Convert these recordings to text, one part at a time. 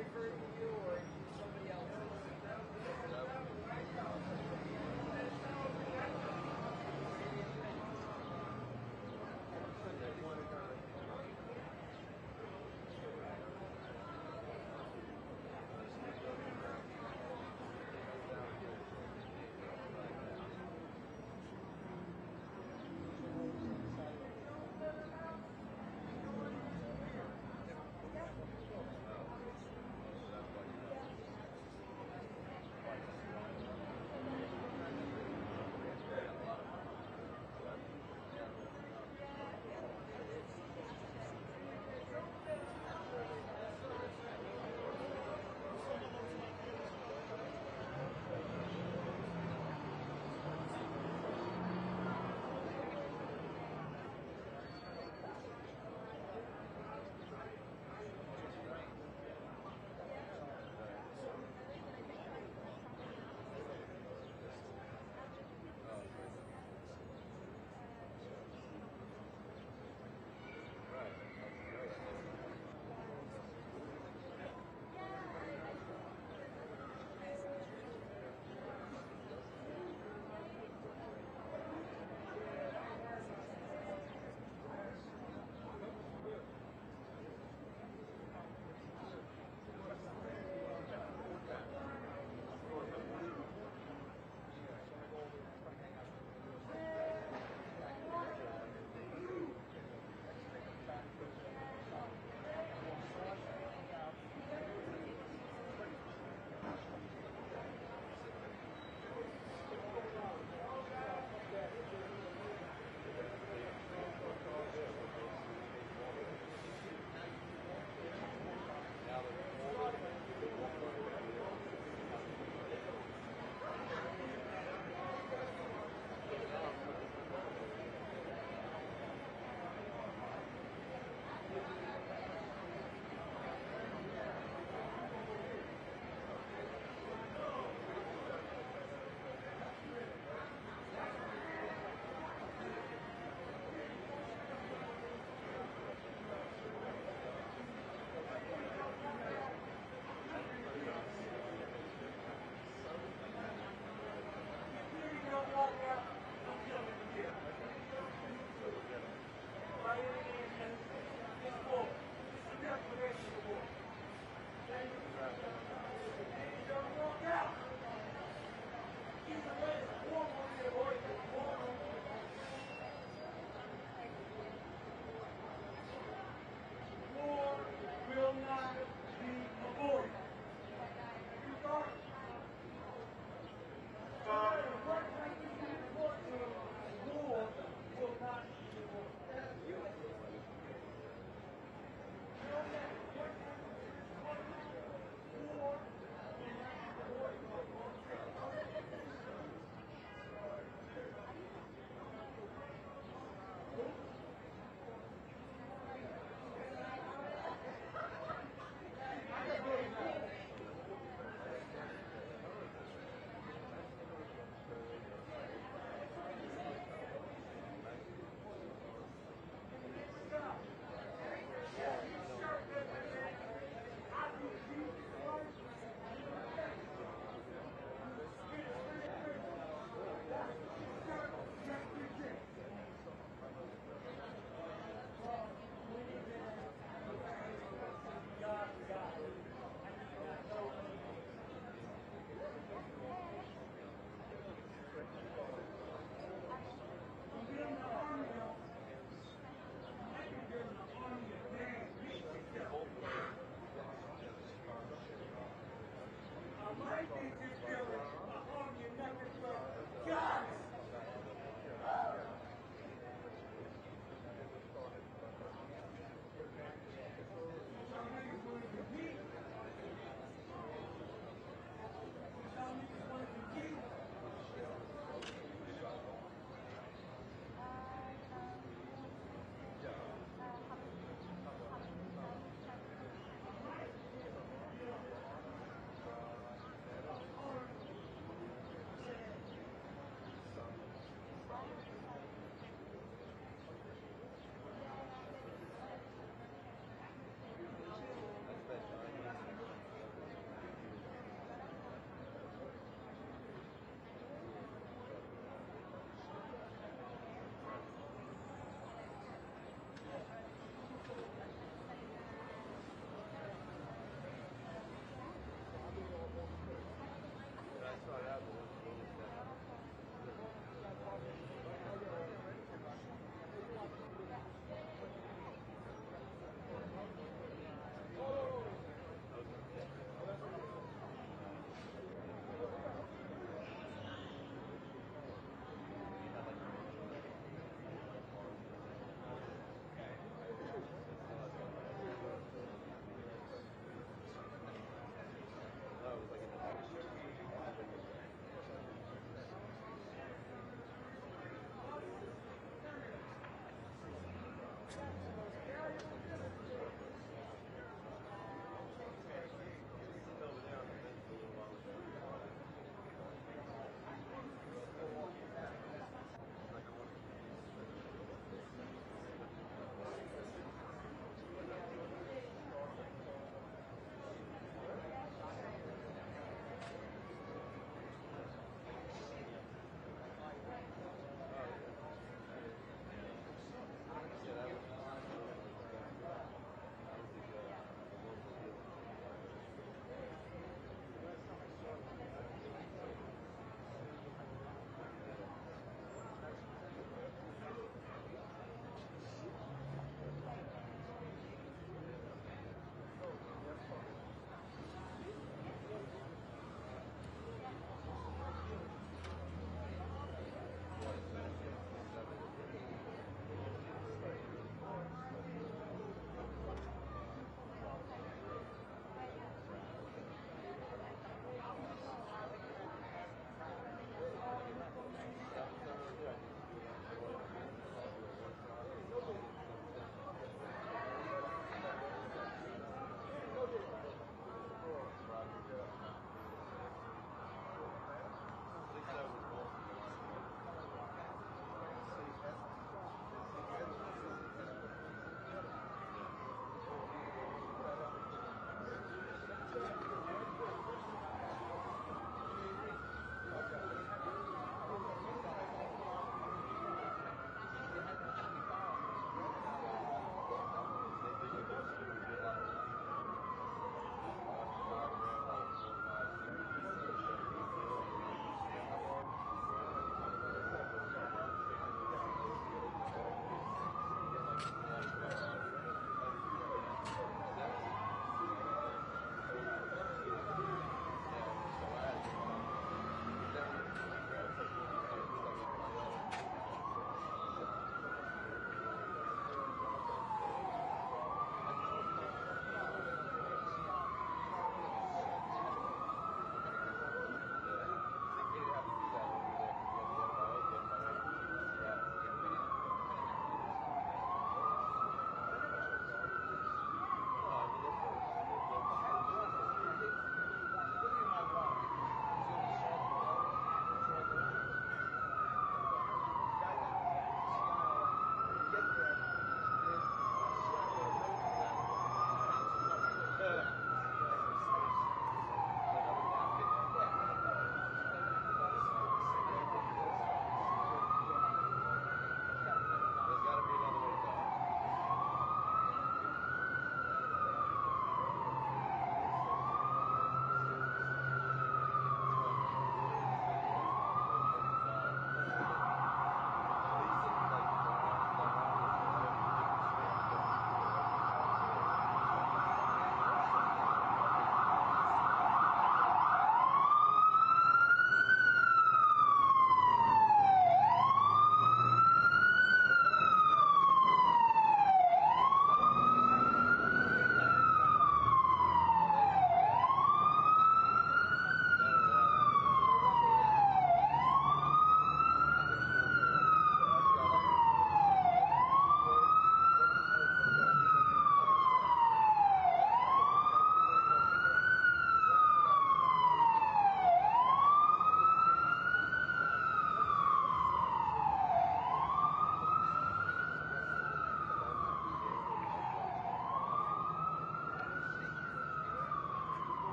referred to you or somebody else? Will not be avoided.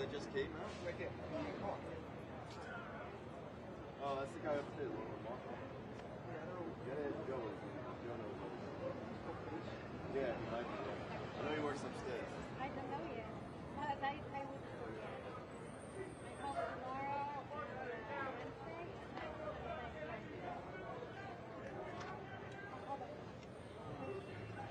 that just came out? Right there. Oh, that's the guy upstairs. Get it, Joe. Yeah, he might be. I know he works upstairs. I don't know yet. But I would call tomorrow or Wednesday. I'll call them. Maybe live.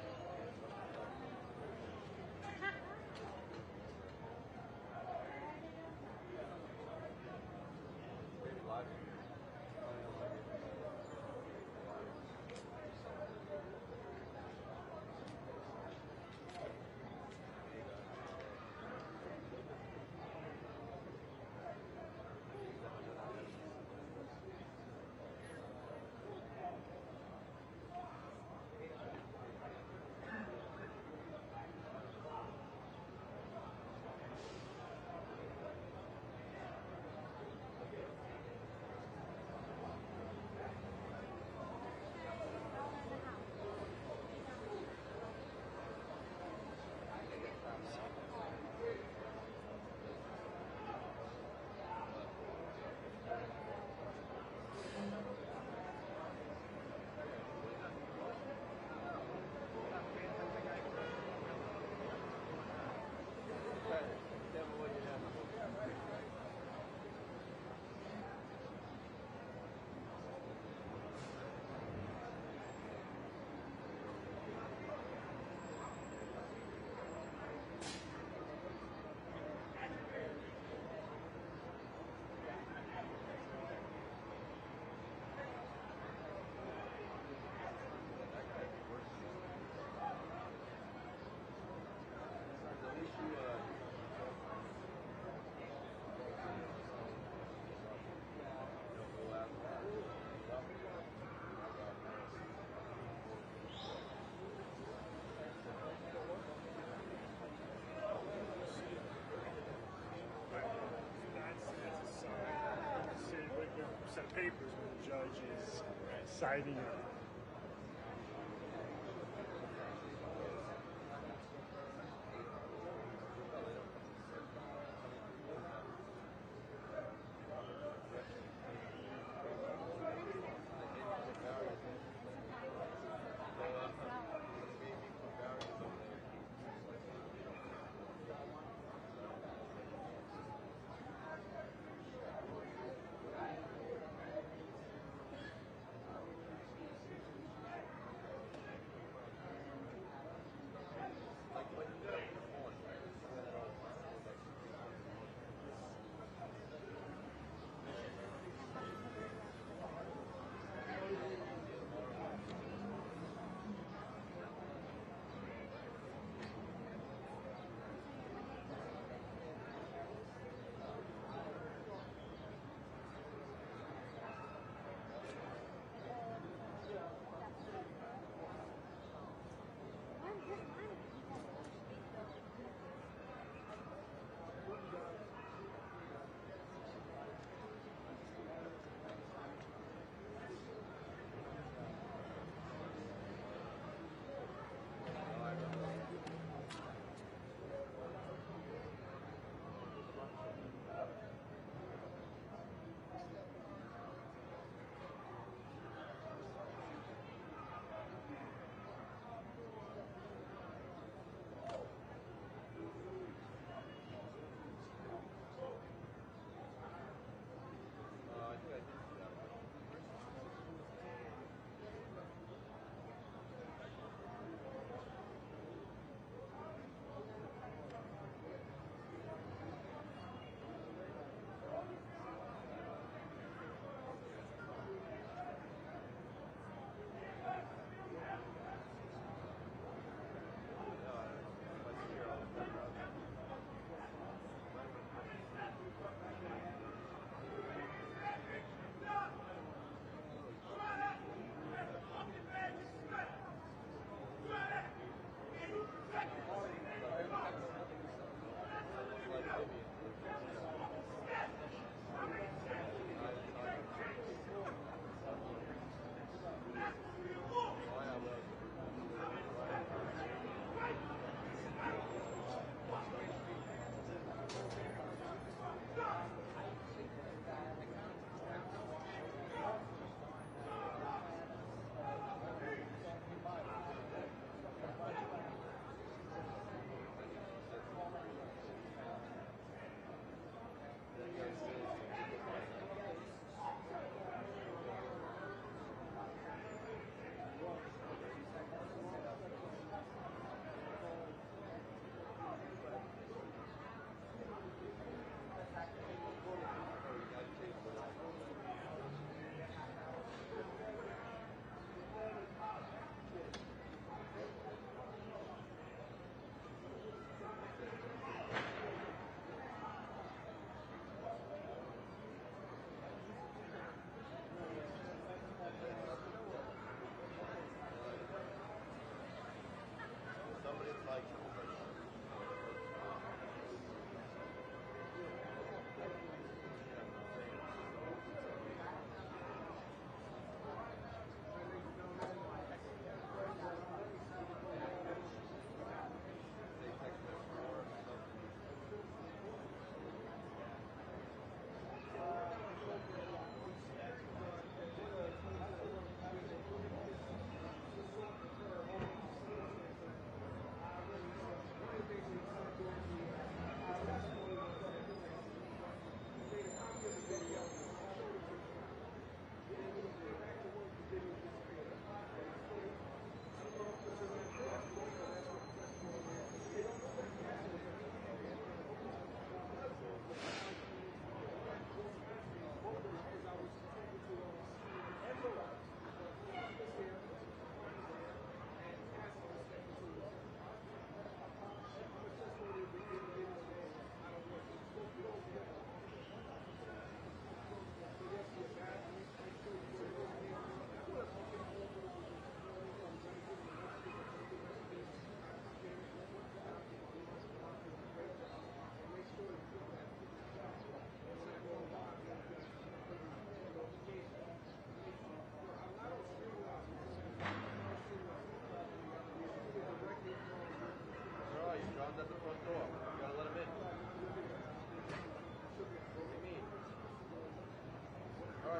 Set of papers where the judge is citing it.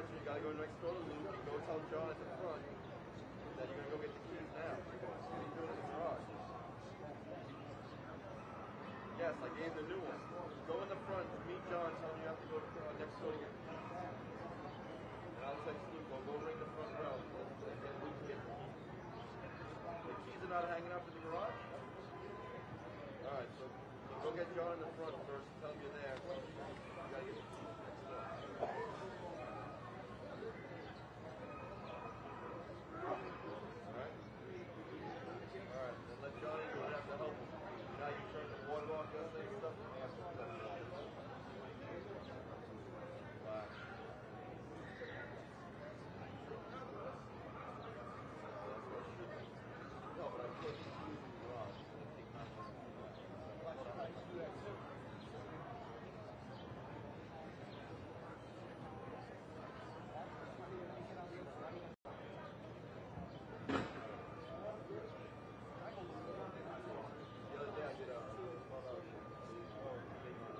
So you gotta go next door to Luke and go tell John at the front that you're gonna go get the keys now. What are you doing in the garage? Yes, I gave the new one. Go in the front, meet John, tell him you have to go next door to get the keys. And I'll text Luke, go ring the front bell. And Luke can get the keys. The keys are not hanging up in the garage? Alright, so go get John in the front first, tell him you're there. You gotta get the keys next door. Alright? Alright, then let Johnny do it, have to help him. Now you turn the water off, that thing stuff. Wow. No, but I put these keys in the garage. The other day I did a 12-hour shift.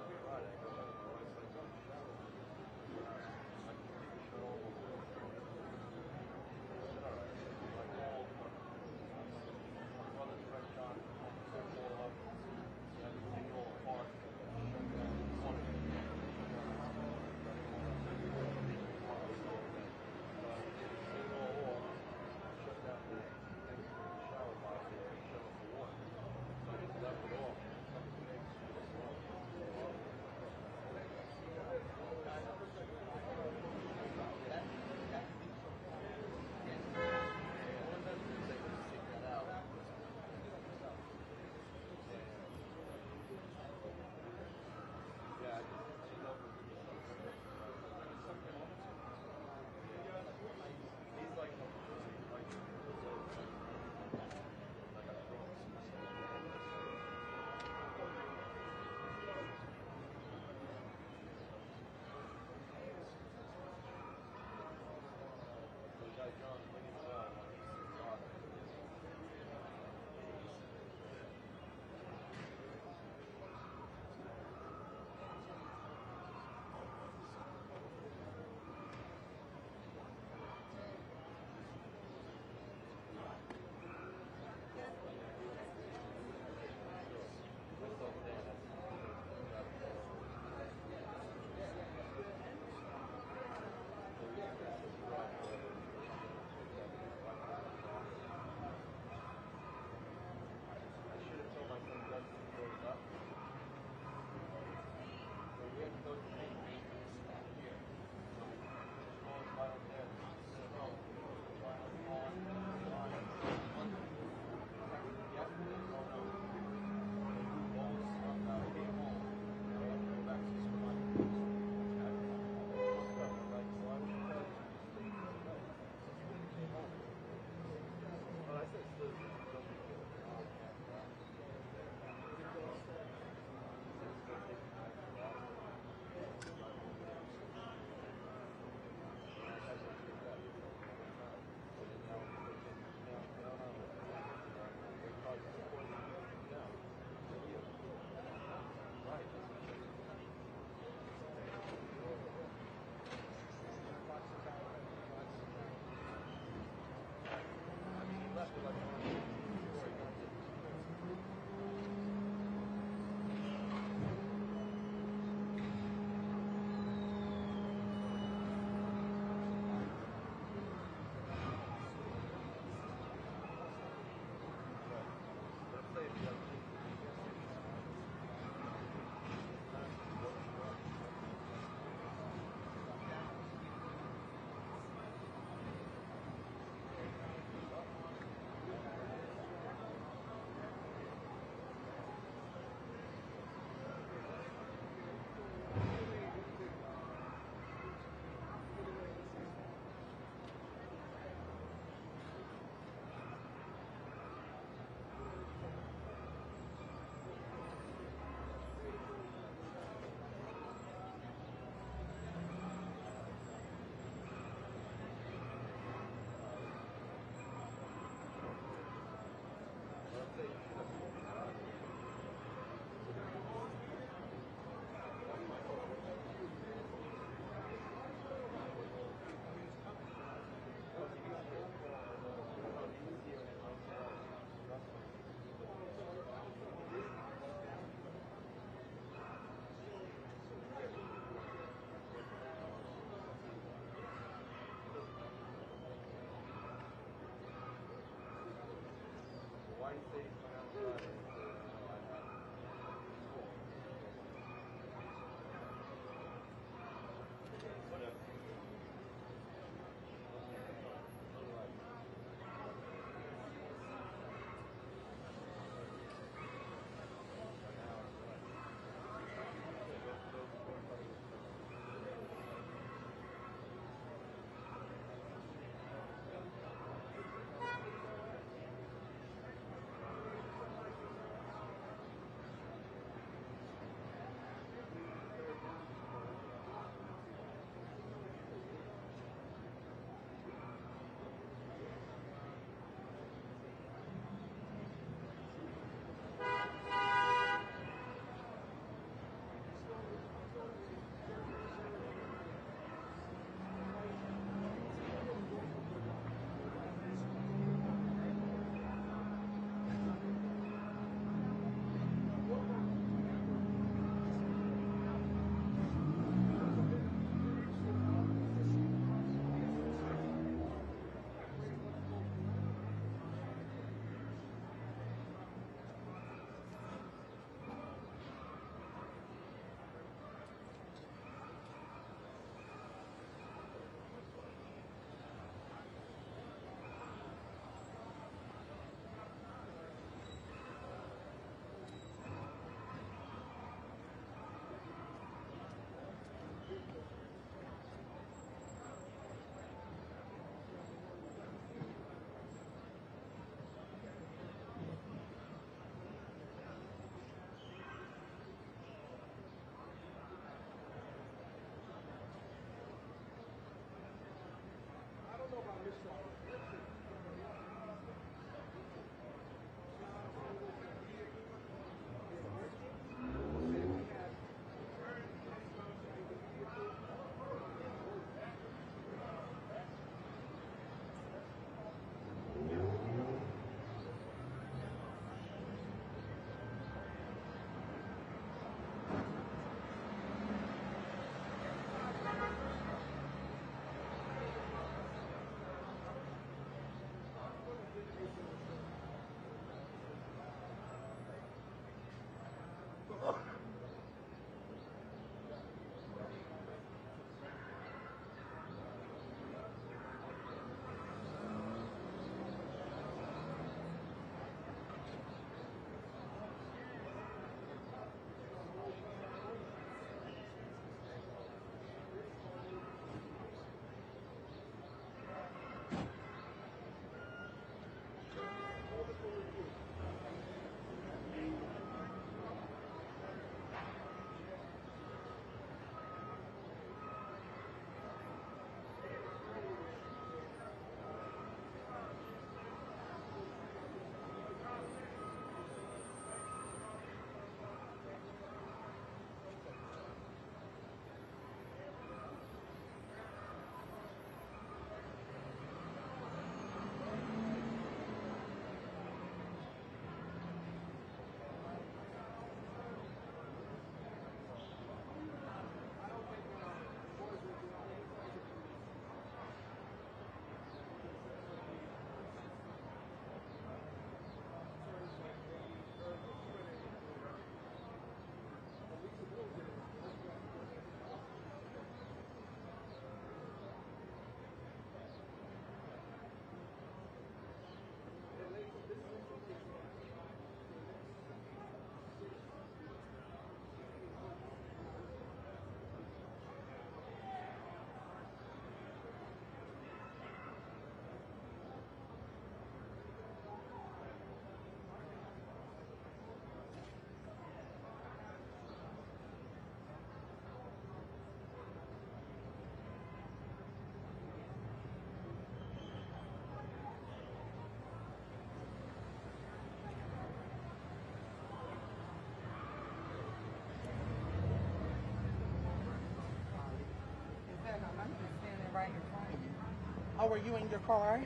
Oh, were you in your car?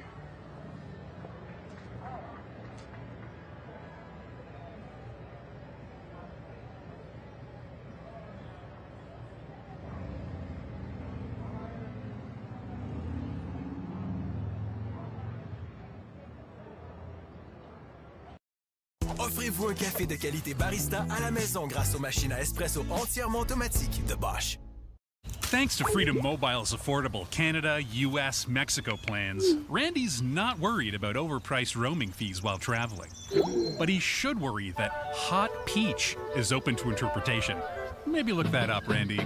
Offrez-vous un café de qualité barista à la maison grâce aux machines à espresso entièrement automatiques de Bosch. Thanks to Freedom Mobile's affordable Canada, US, Mexico plans, Randy's not worried about overpriced roaming fees while traveling. But he should worry that Hot Peach is open to interpretation. Maybe look that up, Randy.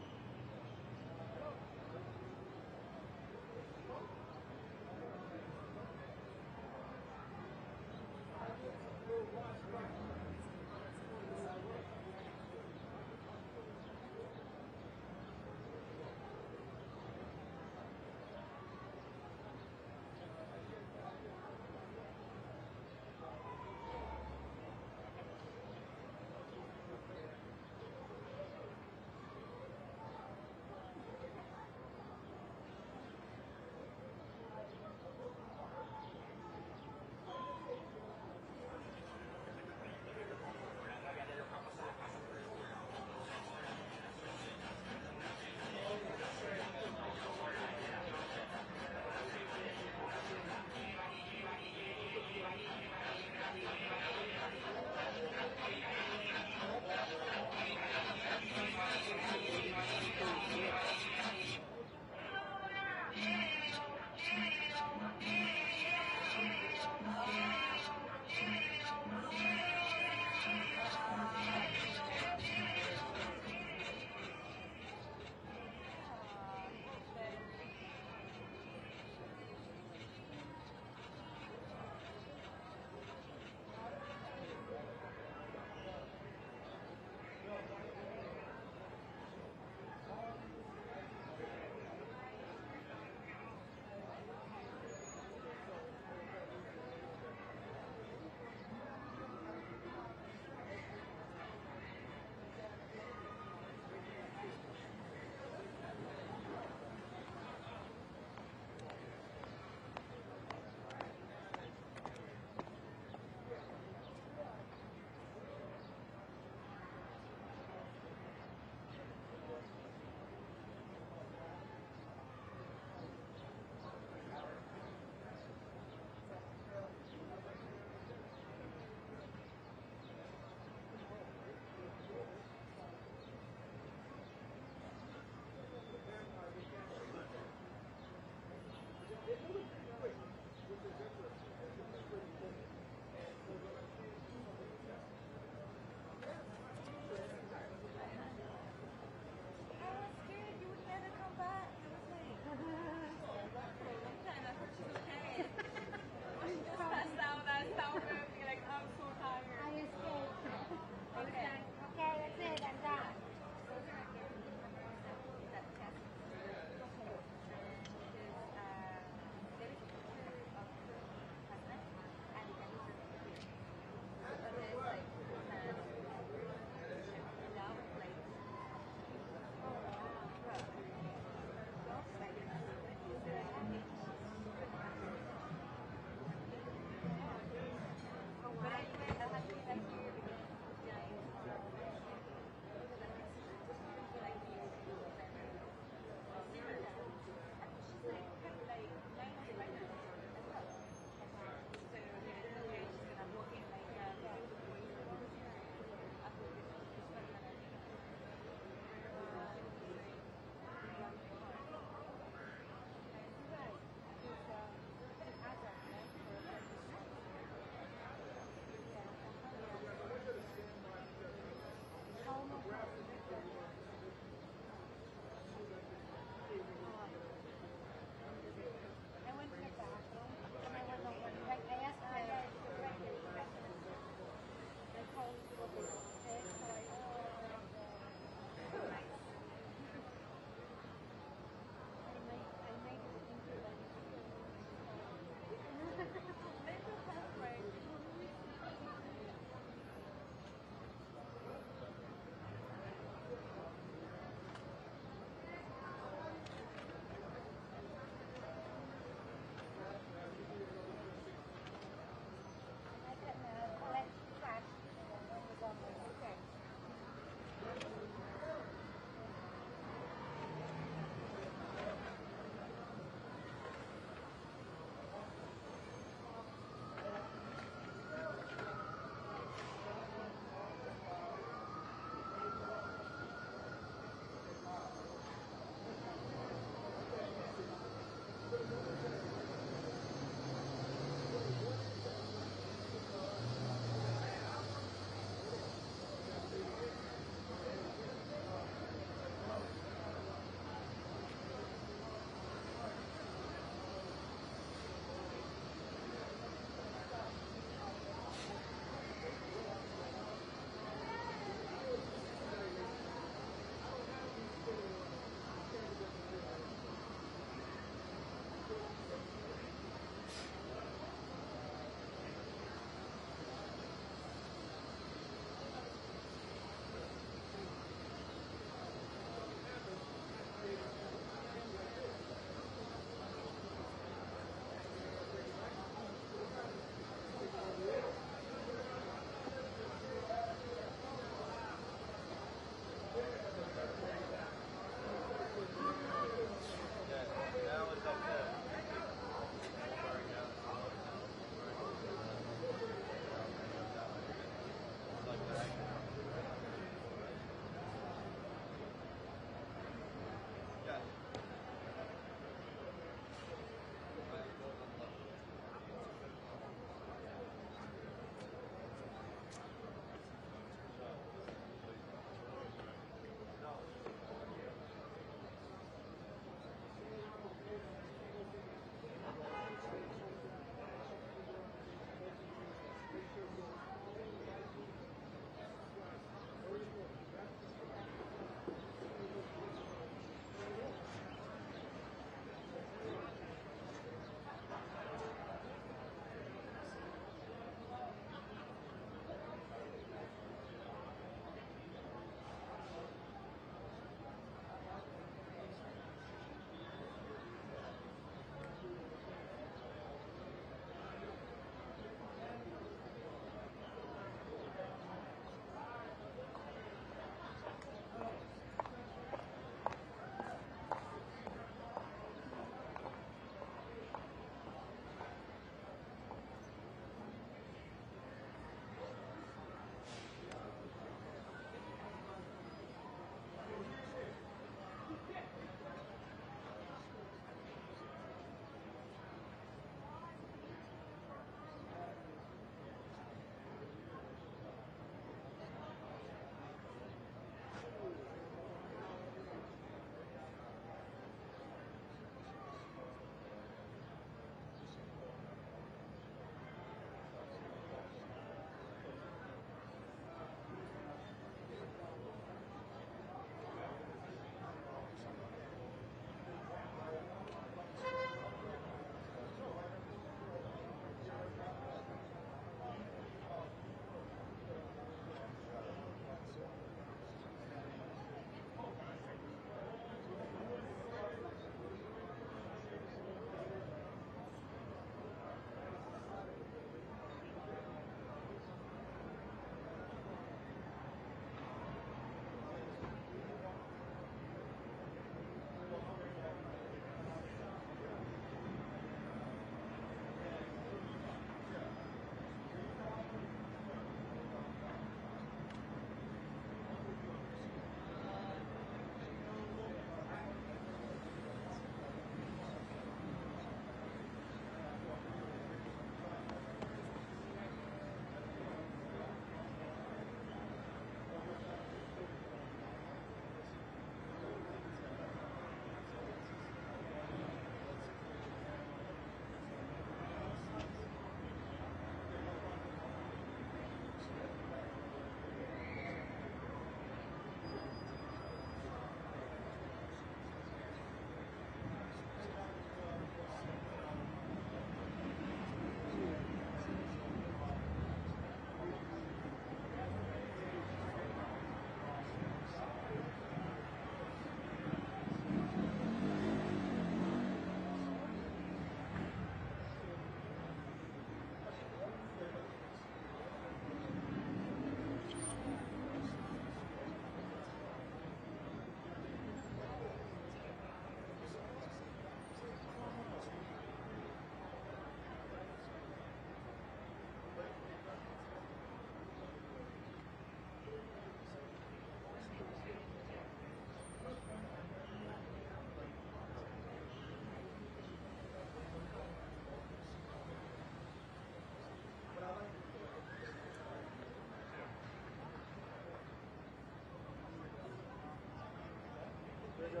Up.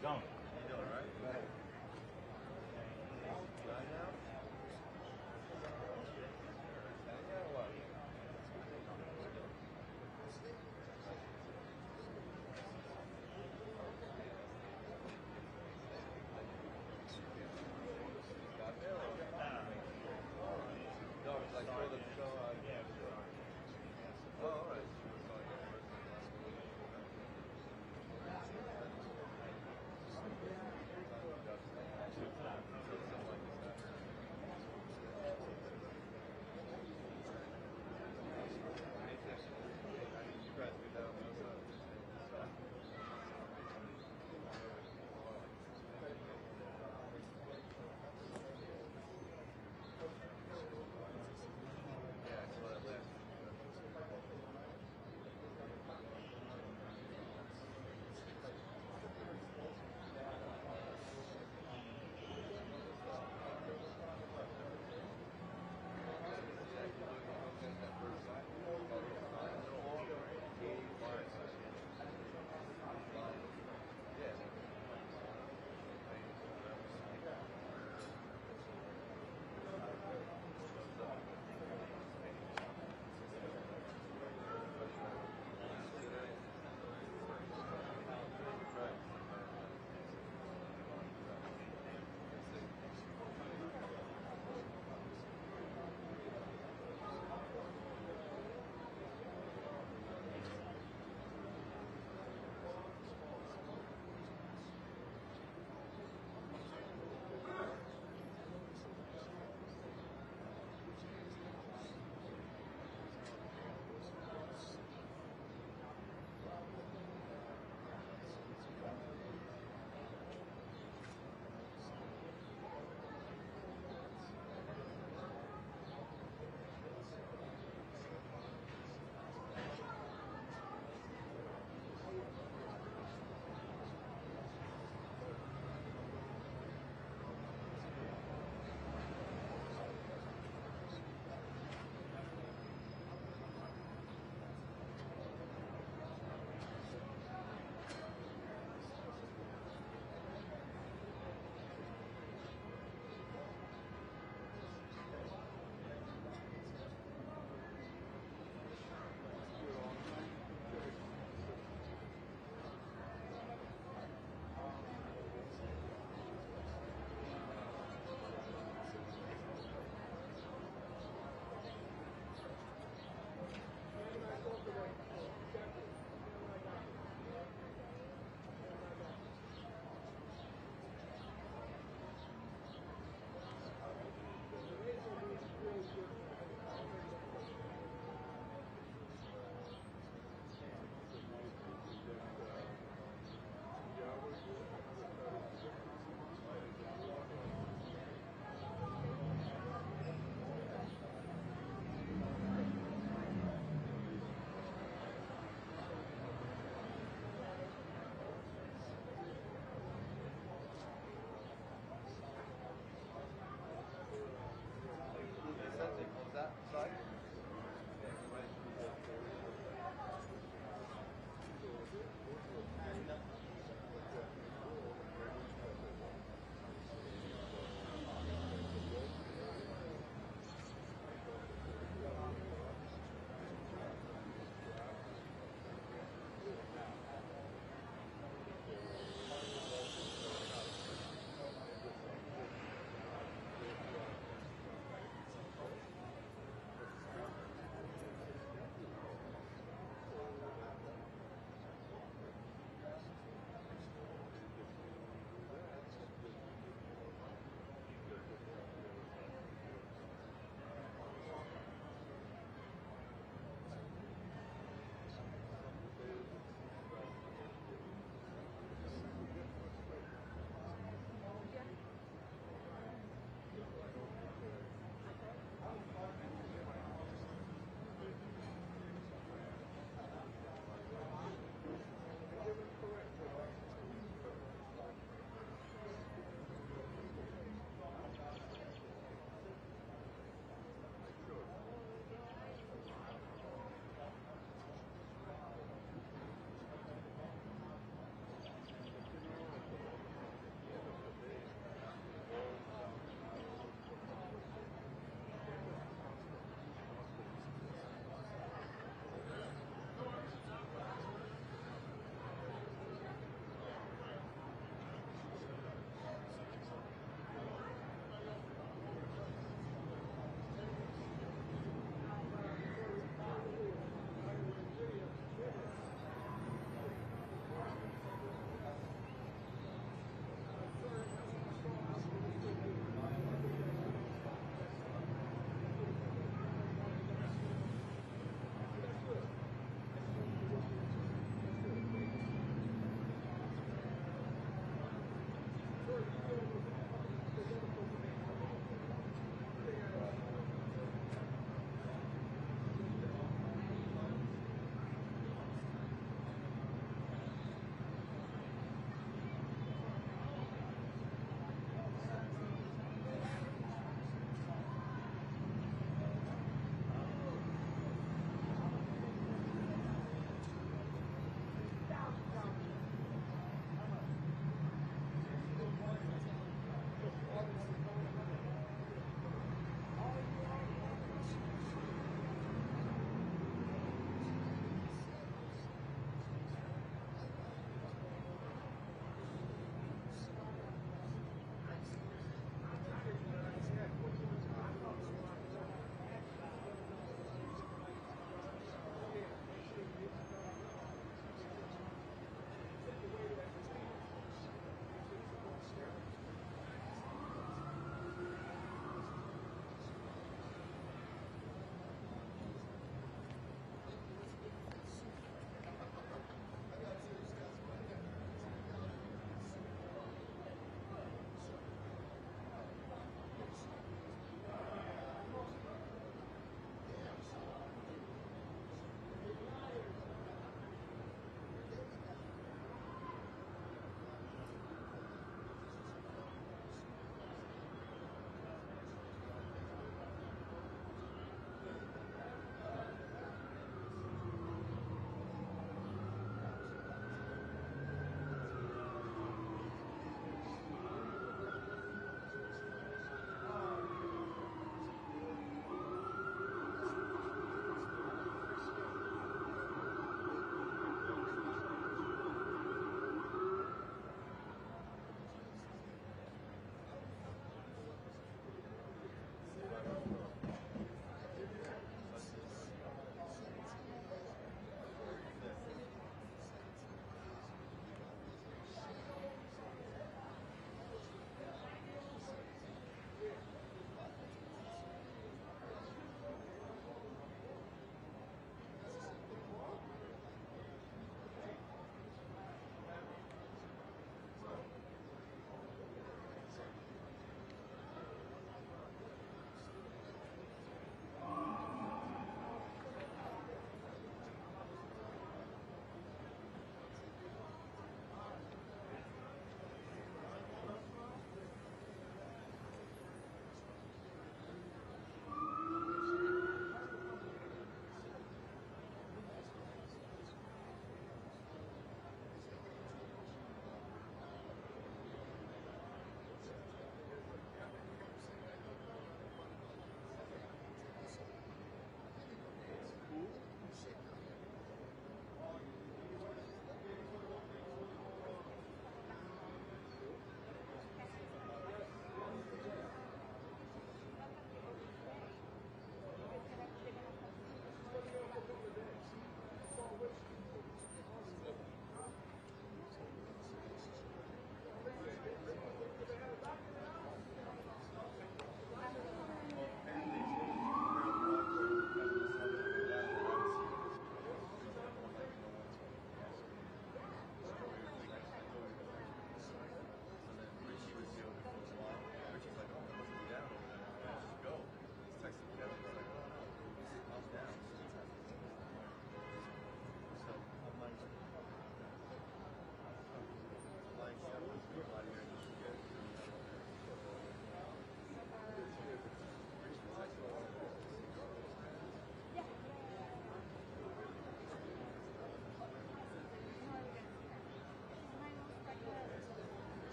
Don't. You doing all right? Right now?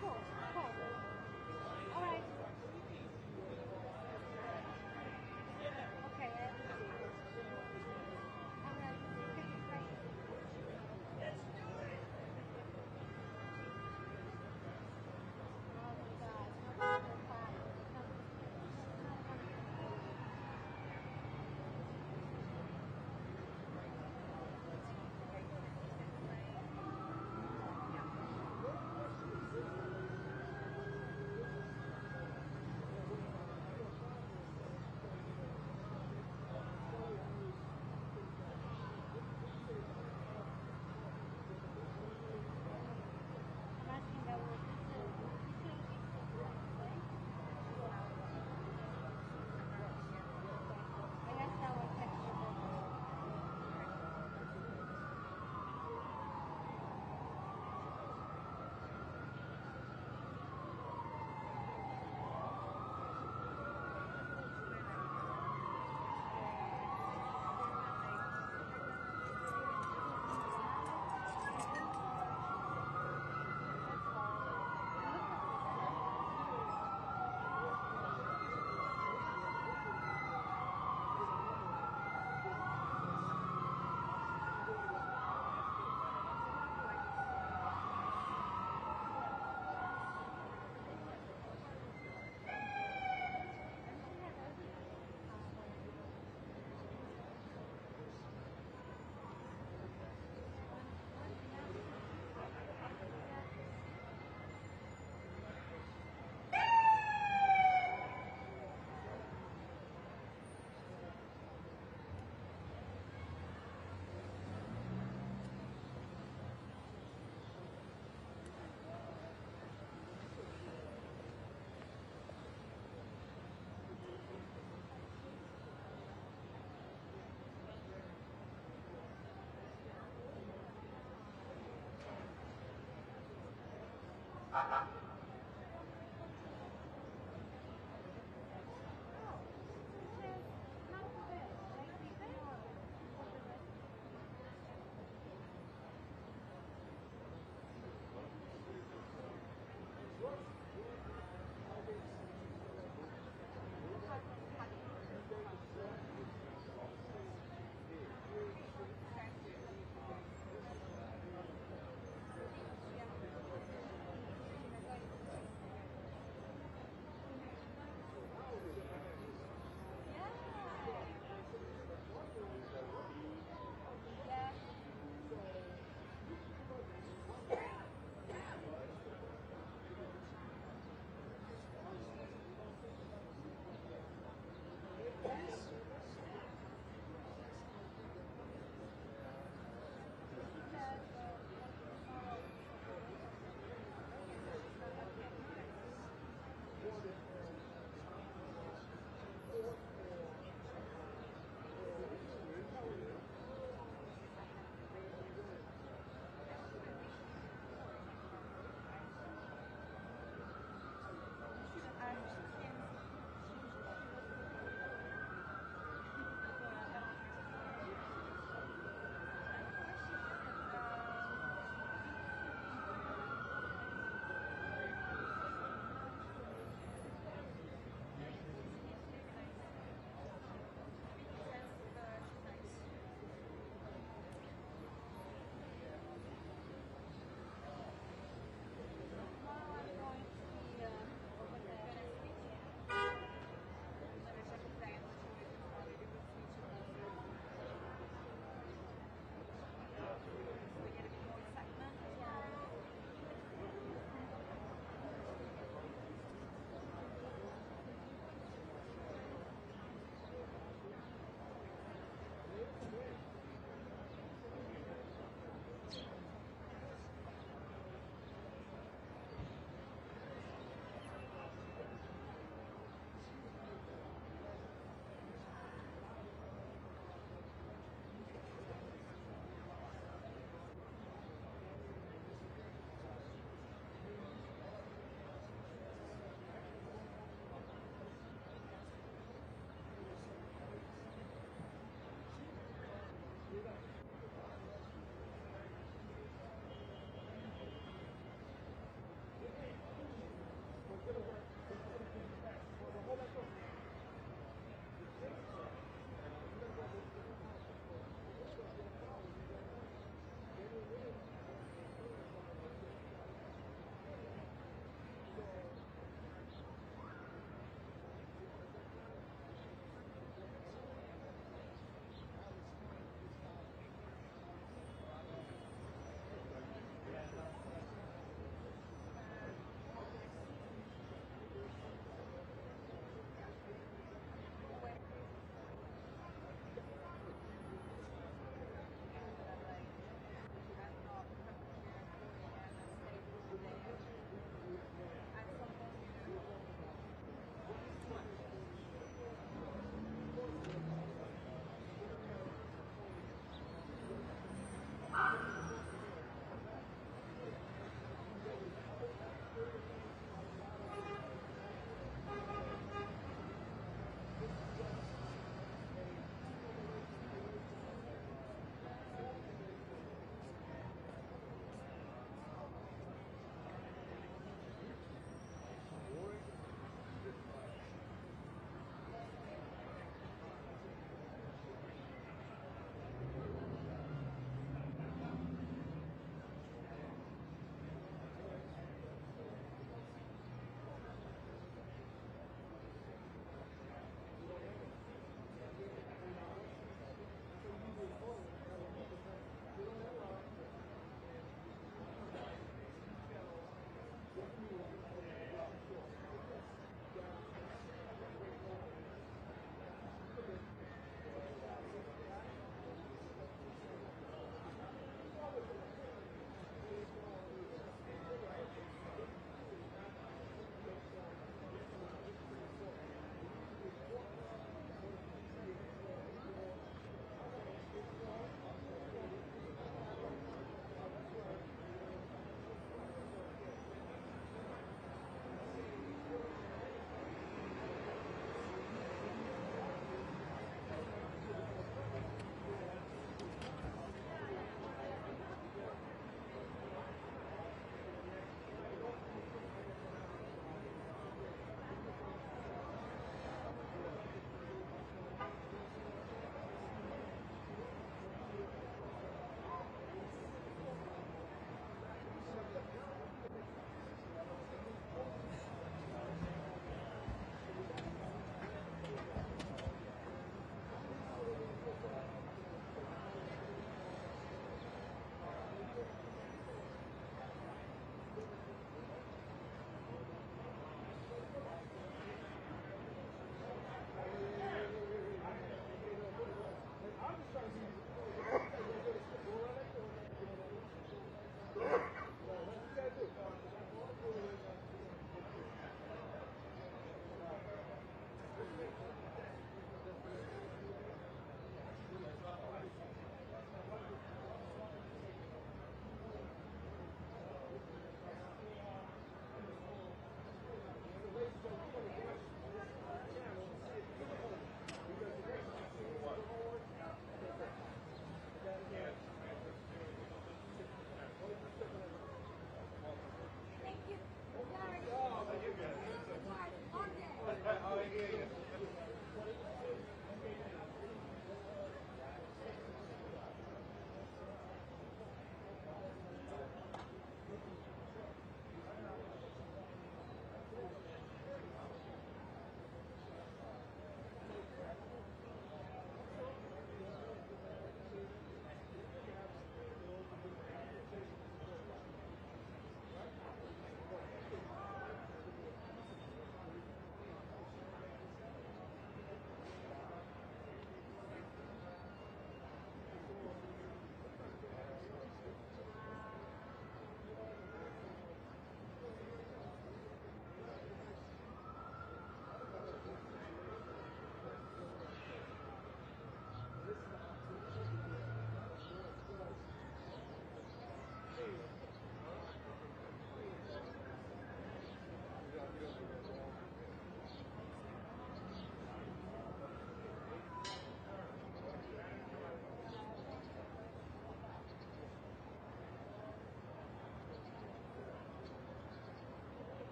Cool. All right. Okay, I have to see. I'm gonna take it right. Oh my God, no, no,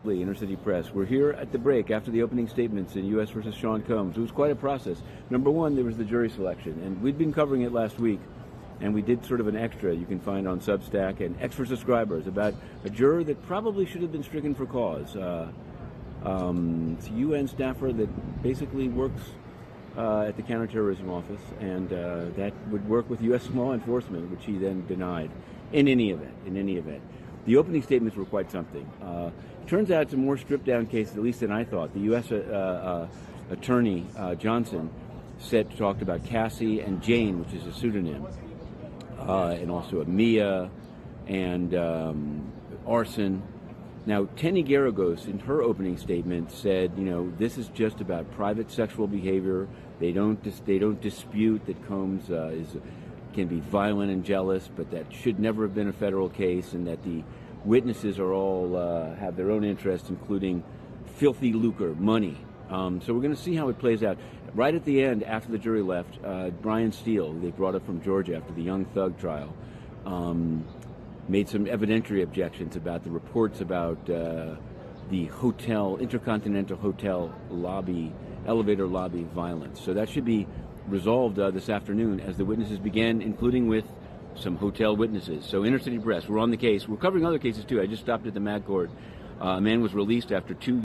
Weekly, Inner City Press. We're here at the break after the opening statements in U.S. versus Sean Combs. It was quite a process. Number one, there was the jury selection, and we'd been covering it last week, and we did sort of an extra you can find on Substack and extra subscribers about a juror that probably should have been stricken for cause. It's a UN staffer that basically works at the counterterrorism office, and that would work with U.S. law enforcement, which he then denied. In any event, the opening statements were quite something. Turns out it's a more stripped-down case, at least than I thought. The U.S. Attorney Johnson talked about Cassie and Jane, which is a pseudonym, and also a Mia and arson. Now, Tenny Garagos, in her opening statement, said, this is just about private sexual behavior. They don't dispute that Combs can be violent and jealous, but that should never have been a federal case, and that the witnesses are all have their own interests, including filthy lucre, money. So we're going to see how it plays out. Right at the end, after the jury left, Brian Steele, they brought up from Georgia after the Young Thug trial, made some evidentiary objections about the reports about the Intercontinental Hotel lobby, elevator lobby violence. So that should be resolved this afternoon as the witnesses begin, including with some hotel witnesses. So Inner City Press, we're on the case. We're covering other cases too. I just stopped at the Mag Court. A man was released after 2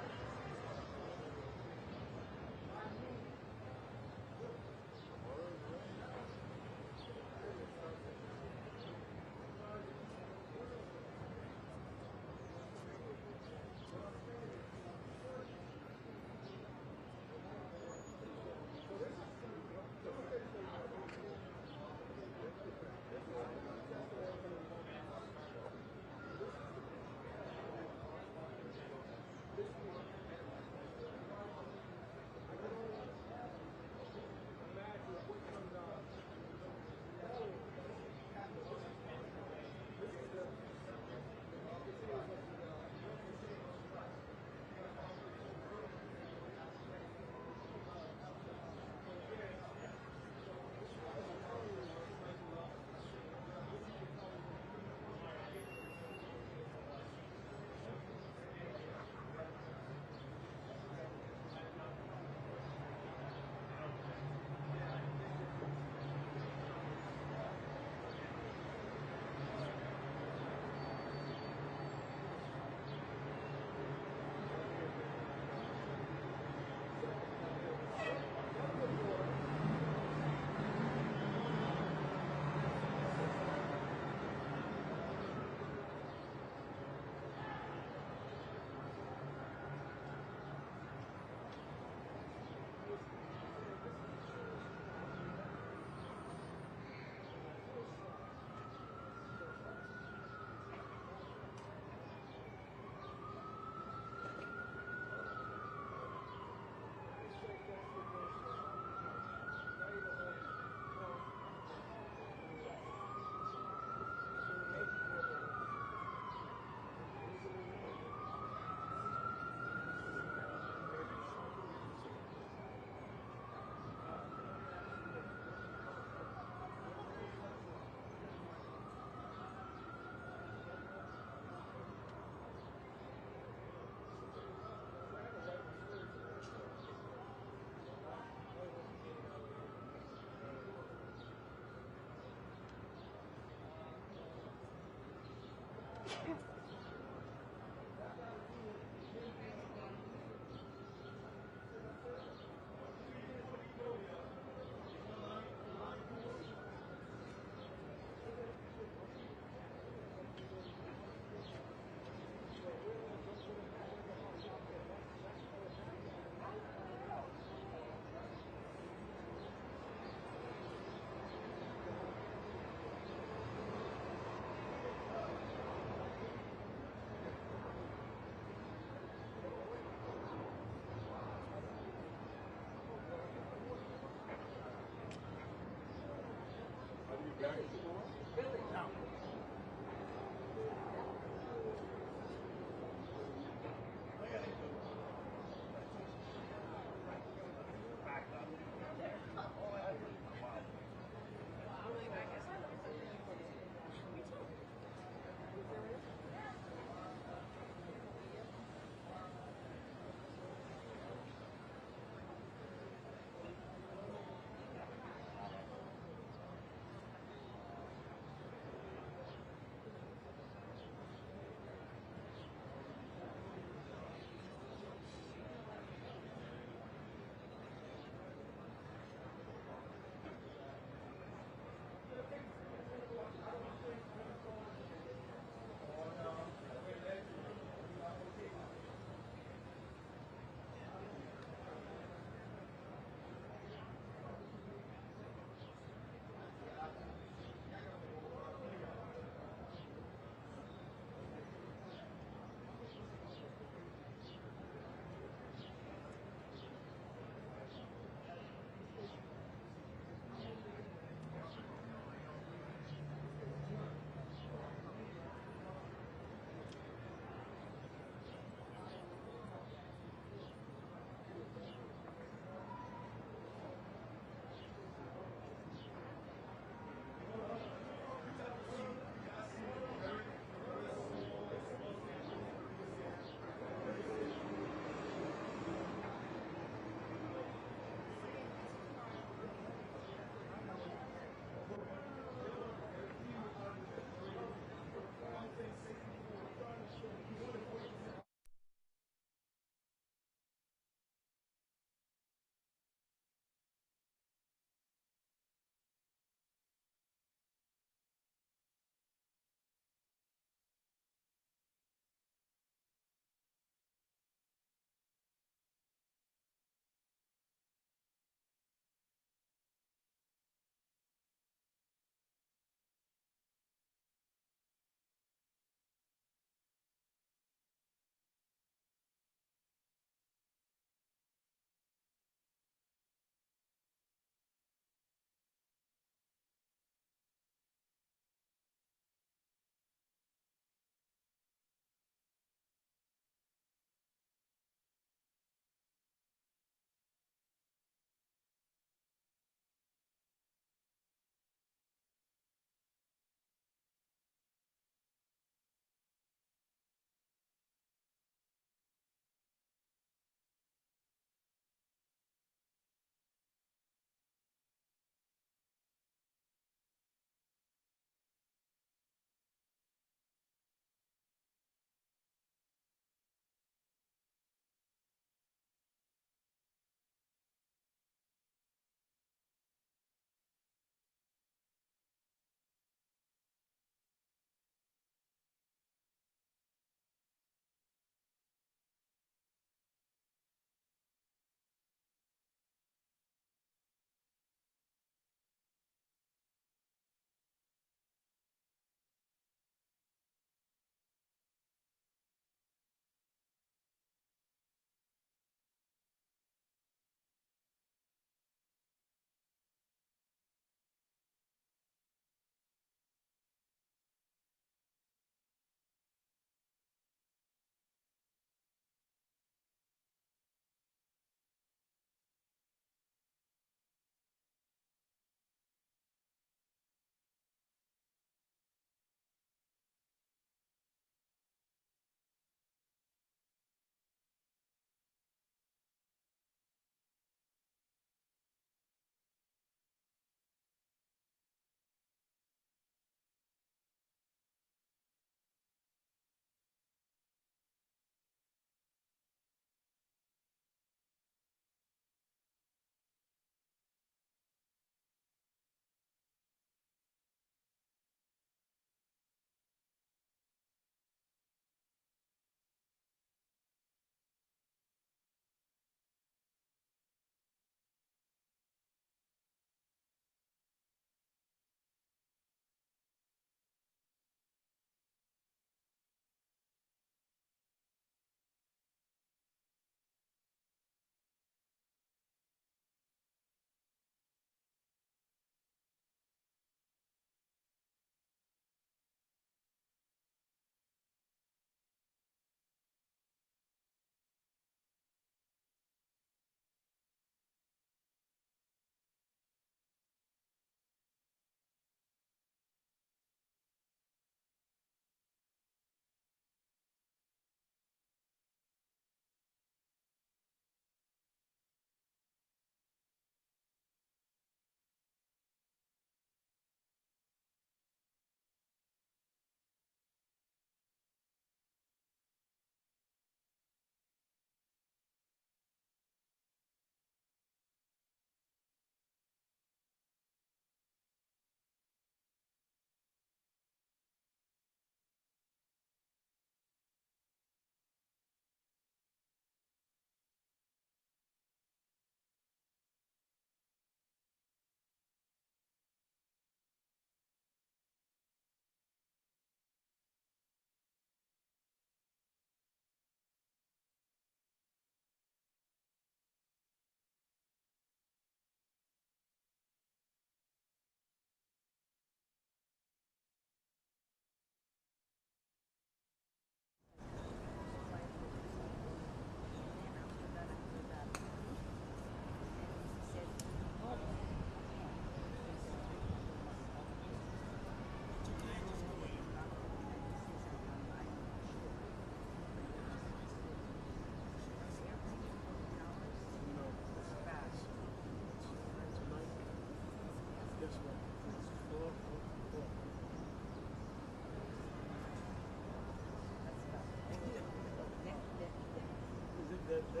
Is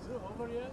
it over yet?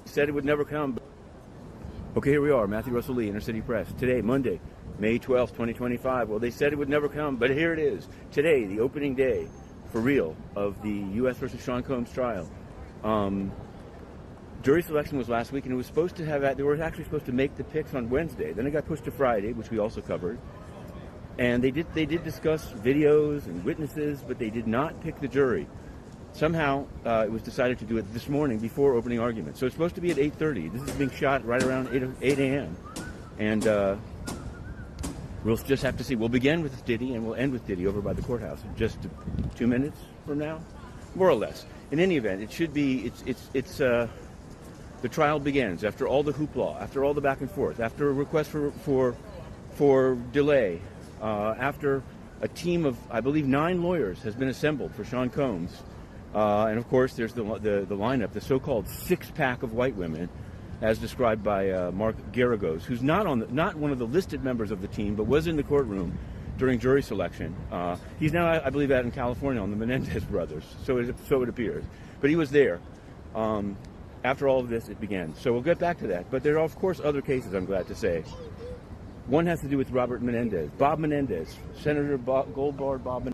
Said it would never come. Okay, here we are, Matthew Russell Lee, Inner City Press. Today, Monday, May 12th, 2025. Well, they said it would never come, but here it is. Today, the opening day, for real, of the U.S. versus Sean Combs trial. Jury selection was last week, and it was supposed to have, they were actually supposed to make the picks on Wednesday. Then it got pushed to Friday, which we also covered. And they did discuss videos and witnesses, but they did not pick the jury. Somehow, it was decided to do it this morning before opening argument. So it's supposed to be at 8:30. This is being shot right around 8 a.m. And we'll just have to see. We'll begin with Diddy, and we'll end with Diddy over by the courthouse in just 2 minutes from now, more or less. In any event, it should be. The trial begins after all the hoopla, after all the back and forth, after a request for delay, after a team of, I believe, 9 lawyers has been assembled for Sean Combs. And of course, there's the lineup, the so-called six-pack of white women, as described by Mark Garagos, who's not one of the listed members of the team, but was in the courtroom during jury selection. He's now, I believe, out in California on the Menendez brothers, so it appears. But he was there. After all of this, it began. So we'll get back to that. But there are, of course, other cases, I'm glad to say. One has to do with Robert Menendez, Bob Menendez, Senator Goldbard Bob Menendez.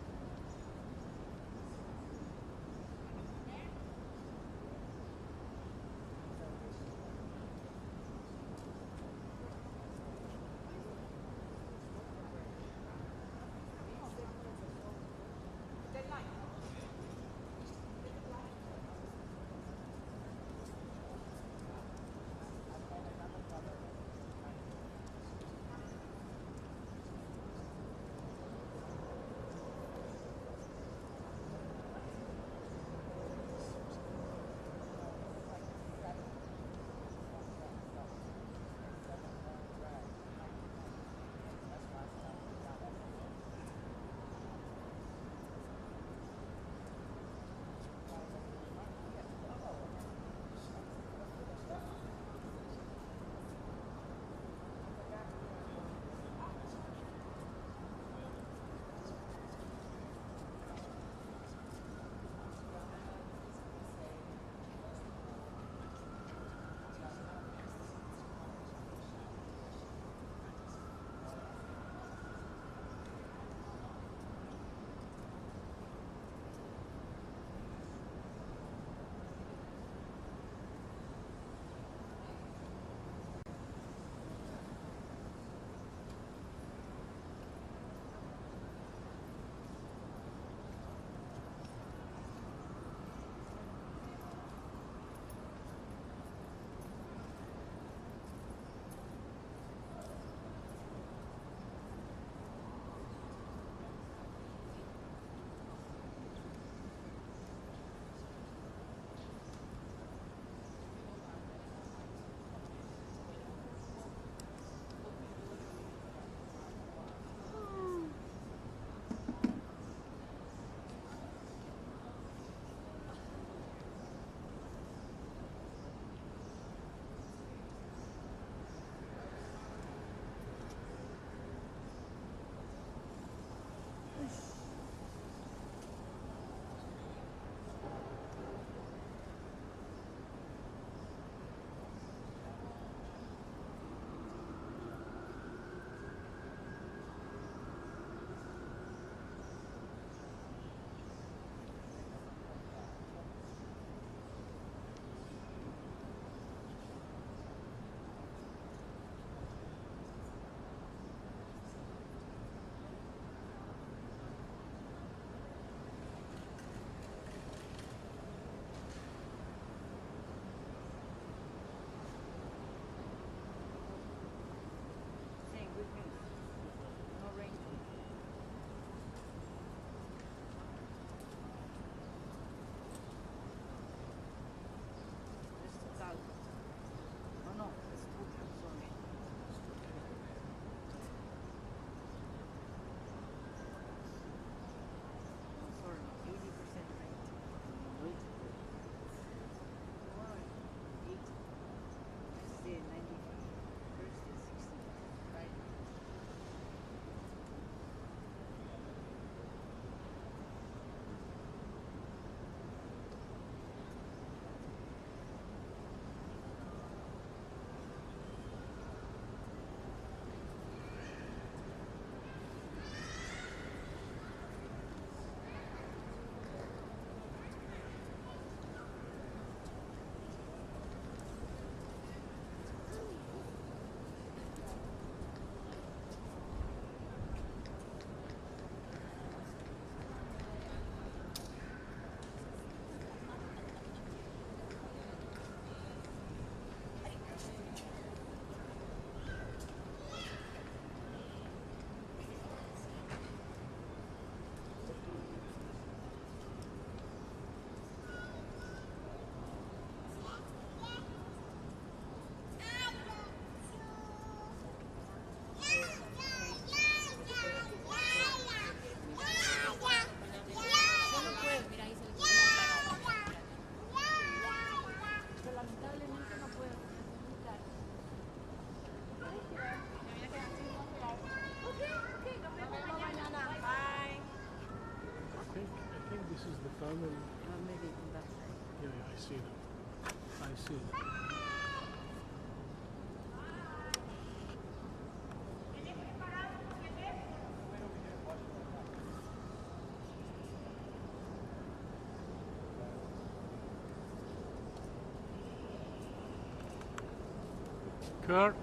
Kurt?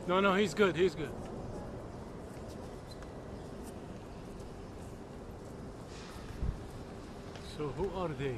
No, he's good, he's good. So who are they?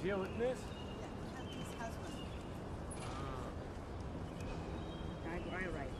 Is he a witness? His husband. Right.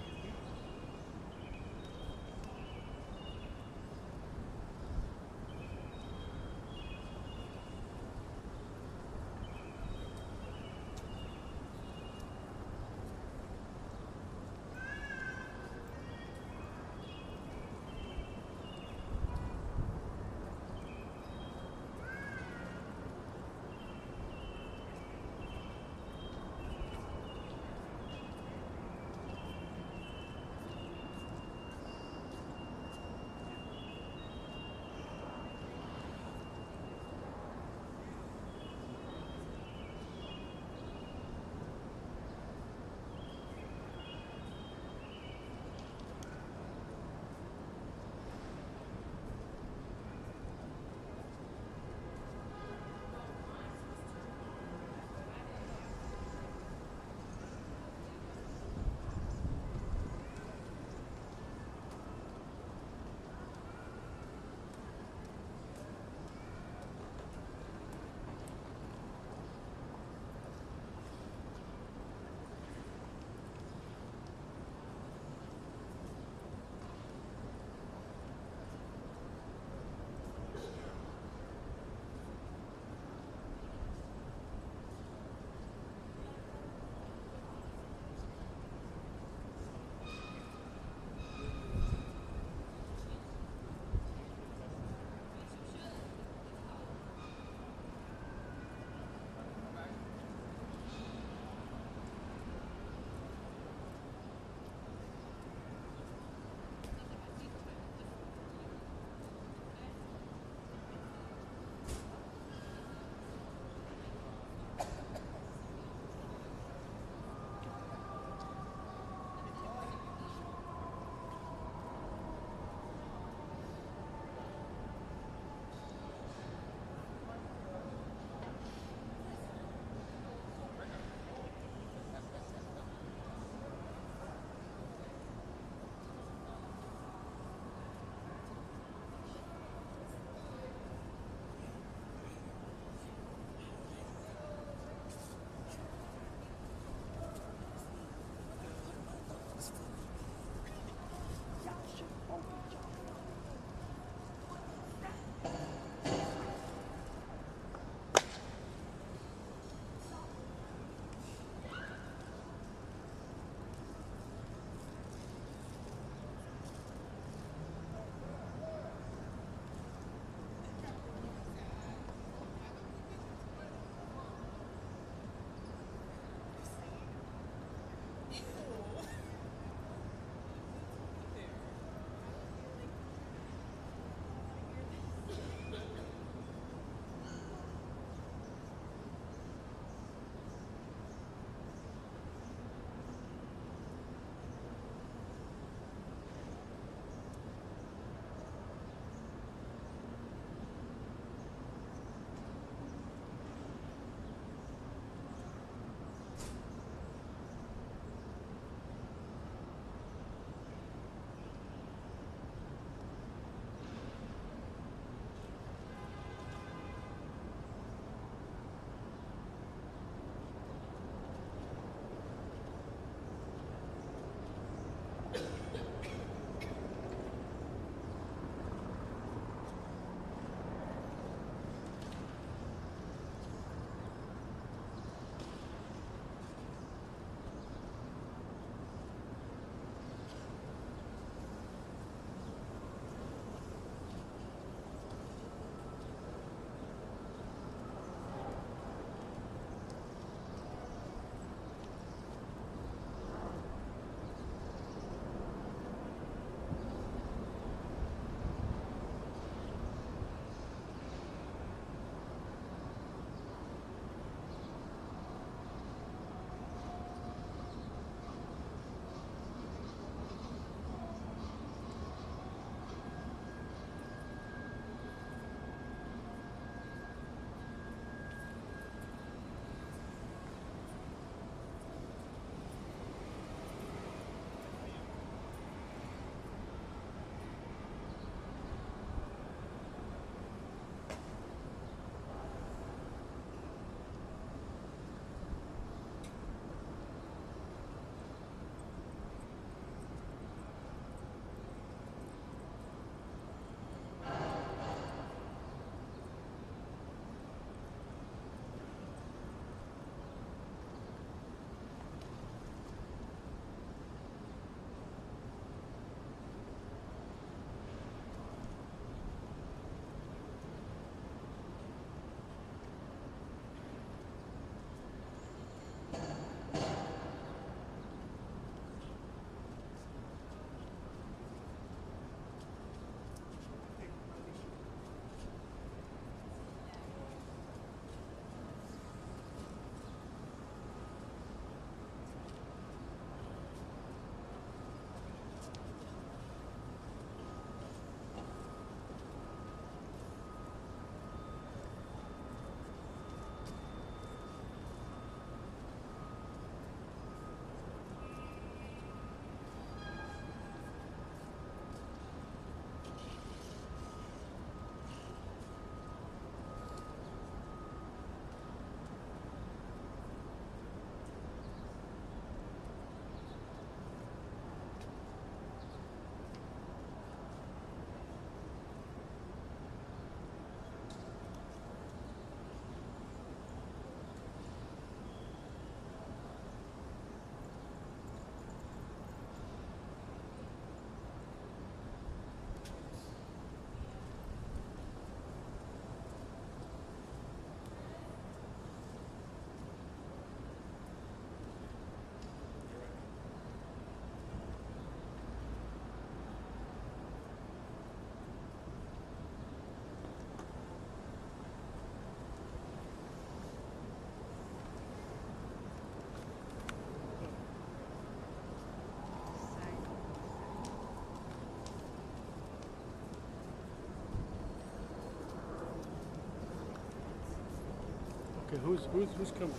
Okay, who's coming?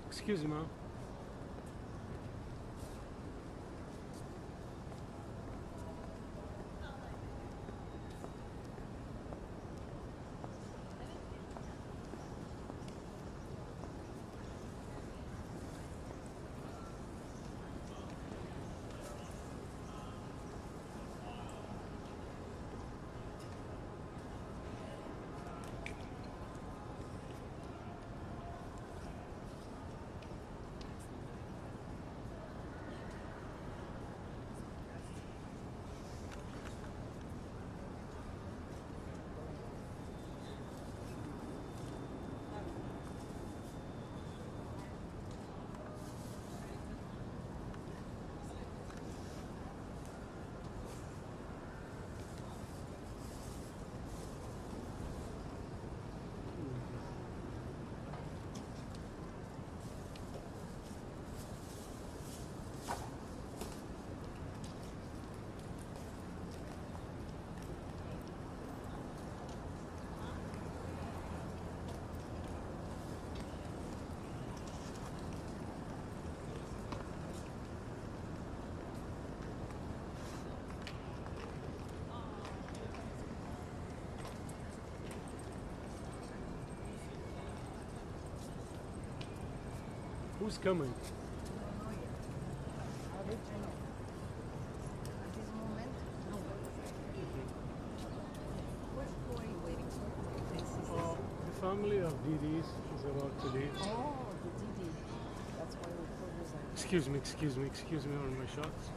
Excuse me, ma'am. Who's coming? The family of Diddy's is about to leave. Oh, the Diddy. That's why we put this on. Excuse me on my shots.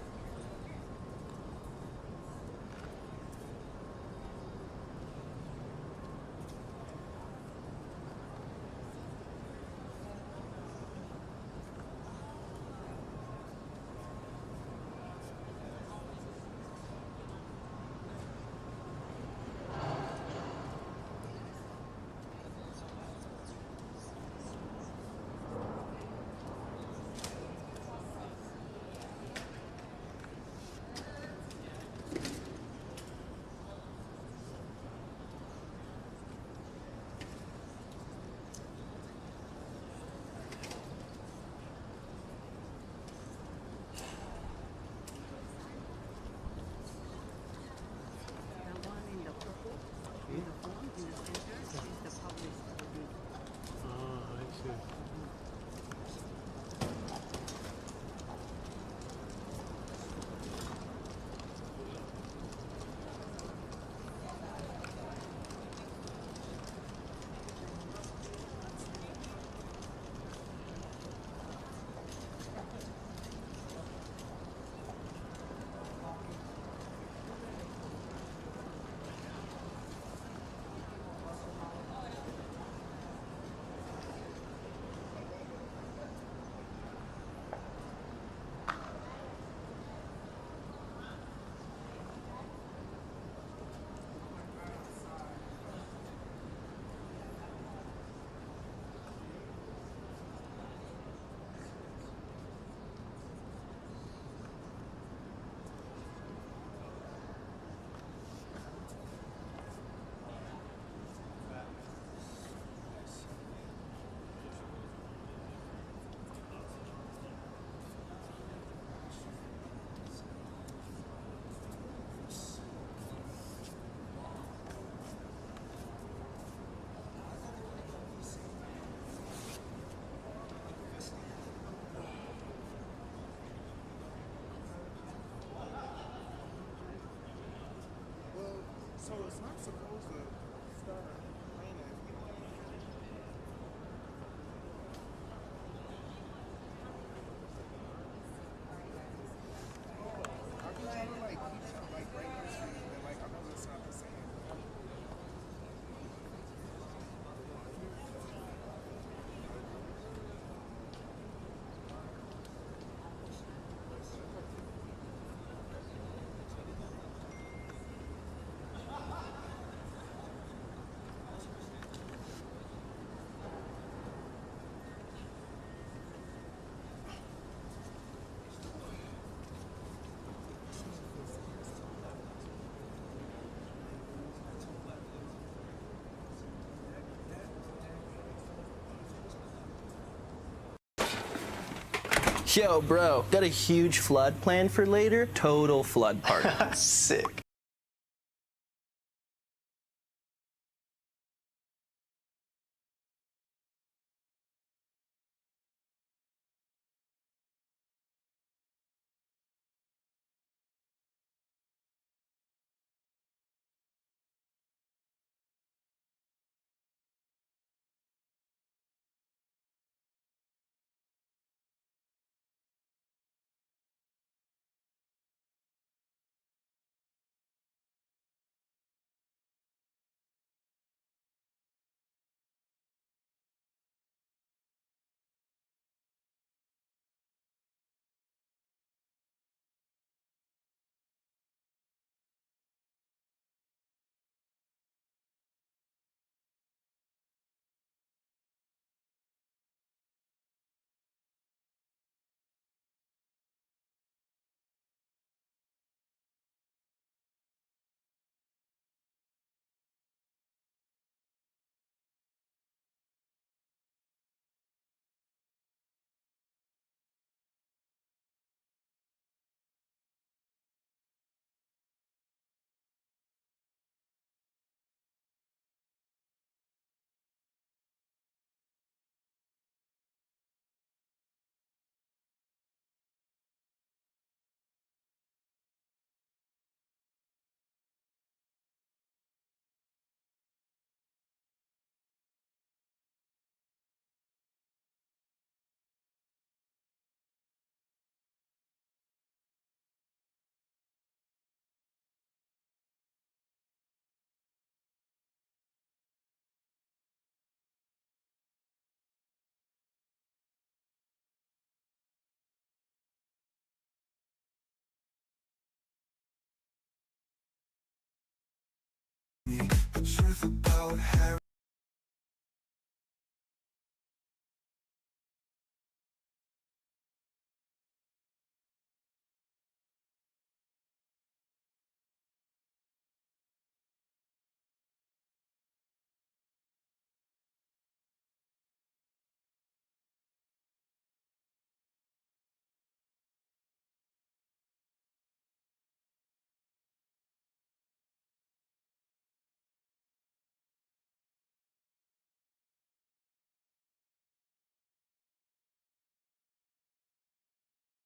Yo, bro, got a huge flood planned for later. Total flood party. Sick.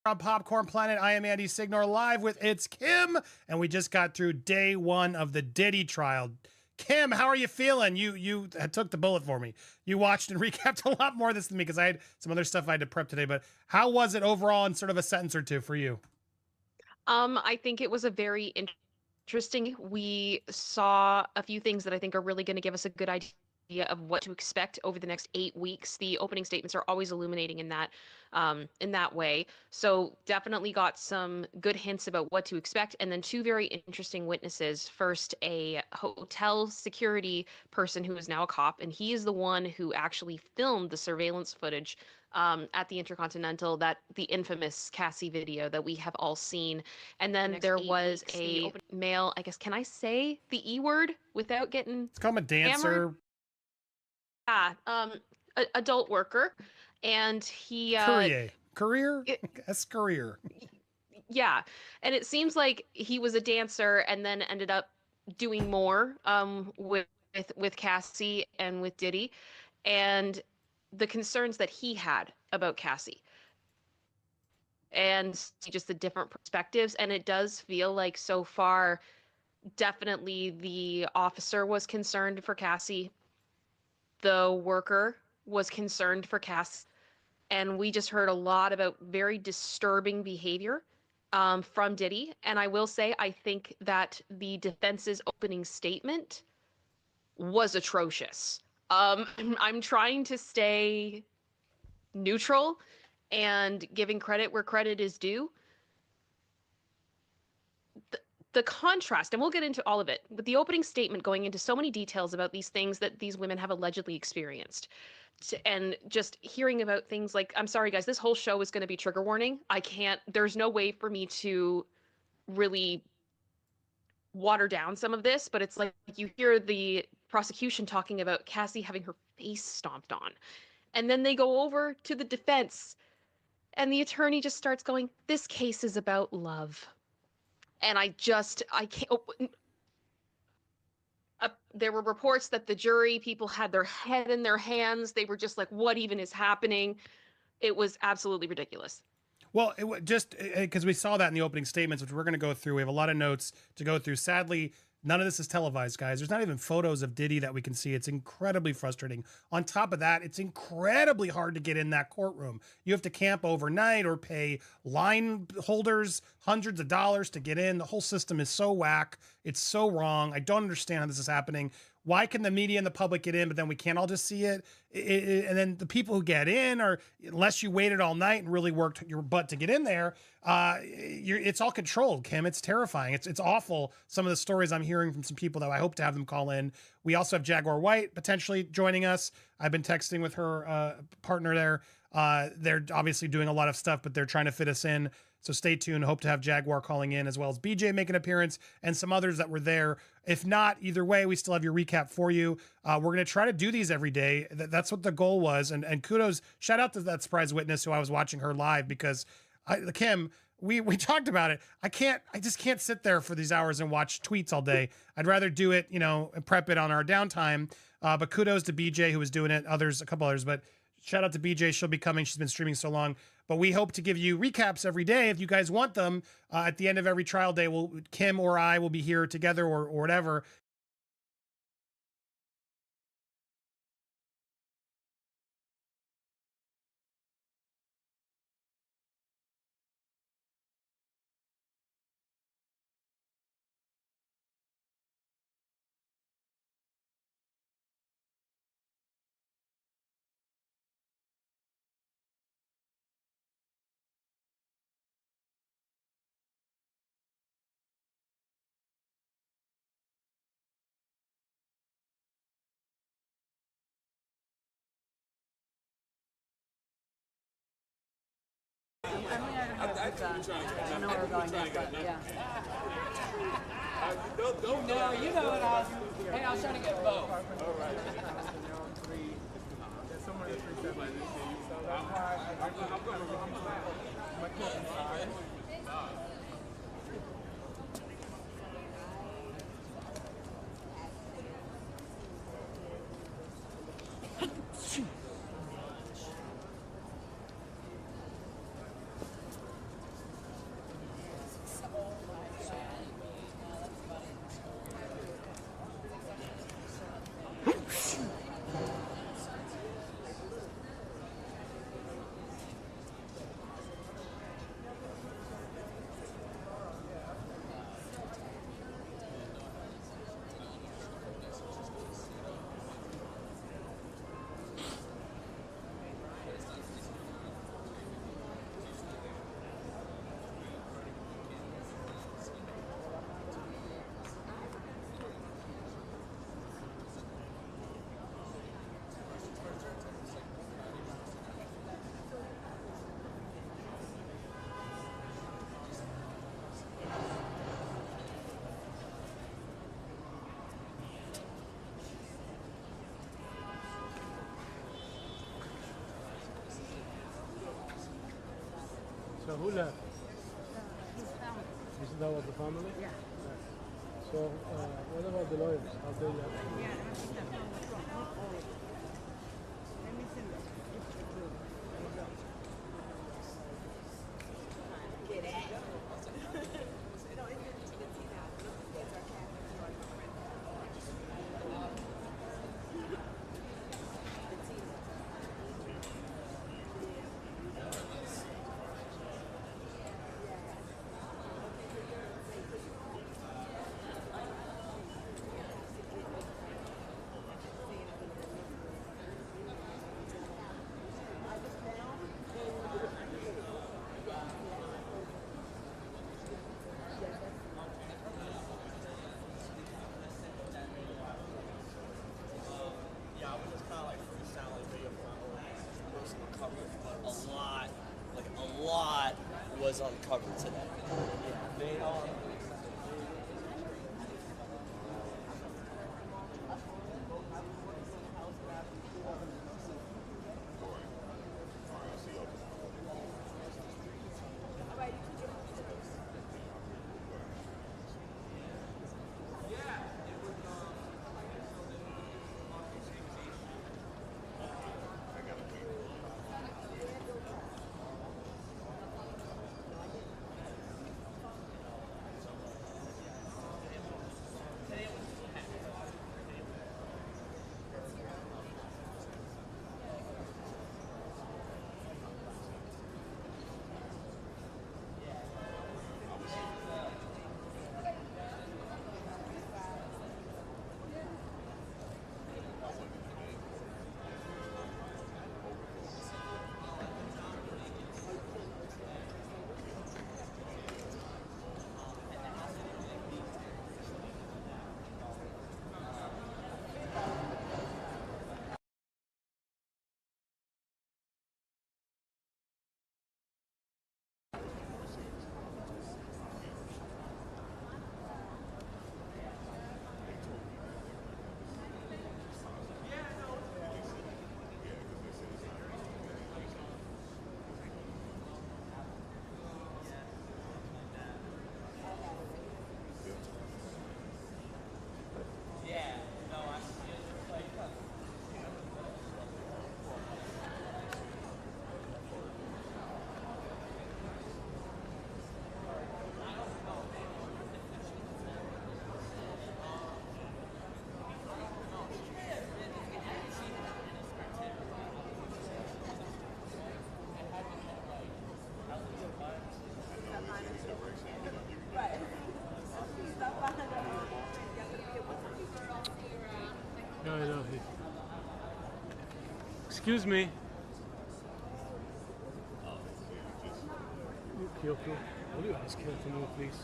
On Popcorn Planet, I am Andy Signor, live with It's Kim, and we just got through day one of the Diddy trial. Kim, how are you feeling? You took the bullet for me. You watched and recapped a lot more of this than me because I had some other stuff I had to prep today. But how was it overall in sort of a sentence or two for you? I think it was a very interesting. We saw a few things that I think are really going to give us a good idea of what to expect over the next 8 weeks. The opening statements are always illuminating in that way. So definitely got some good hints about what to expect. And then two very interesting witnesses. First, a hotel security person who is now a cop, and he is the one who actually filmed the surveillance footage at the Intercontinental, the infamous Cassie video that we have all seen. And then there was a male, I guess, can I say the E word without getting It's called a dancer. hammered? Adult worker, and he career. Yeah, and it seems like he was a dancer and then ended up doing more with Cassie and with Diddy, and the concerns that he had about Cassie and just the different perspectives. And it does feel like so far definitely the officer was concerned for Cassie, the worker was concerned for Cass, and we just heard a lot about very disturbing behavior from Diddy. And I will say, I think that the defense's opening statement was atrocious. I'm trying to stay neutral and giving credit where credit is due. The contrast, and we'll get into all of it, but the opening statement going into so many details about these things that these women have allegedly experienced, and just hearing about things like, I'm sorry guys, this whole show is going to be trigger warning. There's no way for me to really water down some of this, but it's like you hear the prosecution talking about Cassie having her face stomped on, and then they go over to the defense And the attorney just starts going, "This case is about love." And I can't. There were reports that the jury people had their head in their hands. They were just like, what even is happening? It was absolutely ridiculous. Well, just because we saw that in the opening statements, which we're going to go through. We have a lot of notes to go through. Sadly, none of this is televised, guys. There's not even photos of Diddy that we can see. It's incredibly frustrating. On top of that, it's incredibly hard to get in that courtroom. You have to camp overnight or pay line holders hundreds of dollars to get in. The whole system is so whack. It's so wrong. I don't understand how this is happening. Why can the media and the public get in, but then we can't all just see it? And then the people who get in are, unless you waited all night and really worked your butt to get in there, it's all controlled, Kim. It's terrifying. It's awful. Some of the stories I'm hearing from some people that I hope to have them call in. We also have Jaguar White potentially joining us. I've been texting with her partner there. They're obviously doing a lot of stuff, but they're trying to fit us in. So stay tuned. Hope to have Jaguar calling in, as well as BJ make an appearance and some others that were there. If not, either way, we still have your recap for you. We're going to try to do these every day. That's what the goal was. And kudos, shout out to that surprise witness who I was watching her live, because Kim, we talked about it. I just can't sit there for these hours and watch tweets all day. I'd rather do it, and prep it on our downtime. But kudos to BJ who was doing it, a couple others, but shout out to BJ. She'll be coming. She's been streaming so long. But we hope to give you recaps every day if you guys want them. At the end of every trial day, Kim or I will be here together or whatever. I know where we're going next, but yeah. No, you know what I was. Hey, I was trying to get both. All right. So who left? Is that was the family? Yeah. So what about the lawyers? How they left? Yeah, I think that's what's wrong. Let me send this. Get it. Was uncovered today. They Excuse me. Kyoko, will you ask her to move, please?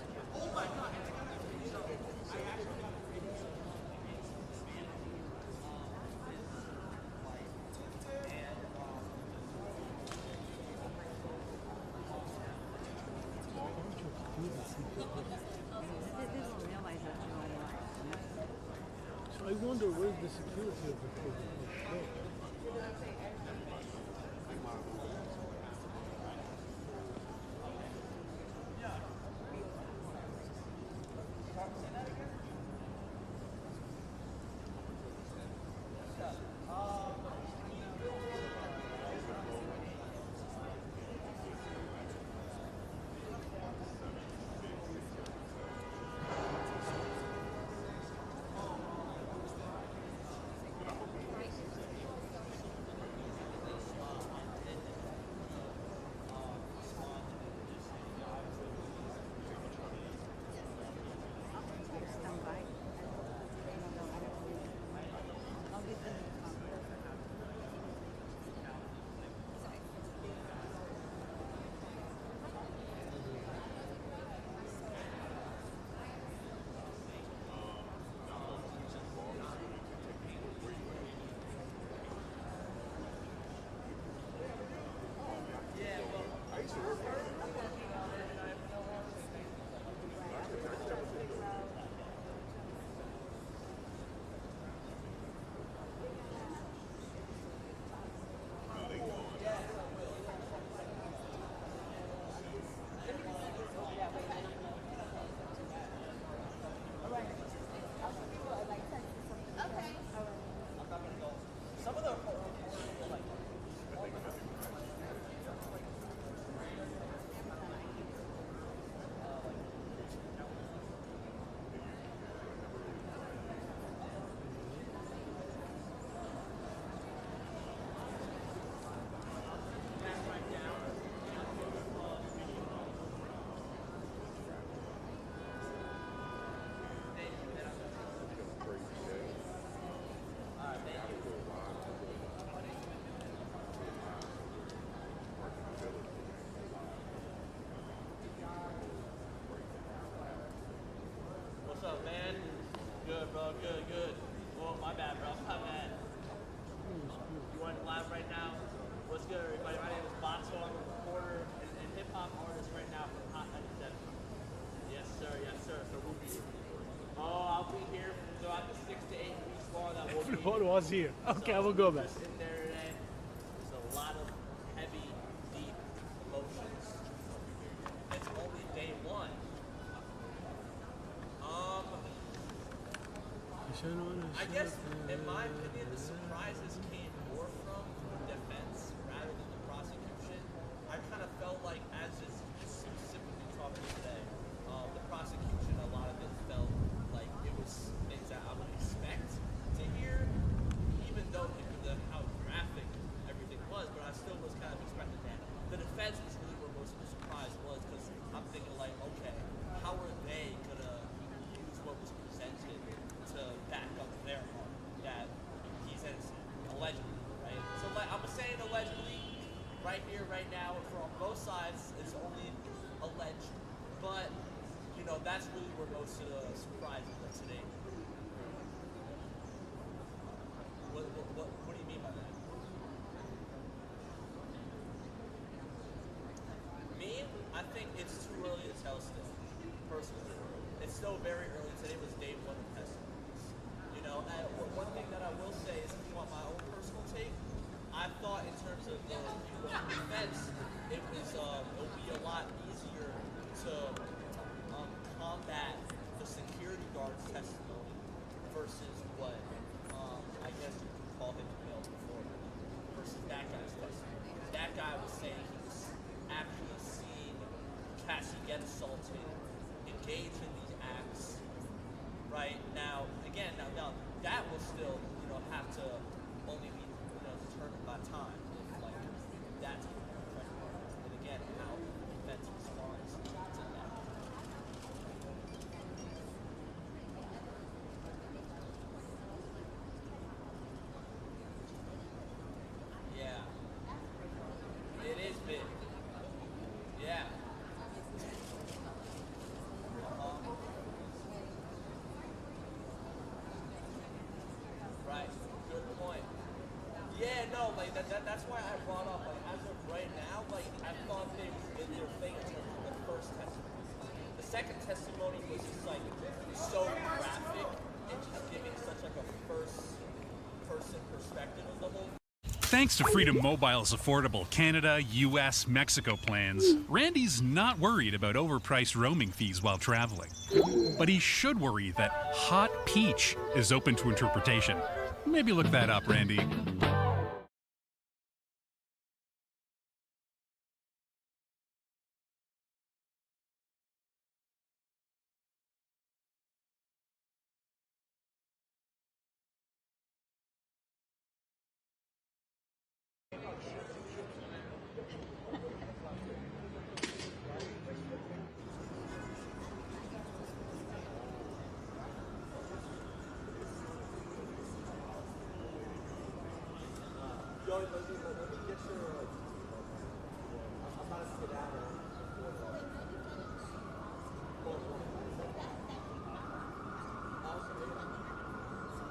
So I wonder where's the security of the show. What's up, man? Good, bro. Good, good. Oh, my bad, bro. My bad. You want it live right now? What's good, everybody? My name is Bato. I'm a reporter and hip-hop artist right now from Hot 97. Yes, sir. Yes, sir. So we'll be here. Oh, I'll be here throughout the 6 to 8 weeks long that we'll be here. What was here? Okay, I will go back. In there today. There's a lot of heavy, deep emotions. It's only day one. I guess, in my opinion, the surprises came more from the defense rather than the prosecution. I kind of felt like, as is specifically talking today, the prosecution, a lot of it felt like it was things that I would expect to hear, even though how graphic everything was, but I still was kind of expecting that. The defense was really where most of the surprise was, because I'm thinking like, okay, how are they going to use what was presented to back up their part that he's innocent, allegedly, right? So like I'm saying allegedly, right here, right now, from both sides, it's only alleged, but you know that's really where most of the surprises are today. What do you mean by that? Me, I think it's too early to tell still, personally. It's still very early. Today was day one of testing. You know, one thing that I will say is, if you want my own personal take, I thought in terms of the defense, it will be a lot easier to combat the security guard's testimony versus what I guess you could call him Bill before, versus that guy's testimony. That guy was saying he was actually seeing Cassie get assaulted, engage in these acts. Right now, again, now that will still, have to only be, determined by time. Like that's what the question is. And again, how the defense responds to that. like that's why I brought up like as of right now, like I thought they were thinking the first testimony. The second testimony was just like so graphic and just giving such like a first person perspective of the whole. Thanks to Freedom Mobile's affordable Canada, US, Mexico plans, Randy's not worried about overpriced roaming fees while traveling. But he should worry that Hot Peach is open to interpretation. Maybe look that up, Randy. Joey, let me get your. I'm about to sit down.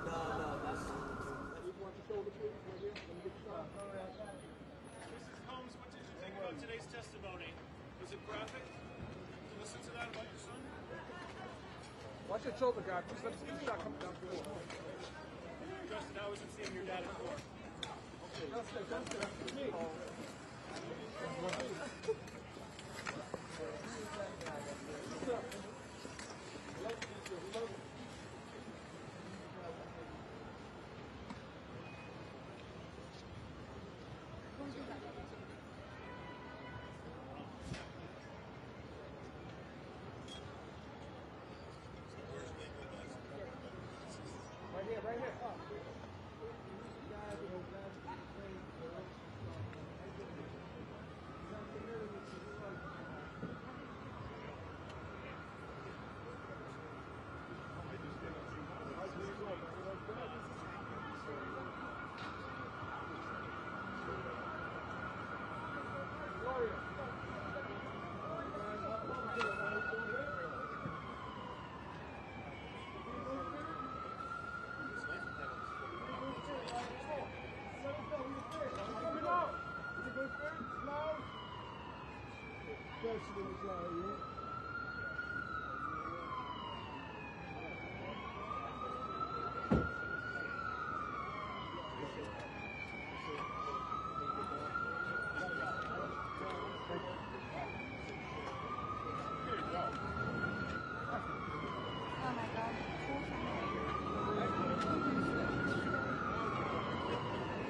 No, that's. You want your shoulder, please? Right here. Let me get your shoulder. All right. Mrs. Holmes, what did you think about today's testimony? Was it graphic? Did you listen to that about your son? Watch your shoulder, guy. Please let me see the shot coming down through. Justin, how was it seeing your dad in court? Right here.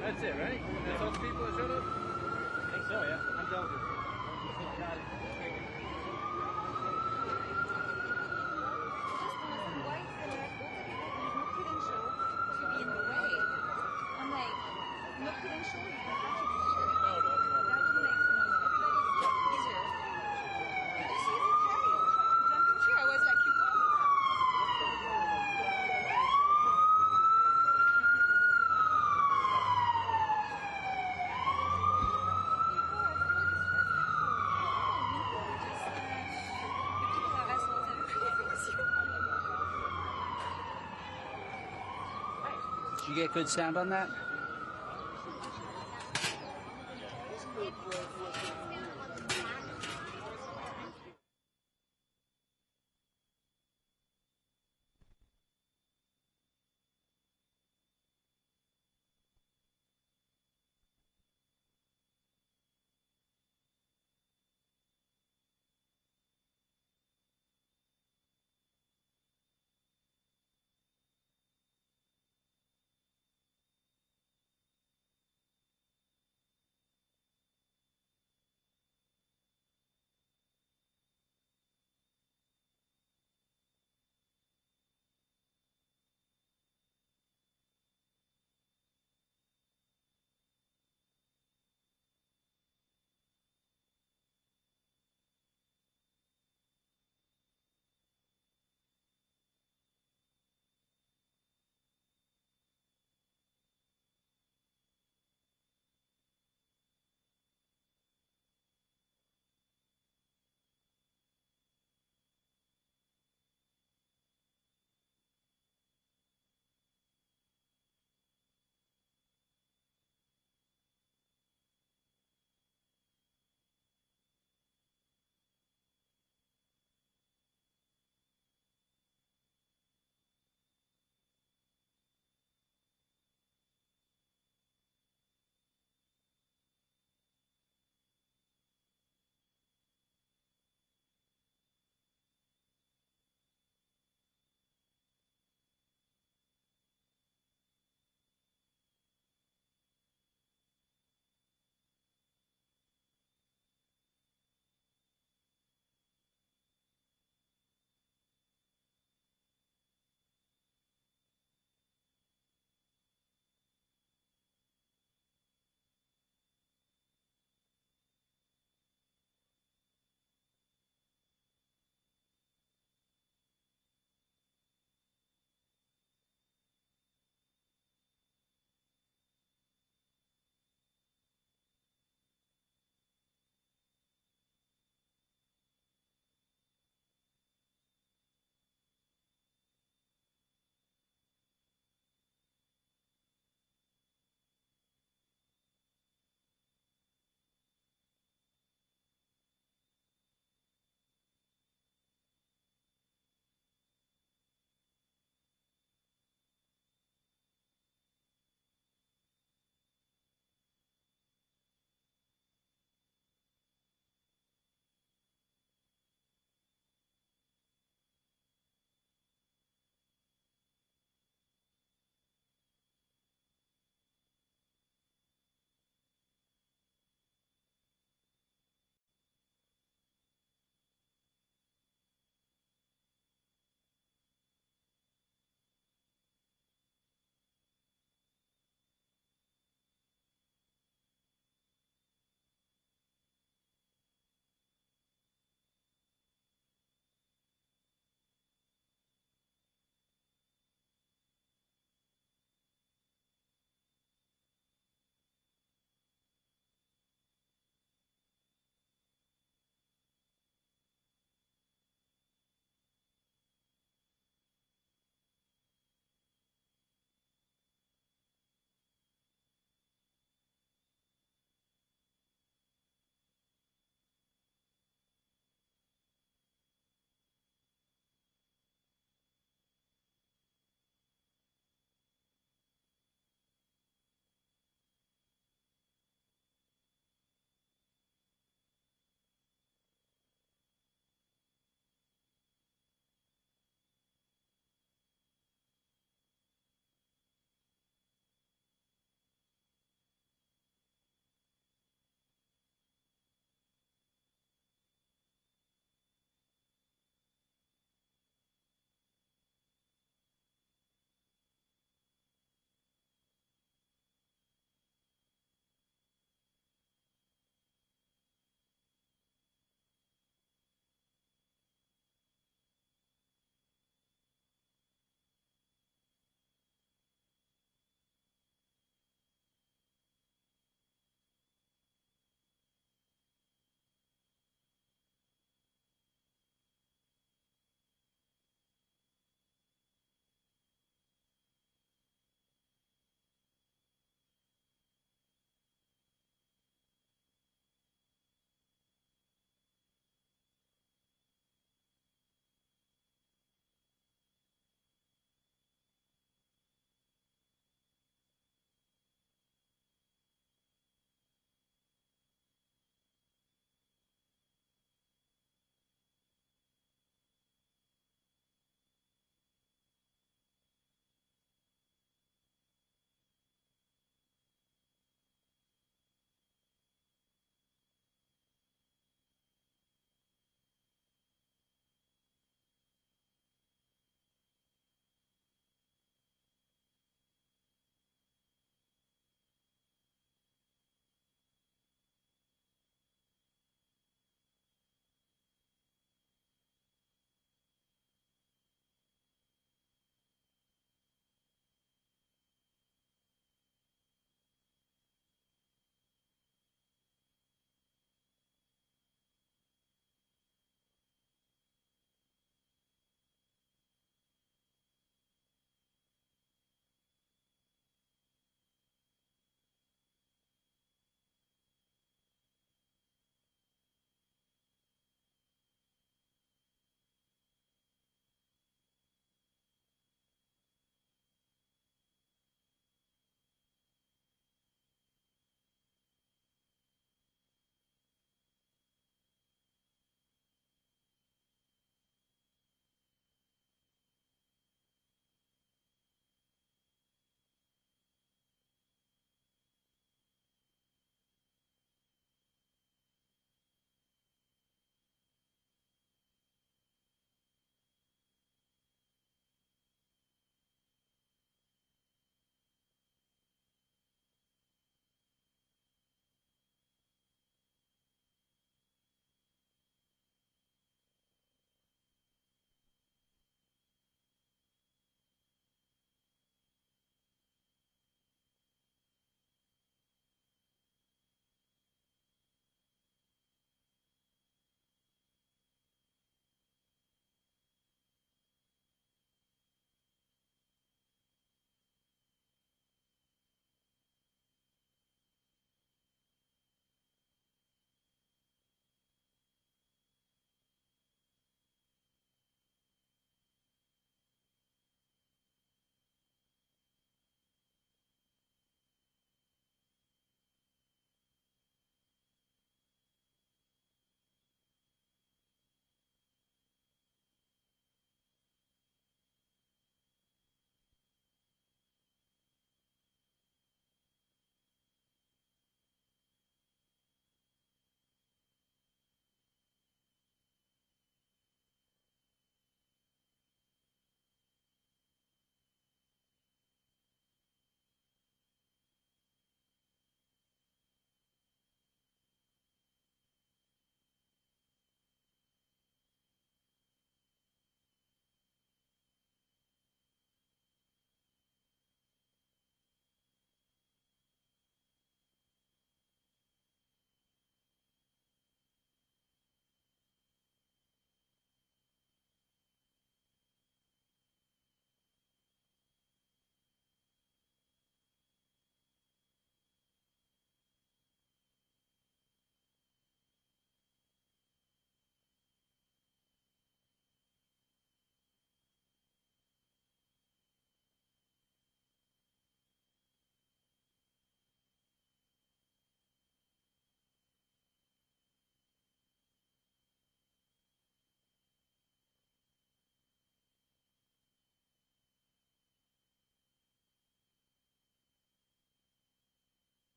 That's it, right? That's all the people that showed up? I think so, yeah. I'm done with it. Did you get good sound on that?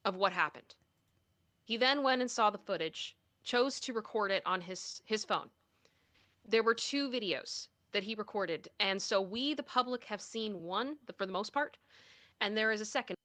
of what happened. He then went and saw the footage, chose to record it on his phone. There were 2 videos that he recorded, and so we, the public, have seen one for the most part, and there is a second.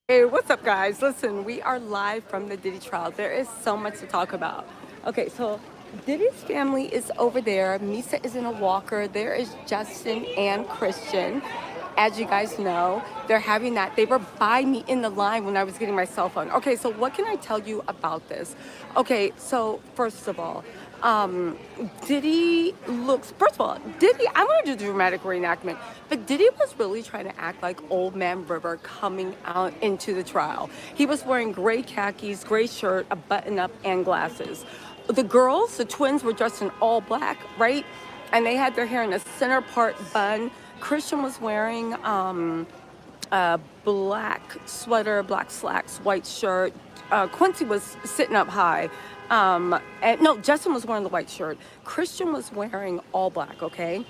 Hey, what's up, guys? Listen, we are live from the Diddy trial. There is so much to talk about. Okay, so Diddy's family is over there. Misa is in a walker. There is Justin and Christian. As you guys know, they're having that. They were by me in the line when I was getting my cell phone. Okay, so what can I tell you about this? Okay, so first of all, Diddy looks, first of all, Diddy, I want to do dramatic reenactment, but Diddy was really trying to act like Old Man River coming out into the trial. He was wearing gray khakis, gray shirt, a button-up, and glasses. The girls, the twins, were dressed in all black, right? And they had their hair in a center part bun. Christian was wearing a black sweater, black slacks, white shirt. Quincy was sitting up high. And no, Justin was wearing the white shirt. Christian was wearing all black, okay?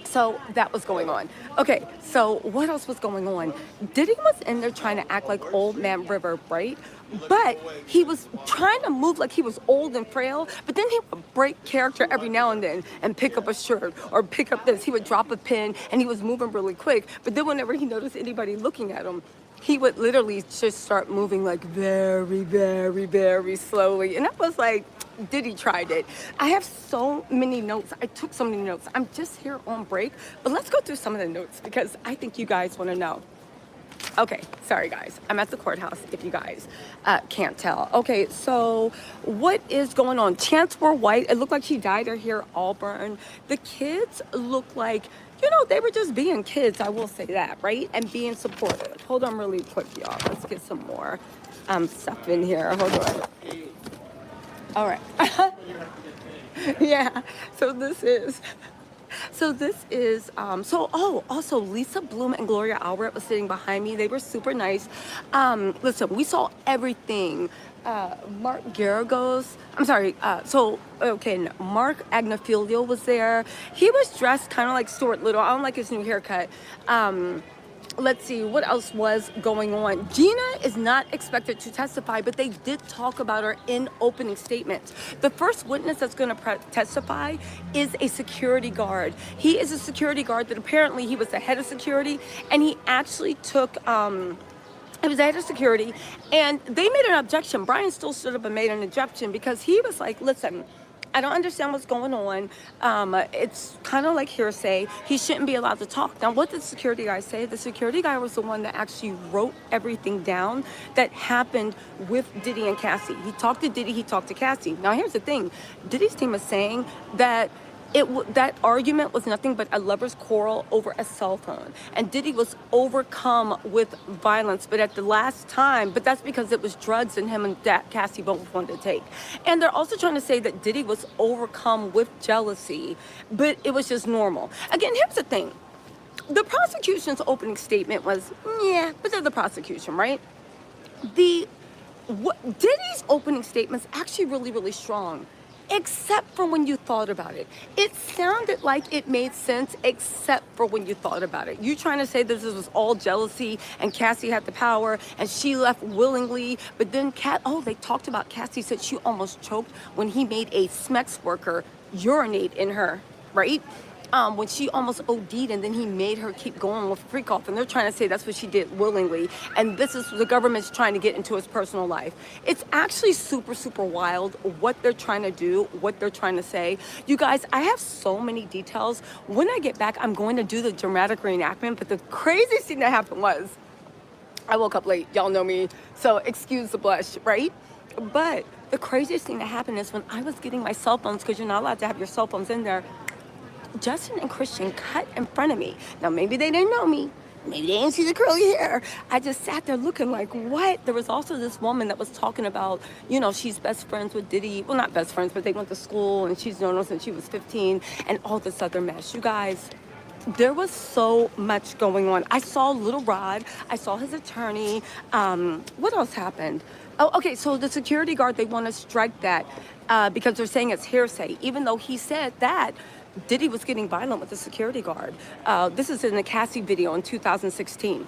So that was going on. Okay, so what else was going on? Diddy was in there trying to act like Old Man River, right? But he was trying to move like he was old and frail, but then he would break character every now and then and pick up a shirt or pick up this. He would drop a pin and he was moving really quick. But then whenever he noticed anybody looking at him, he would literally just start moving like very, very, very slowly. And I was like, Diddy tried it. I have so many notes. I took so many notes. I'm just here on break, but let's go through some of the notes because I think you guys want to know. Okay, sorry guys. I'm at the courthouse if you guys can't tell. Okay, so what is going on? Chants were white. It looked like she dyed her hair Auburn. The kids look like, you know, they were just being kids. I will say that, right? And being supportive. Hold on really quick, y'all. Let's get some more stuff in here. Hold on. All right. Yeah, so this is, also Lisa Bloom and Gloria Albert was sitting behind me. They were super nice. Listen, we saw everything. Mark Garagos, Mark Agnafilio was there. He was dressed kind of like Stuart Little. I don't like his new haircut. Let's see, what else was going on? Gina is not expected to testify, but they did talk about her in opening statements. The first witness that's going to testify is a security guard. He is a security guard that apparently he was the head of security, and he actually took... He was the head of security, and they made an objection. Brian still stood up and made an objection because he was like, listen, I don't understand what's going on. It's kind of like hearsay. He shouldn't be allowed to talk. Now, what did the security guy say? The security guy was the one that actually wrote everything down that happened with Diddy and Cassie. He talked to Diddy, he talked to Cassie. Now, here's the thing. Diddy's team is saying that that argument was nothing but a lover's quarrel over a cell phone. And Diddy was overcome with violence, but at the last time, but that's because it was drugs and him and Cassie both wanted to take. And they're also trying to say that Diddy was overcome with jealousy, but it was just normal. Again, here's the thing. The prosecution's opening statement was, yeah, but they're the prosecution, right? Diddy's opening statement's actually really, really strong. Except for when you thought about it. It sounded like it made sense except for when you thought about it. You trying to say this was all jealousy and Cassie had the power and she left willingly, but then they talked about Cassie said she almost choked when he made a Smex worker urinate in her, right? when she almost OD'd, and then he made her keep going with freak off, and they're trying to say that's what she did willingly, and this is the government's trying to get into his personal life. It's actually super, super wild what they're trying to do, what they're trying to say. You guys, I have so many details. When I get back, I'm going to do the dramatic reenactment, but the craziest thing that happened was, I woke up late, y'all know me, so excuse the blush, right? But the craziest thing that happened is when I was getting my cell phones, because you're not allowed to have your cell phones in there, Justin and Christian cut in front of me. Now, maybe they didn't know me. Maybe they didn't see the curly hair. I just sat there looking like, what? There was also this woman that was talking about, you know, she's best friends with Diddy. Well, not best friends, but they went to school, and she's known him since she was 15, and all this other mess. You guys, there was so much going on. I saw Little Rod. I saw his attorney. What else happened? Oh, okay, so the security guard, they want to strike that because they're saying it's hearsay, even though he said that Diddy was getting violent with the security guard. This is in the Cassie video in 2016.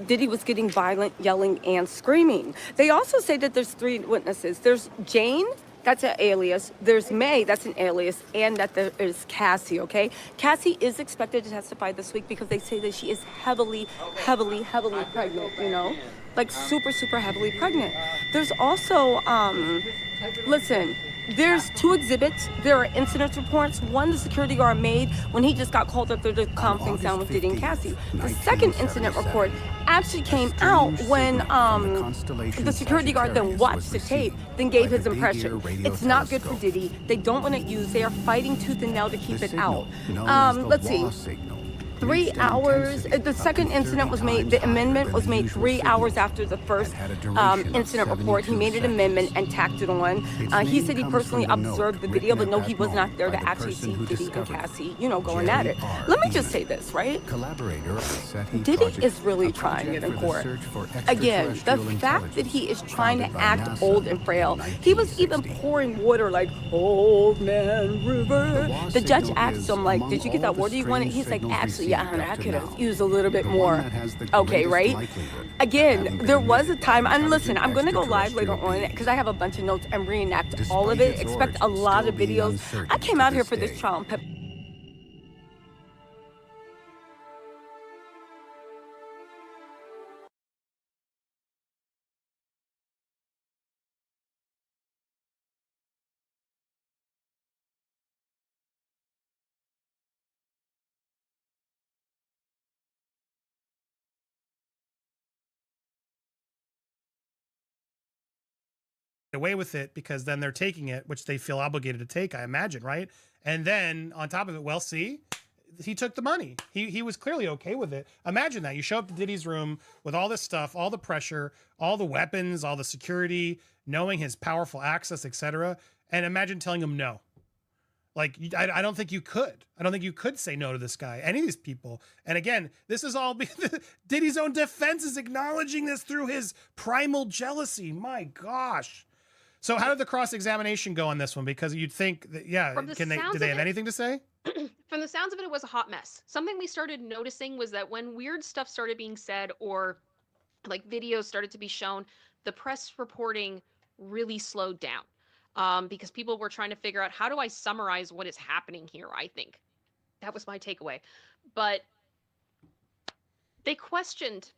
Diddy was getting violent, yelling, and screaming. They also say that there's 3 witnesses. There's Jane, that's an alias. There's May, that's an alias, and that there is Cassie, okay? Cassie is expected to testify this week because they say that she is heavily, heavily, heavily pregnant, you know? Like super, super heavily pregnant. There's also, listen, there's 2 exhibits. There are incident reports. One the security guard made when he just got called up there to calm things down with Diddy and Cassie. The second incident report actually came out when the security guard then watched the tape, then gave his impression. It's not good for Diddy. They don't want it used. They are fighting tooth and nail to keep it out. Let's see. 3 hours. The second incident was made, the amendment was made 3 hours after the first incident report. He made an amendment and tacked it on. He said he personally observed the video, but no, he was not there to actually see Diddy and Cassie, you know, going at it. Let me just say this, right? Diddy is really trying it in court. Again, the fact that he is trying to act old and frail, he was even pouring water like, old man river. The judge asked him, like, did you get that water you wanted? He's like, actually, yeah, honey, I could have used a little bit more. Okay, right? Again, there was a time, and listen, I'm going to go live later on because I have a bunch of notes and reenact all of it. Expect a lot of videos. I came out here for this trial. Away with it because then they're taking it, which they feel obligated to take, I imagine, right? And then on top of it, well, see, he took the money. He was clearly okay with it. Imagine that. You show up to Diddy's room with all this stuff, all the pressure, all the weapons, all the security, knowing his powerful access, etc. And imagine telling him no. Like, I don't think you could. I don't think you could say no to this guy, any of these people. And again, this is all Diddy's own defense is acknowledging this through his primal jealousy. My gosh. So how did the cross-examination go on this one? Because you'd think that, yeah, do they have anything to say? From the sounds of it, it was a hot mess. Something we started noticing was that when weird stuff started being said or like videos started to be shown, the press reporting really slowed down because people were trying to figure out, how do I summarize what is happening here, I think. That was my takeaway. But they questioned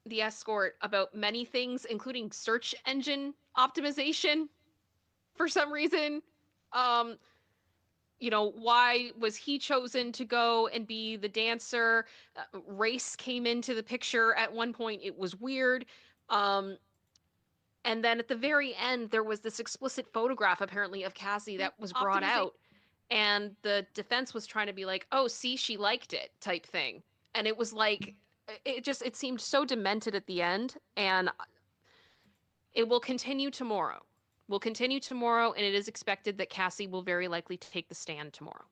the escort about many things, including search engine optimization for some reason. You know, why was he chosen to go and be the dancer? Race came into the picture at one point. It was weird. And then at the very end, there was this explicit photograph, apparently, of Cassie that was brought out. And the defense was trying to be like, oh, see, she liked it type thing. And it was like, it seemed so demented at the end. And it will continue tomorrow. And it is expected that Cassie will very likely take the stand tomorrow.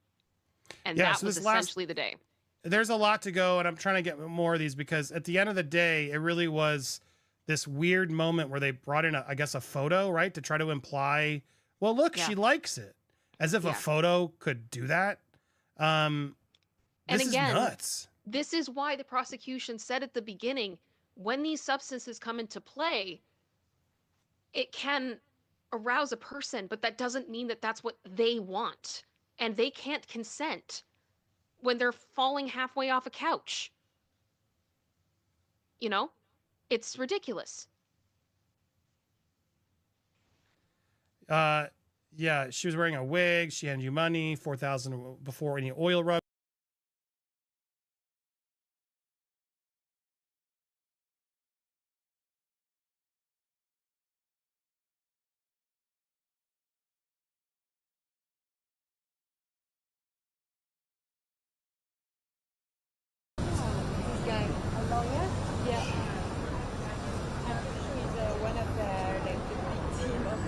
And yeah, that was essentially the day. There's a lot to go, and I'm trying to get more of these because at the end of the day, it really was this weird moment where they brought in, I guess, a photo, right, to try to imply, well, look, she likes it. as if a photo could do that. And This again, is nuts. This is why the prosecution said at the beginning, when these substances come into play, it can arouse a person, but that doesn't mean that that's what they want. And they can't consent when they're falling halfway off a couch. You know? It's ridiculous. Yeah, she was wearing a wig. She handed you money, $4,000 before any oil rub. This guy, a lawyer? Yeah. I'm pretty sure he's one of the like the big team of.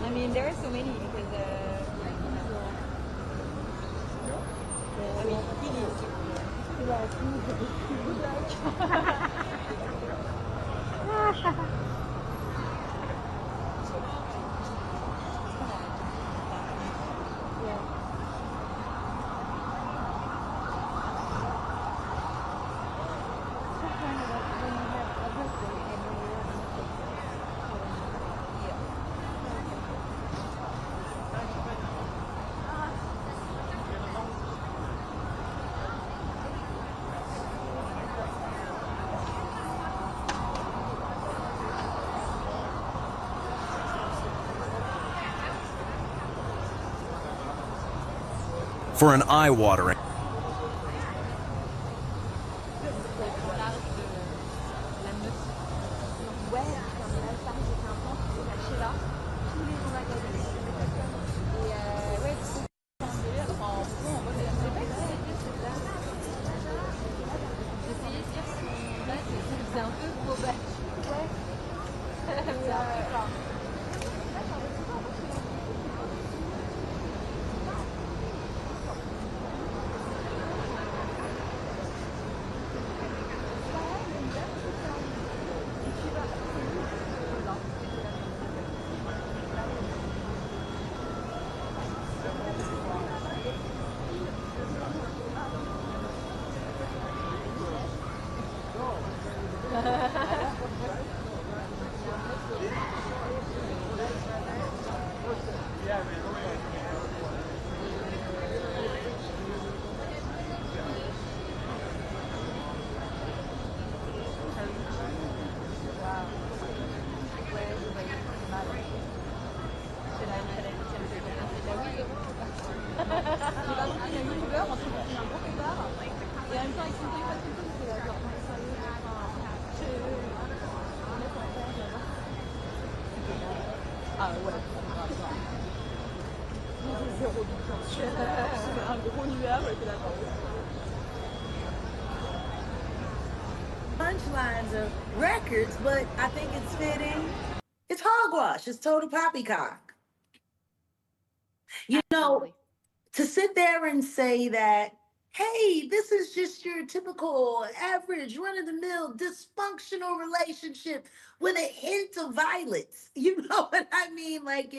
I mean, there are so many because. I mean, For an eye-watering. Punchlines of records, but I think it's fitting. It's hogwash. It's total poppycock. You know, to sit there and say that, hey, this is just your typical average run-of-the-mill dysfunctional relationship with a hint of violence. You know what I mean? Like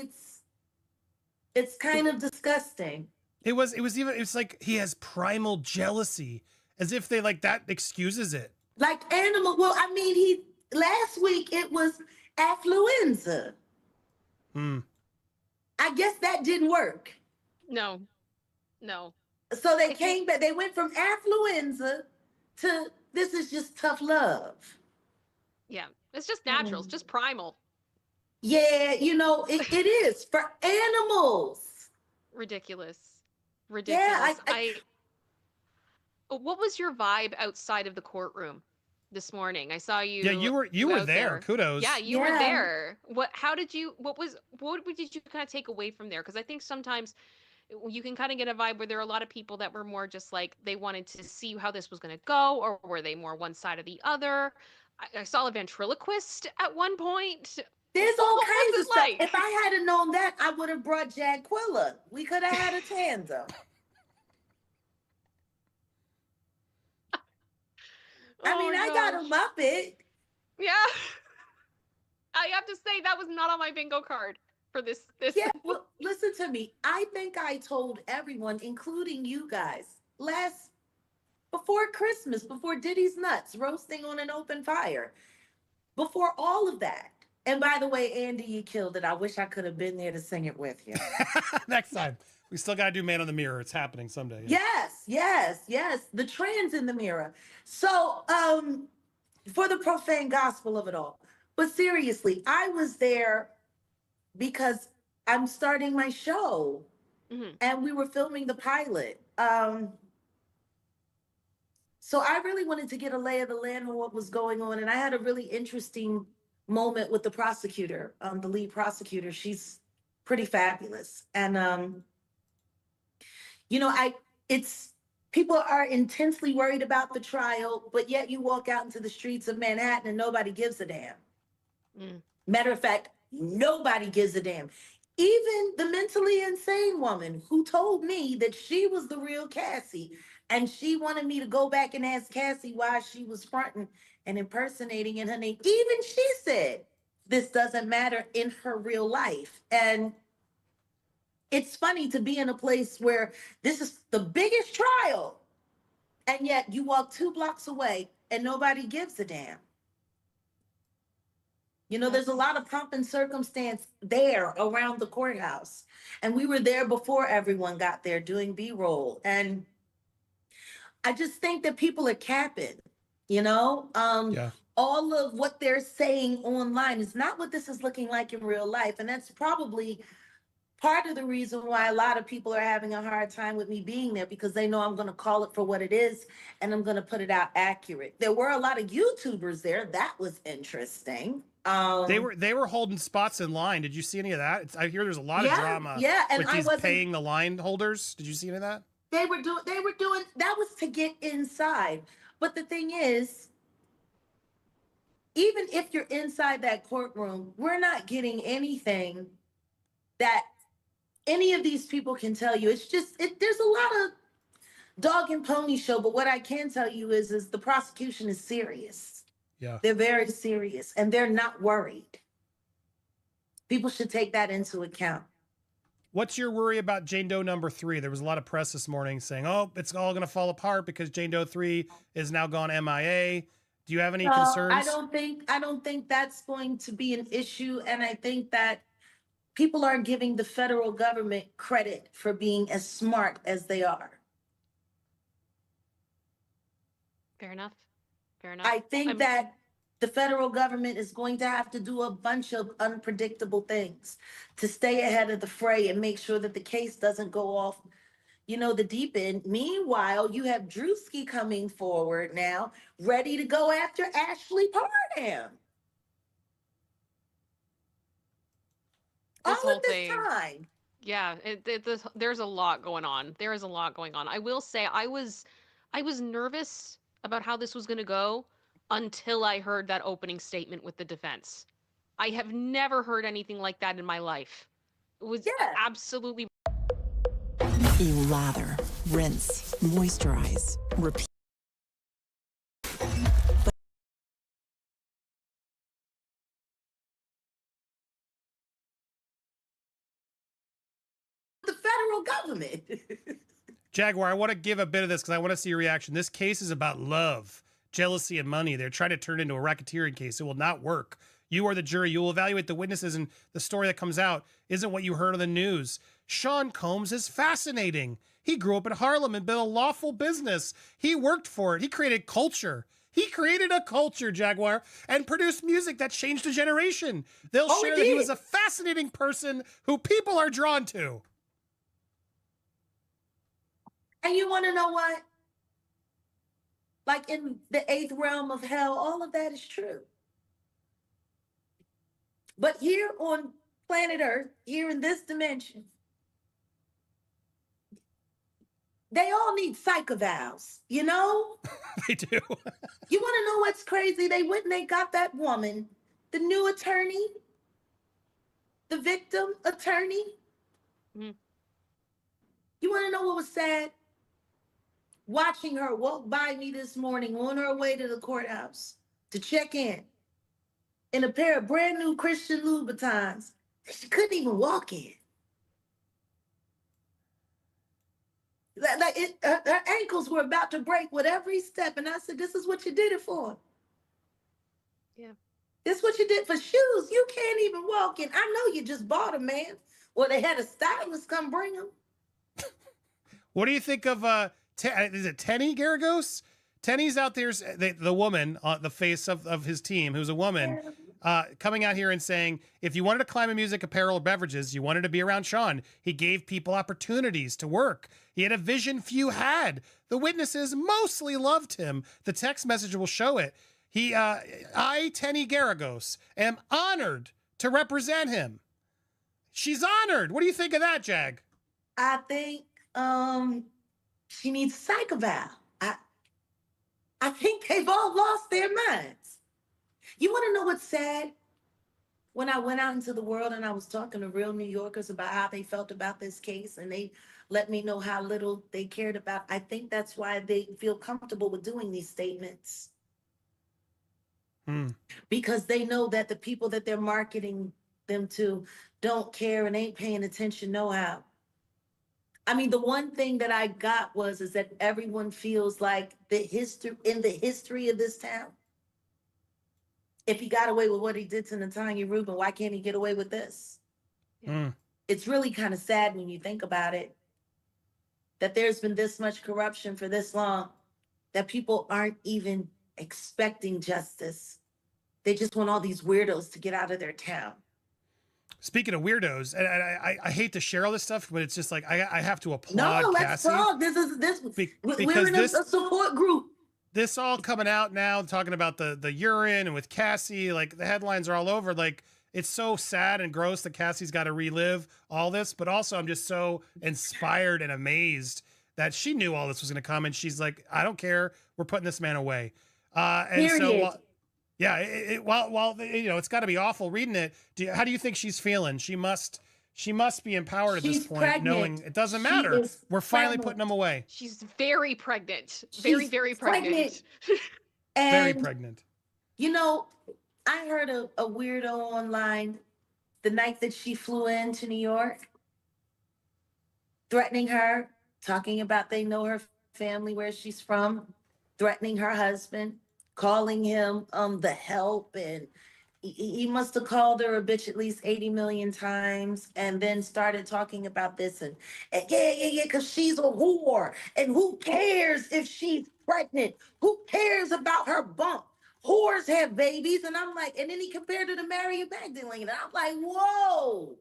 it's kind of disgusting. It's like he has primal jealousy, as if they like that excuses it. Like animal. Well, I mean, last week it was affluenza. I guess that didn't work. No. So they came back. They went from affluenza to this is just tough love. Yeah, it's just natural. It's just primal. Yeah, you know, it is for animals. Ridiculous. Yeah, what was your vibe outside of the courtroom this morning? I saw you. Yeah, you were there. Kudos. Yeah, you were there. What did you kind of take away from there? Because I think sometimes you can kind of get a vibe where there are a lot of people that were more just like they wanted to see how this was going to go, or were they more one side or the other? I saw a ventriloquist at one point. There's all kinds of stuff. If I had known that, I would have brought Jaquilla. We could have had a tandem. I mean, I got a Muppet. Yeah. I have to say, that was not on my bingo card. for this. Yeah, well, listen to me. I think I told everyone, including you guys, before Christmas, before Diddy's nuts, roasting on an open fire, before all of that. And by the way, Andy, you killed it. I wish I could have been there to sing it with you. Next time. We still got to do Man on the Mirror. It's happening someday. Yeah. Yes. The trans in the mirror. So, for the profane gospel of it all. But seriously, I was there because I'm starting my show and we were filming the pilot. So I really wanted to get a lay of the land on what was going on. And I had a really interesting moment with the prosecutor, the lead prosecutor. She's pretty fabulous. And, it's people are intensely worried about the trial, but yet you walk out into the streets of Manhattan and nobody gives a damn. Matter of fact, nobody gives a damn. Even the mentally insane woman who told me that she was the real Cassie and she wanted me to go back and ask Cassie why she was fronting and impersonating in her name. Even she said this doesn't matter in her real life. And it's funny to be in a place where this is the biggest trial and yet you walk 2 blocks away and nobody gives a damn. There's a lot of pomp and circumstance there around the courthouse. And we were there before everyone got there doing B-roll. And I just think that people are capping, all of what they're saying online is not what this is looking like in real life. And that's probably part of the reason why a lot of people are having a hard time with me being there, because they know I'm going to call it for what it is and I'm going to put it out accurate. There were a lot of YouTubers there. That was interesting. They were holding spots in line. Did you see any of that? I hear there's a lot of drama and with these paying the line holders. Did you see any of that? They were doing that was to get inside. But the thing is, even if you're inside that courtroom, we're not getting anything that any of these people can tell you. It's just there's a lot of dog and pony show, but what I can tell you is the prosecution is serious. Yeah. They're very serious and they're not worried. People should take that into account. What's your worry about Jane Doe number 3? There was a lot of press this morning saying, oh, it's all going to fall apart because Jane Doe 3 is now gone MIA. Do you have any concerns? I don't think that's going to be an issue. And I think that people aren't giving the federal government credit for being as smart as they are. Fair enough. I think that the federal government is going to have to do a bunch of unpredictable things to stay ahead of the fray and make sure that the case doesn't go off, the deep end. Meanwhile, you have Drewski coming forward now, ready to go after Ashley Parham. This all whole of this thing. time. Yeah, there's a lot going on. There is a lot going on. I will say I was nervous about how this was going to go until I heard that opening statement with the defense. I have never heard anything like that in my life. It was absolutely. You lather, rinse, moisturize, repeat. The federal government. Jaguar, I want to give a bit of this because I want to see your reaction. This case is about love, jealousy, and money. They're trying to turn it into a racketeering case. It will not work. You are the jury. You will evaluate the witnesses, and the story that comes out isn't what you heard on the news. Sean Combs is fascinating. He grew up in Harlem and built a lawful business. He worked for it. He created culture. He created a culture, Jaguar, and produced music that changed a generation. They'll share that he was a fascinating person who people are drawn to. And you want to know what? Like in the 8th realm of hell, all of that is true. But here on planet Earth, here in this dimension, they all need psych evals, you know? They do. You want to know what's crazy? They went and they got that woman, the new attorney, the victim attorney. Mm-hmm. You want to know what was sad? Watching her walk by me this morning on her way to the courthouse to check in a pair of brand new Christian Louboutins, She couldn't even walk in. Her ankles were about to break with every step. And I said, this is what you did it for. Yeah. This is what you did for shoes. You can't even walk in. I know you just bought them, man. Well, they had a stylist come bring them. What do you think of is it Tenny Garagos? Tenny's out there, the woman, the face of his team, who's a woman, coming out here and saying, if you wanted to climb in music, apparel, or beverages, you wanted to be around Sean. He gave people opportunities to work. He had a vision few had. The witnesses mostly loved him. The text message will show it. I, Tenny Garagos, am honored to represent him. She's honored. What do you think of that, Jag? I think she needs a psych eval. I think they've all lost their minds. You want to know what's sad? When I went out into the world and I was talking to real New Yorkers about how they felt about this case, and they let me know how little they cared about, I think that's why they feel comfortable with doing these statements. Because they know that the people that they're marketing them to don't care and ain't paying attention no how. I mean, the one thing that I got is that everyone feels like the history of this town. If he got away with what he did to Natanya Rubin, why can't he get away with this? It's really kind of sad when you think about it, that there's been this much corruption for this long, that people aren't even expecting justice. They just want all these weirdos to get out of their town. Speaking of weirdos, and I hate to share all this stuff, but it's just like I have to applaud No, let's Cassie. talk. We're in a support group. This all coming out now, talking about the urine and with Cassie, like the headlines are all over. Like, it's so sad and gross that Cassie's got to relive all this, but also I'm just so inspired and amazed that she knew all this was going to come, and she's like, I don't care, we're putting this man away. And so. Yeah, while you know, it's got to be awful reading it. How do you think she's feeling? She must be empowered at this point, pregnant. Knowing it doesn't matter. We're finally putting them away. She's very pregnant. Very pregnant. And, very pregnant. You know, I heard a weirdo online the night that she flew into New York, threatening her, talking about they know her family, where she's from, threatening her husband, calling him the help, and he must have called her a bitch at least 80 million times, and then started talking about this and yeah, because she's a whore, and who cares if she's pregnant? Who cares about her bump? Whores have babies. And I'm like, and then he compared her to Mary Magdalene, and I'm like, whoa.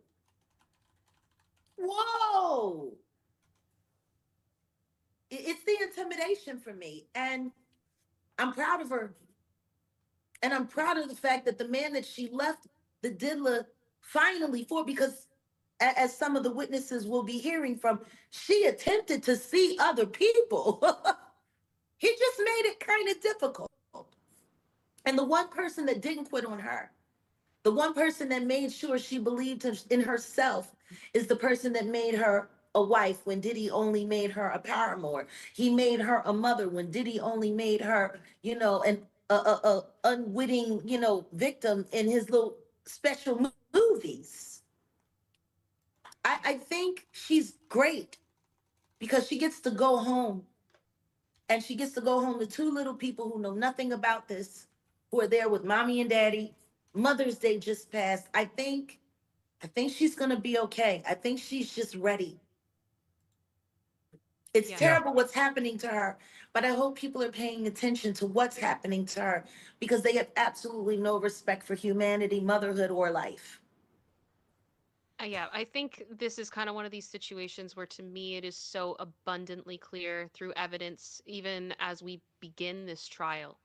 It's the intimidation for me, and I'm proud of her. And I'm proud of the fact that the man that she left the diddler finally for, because as some of the witnesses will be hearing from, she attempted to see other people. He just made it kind of difficult. And the one person that didn't quit on her, the one person that made sure she believed in herself, is the person that made her a wife when Diddy only made her a paramour. He made her a mother when Diddy only made her, you know, an unwitting, you know, victim in his little special movies. I think she's great because she gets to go home, and she gets to go home to two little people who know nothing about this, who are there with mommy and daddy. Mother's Day just passed. I think she's gonna be okay. I think she's just ready. It's terrible what's happening to her, but I hope people are paying attention to what's happening to her, because they have absolutely no respect for humanity, motherhood, or life. Yeah, I think this is kind of one of these situations where, to me, it is so abundantly clear through evidence, even as we begin this trial,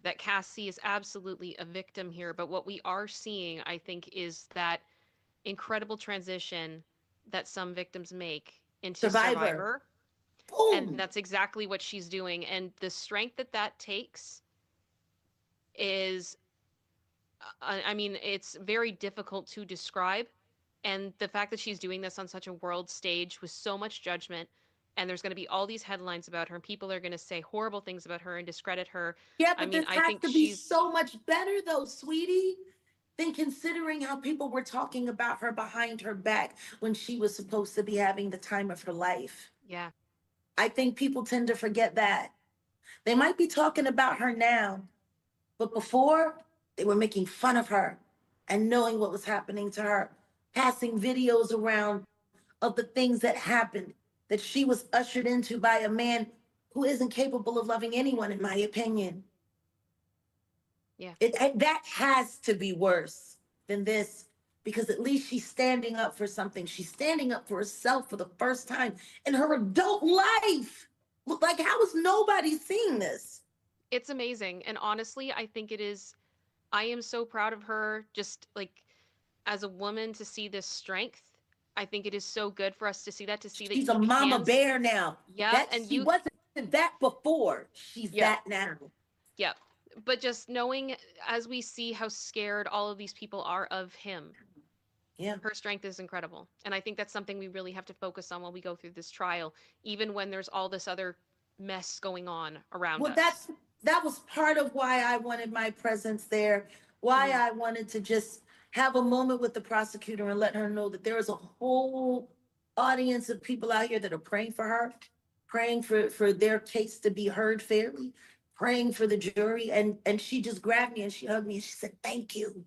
that Cassie is absolutely a victim here. But what we are seeing, I think, is that incredible transition that some victims make into survivor. And that's exactly what she's doing. And the strength that takes is, I mean, it's very difficult to describe. And the fact that she's doing this on such a world stage with so much judgment, and there's going to be all these headlines about her, and people are going to say horrible things about her and discredit her. Yeah, but this has to be so much better, though, sweetie. than considering how people were talking about her behind her back when she was supposed to be having the time of her life. Yeah. I think people tend to forget that. They might be talking about her now, but before, they were making fun of her and knowing what was happening to her, passing videos around of the things that happened, that she was ushered into by a man who isn't capable of loving anyone, in my opinion. Yeah. That has to be worse than this, because at least she's standing up for something. She's standing up for herself for the first time in her adult life. Look, like, how is nobody seeing this? It's amazing. And honestly, I think it is, I am so proud of her, just like as a woman, to see this strength. I think it is so good for us to see that, She's a mama bear now. Yeah, That and she wasn't that before. She's that now. Yep. But just knowing, as we see how scared all of these people are of him, yeah, her strength is incredible. And I think that's something we really have to focus on while we go through this trial, even when there's all this other mess going on around us. That was part of why I wanted my presence there, why I wanted to just have a moment with the prosecutor and let her know that there is a whole audience of people out here that are praying for her, praying for their case to be heard fairly, praying for the jury. And she just grabbed me and she hugged me and she said, thank you.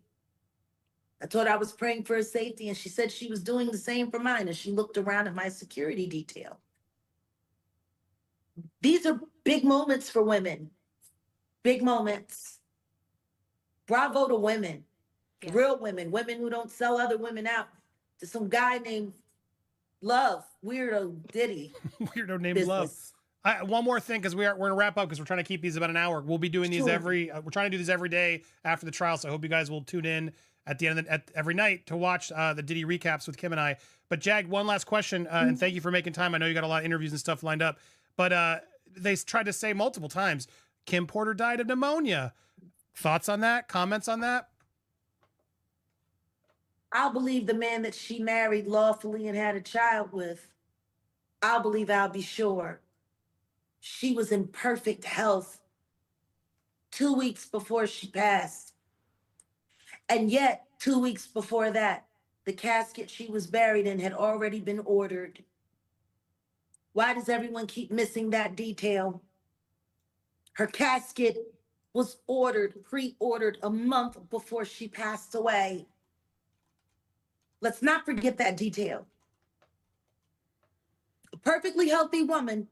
I told her I was praying for her safety, and she said she was doing the same for mine, and she looked around at my security detail. These are big moments for women. Big moments. Bravo to women. Yes. Real women. Women who don't sell other women out to some guy named Love. Weirdo Diddy. Weirdo named Love. One more thing, because we're gonna wrap up, because we're trying to keep these about an hour. We'll be doing these we're trying to do these every day after the trial. So I hope you guys will tune in at the end of every night to watch the Diddy recaps with Kim and I. But Jag, one last question, and thank you for making time. I know you got a lot of interviews and stuff lined up, but they tried to say multiple times, Kim Porter died of pneumonia. Thoughts on that? Comments on that? I'll believe the man that she married lawfully and had a child with. I'll believe, I'll be sure. She was in perfect health 2 weeks before she passed. And yet, 2 weeks before that, the casket she was buried in had already been ordered. Why does everyone keep missing that detail? Her casket was pre-ordered a month before she passed away. Let's not forget that detail. A perfectly healthy woman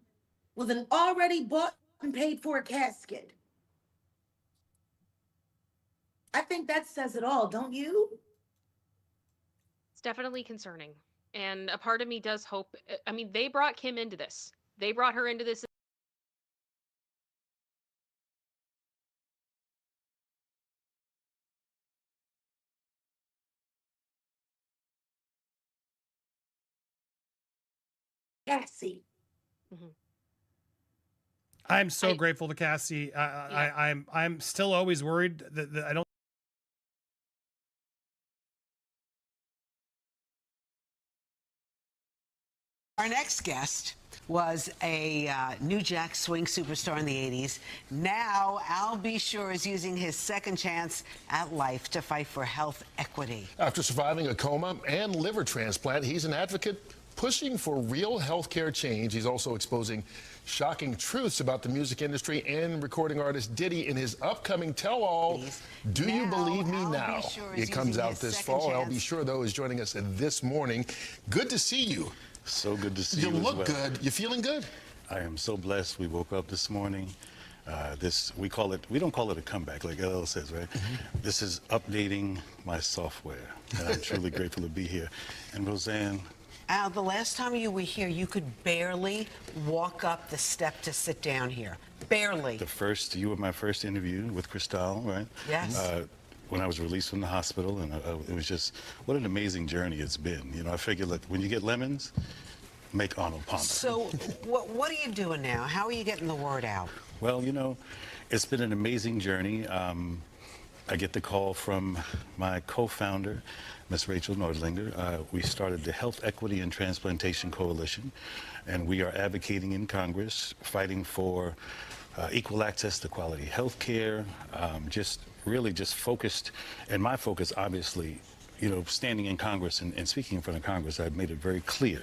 with an already bought and paid for casket. I think that says it all, don't you? It's definitely concerning. And a part of me does hope, I mean, they brought Kim into this. They brought her into this. Cassie. I'm so grateful to Cassie. I'm still always worried that I don't. Our next guest was a New Jack Swing superstar in the 80s. Now, Al B. Sure is using his second chance at life to fight for health equity. After surviving a coma and liver transplant, he's an advocate pushing for real health care change. He's also exposing shocking truths about the music industry and recording artist Diddy in his upcoming tell-all, Do You Believe Me Now? It comes out this fall. Al B. Sure, though, is joining us this morning. Good to see you. So good to see you. You look good. You feeling good? I am so blessed. We woke up this morning. We don't call it a comeback like LL says, right? This is updating my software. And I'm truly grateful to be here. And Roseanne. Al, the last time you were here, you could barely walk up the step to sit down here. Barely. You were my first interview with Cristal, right? Yes. When I was released from the hospital, and it was just, what an amazing journey it's been. You know, I figured that when you get lemons, make Arnold Palmer. So what are you doing now? How are you getting the word out? Well, you know, it's been an amazing journey. I get the call from my co-founder, Ms. Rachel Nordlinger. We started the Health Equity and Transplantation Coalition, and we are advocating in Congress, fighting for equal access to quality health care, just really just focused, and my focus obviously, you know, standing in Congress and speaking in front of Congress, I've made it very clear.